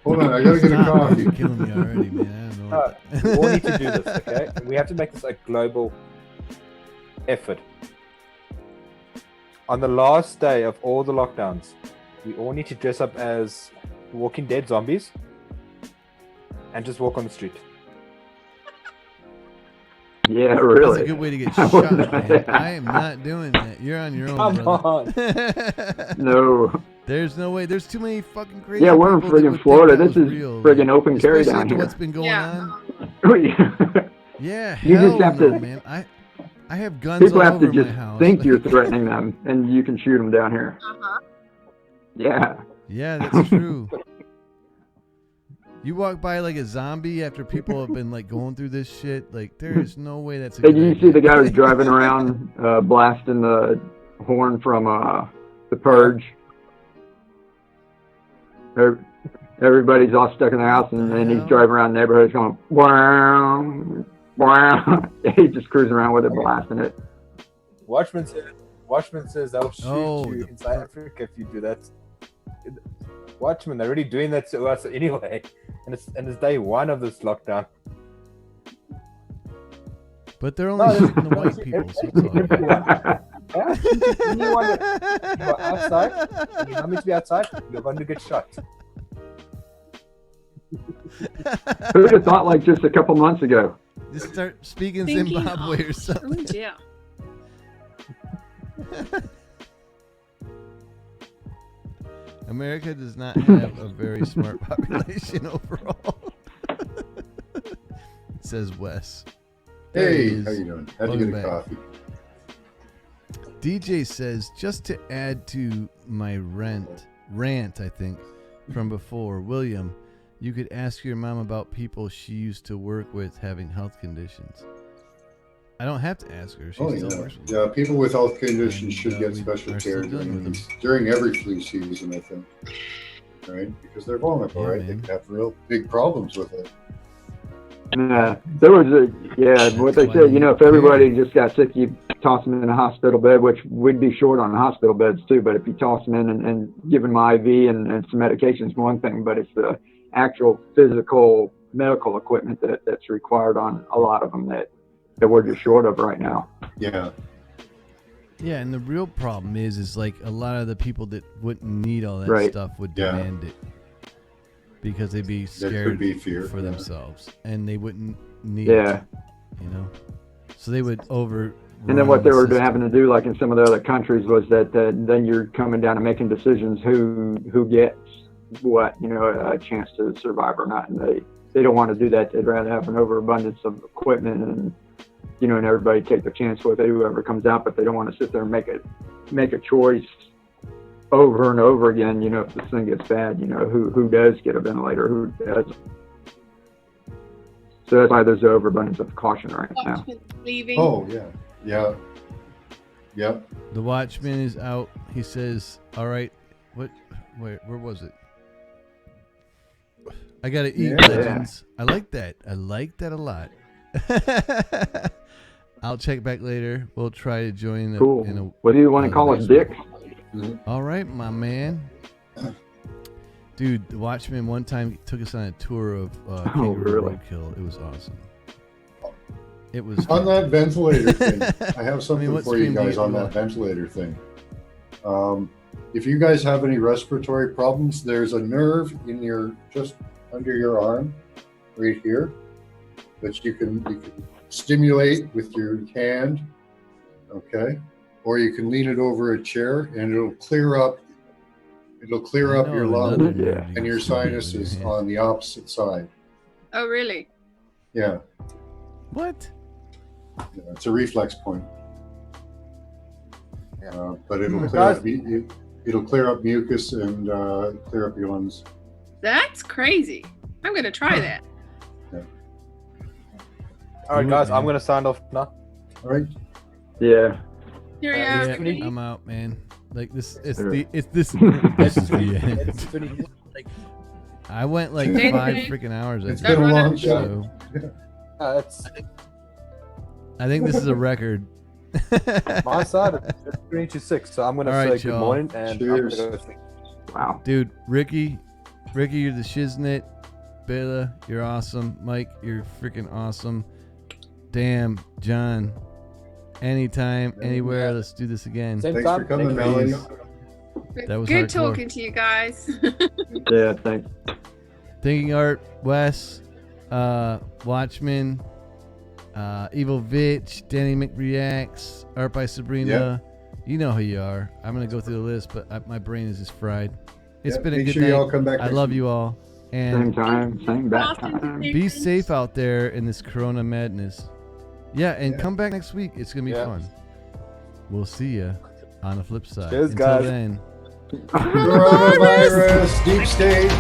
Hold on, I gotta get a Stop, coffee. You're killing me already, man. I don't know. We all need to do this, okay? We have to make this a global effort. On the last day of all the lockdowns, we all need to dress up as Walking Dead zombies and just walk on the street. Yeah, really. That's a good way to get shot, man. I am not doing that. You're on your own, Come brother. on. No. There's no way. There's too many fucking crazy Yeah, we're in people that would friggin' think Florida. that This was is real, friggin' man. open carry Especially down after here. what's been going on. Yeah, You just hell have no, to- man. I have guns People all have to over my just house. think you're threatening them, and you can shoot them down here. Yeah. Yeah, that's true. You walk by like a zombie after people have been like going through this shit. Like, there is no way that's a Hey, good do you idea. see the guy who's driving around blasting the horn from The Purge? Everybody's all stuck in the house, and then he's driving around the neighborhood going, wow, wow. He's just cruising around with it, blasting it. Watchman says they'll shoot you the inside Africa if you do that. Watchman, they're already doing that to us anyway, and it's day one of this lockdown. But they're only shooting the white people. So it's all right. Yeah, anyone you're outside, and you're not meant to be outside, you're going to get shot. Who'd have thought like just a couple months ago? Just start speaking Thinking, Zimbabwe or something. Oh, yeah. America does not have a very smart population overall. Says Wes. There he Hey, is. how you doing? How'd you Welcome get a back. coffee? DJ says, just to add to my rant, I think, from before, William, you could ask your mom about people she used to work with having health conditions. I don't have to ask her. She still works with me. Yeah, people with health conditions should get we special are still care dealing with during every flu season, I think. Right? Because they're vulnerable, Yeah, right? man. They could have real big problems with it. There was what they said, if everybody just got sick, you toss them in a hospital bed, which we'd be short on hospital beds too, but if you toss them in and give them IV and some medication is one thing, but it's the actual physical medical equipment that's required on a lot of them that we're just short of right now. Yeah. Yeah, and the real problem is like a lot of the people that wouldn't need all that Right. stuff would Yeah. demand it because they'd be There scared could be fear, for yeah. themselves, and they wouldn't need Yeah. it, So they would over. And then what they were having to do, like in some of the other countries, was that then you're coming down and making decisions who gets what, a chance to survive or not. And they don't want to do that. They'd rather have an overabundance of equipment and, and everybody take their chance with it, whoever comes out. But they don't want to sit there and make a choice over and over again. If this thing gets bad, who does get a ventilator, who doesn't. So that's why there's an overabundance of caution right now. Watchman leaving. Oh, yeah. Yeah. Yep. The Watchman is out. He says, "All right, where was it? I gotta eat Yeah. Legends. I like that. I like that a lot." I'll check back later. We'll try to join. Cool. In a, What do you want to call us, Dick? All right, my man. Dude, the Watchman one time took us on a tour of Kangaroo really? Roadkill. It was awesome. It was On that ventilator thing, I have something what for you stream do guys on that want? ventilator thing. if you guys have any respiratory problems, there's a nerve in your just under your arm, right here, that you can stimulate with your hand, okay? Or you can lean it over a chair, and it'll clear up. It'll clear up your lung and your sinuses on the opposite side. Oh, really? Yeah. What? Yeah, it's a reflex point. But it'll clear up, it'll clear up mucus and clear up your lungs. That's crazy. I'm gonna try that. Yeah. All right, guys, I'm gonna sign off now. All right. Yeah. Here Yeah, we are. I'm out, man. Like this, this is the end. I went like 5 freaking hours. It's been a long show. I think this is a record. My side, it's 3 to 6, so I'm gonna All right, say good y'all. morning and Cheers. I'm gonna go sleep. Wow. Dude, Ricky, you're the shiznit. Bela, you're awesome. Mike, you're freaking awesome. Damn, John. Anytime, anywhere, let's do this again. Thanks for coming, Melody. That was Good hardcore. talking to you guys. Yeah, thanks. Thinking Art, Wes, Watchman, Evil Vitch, Danny McReacts, Art by Sabrina. You know who you are. I'm going to go through the list, but my brain is just fried. It's been a make good sure night. you all come back I next love week. you all. Same And time, same bat time. be safe out there in this corona madness. Yeah, and come back next week. It's going to be fun. We'll see you on the flip side. Cheers, Until guys. then. Coronavirus, deep state.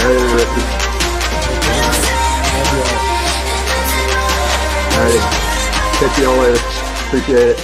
Hey, Ricky. Hey, catch you all later. Appreciate it.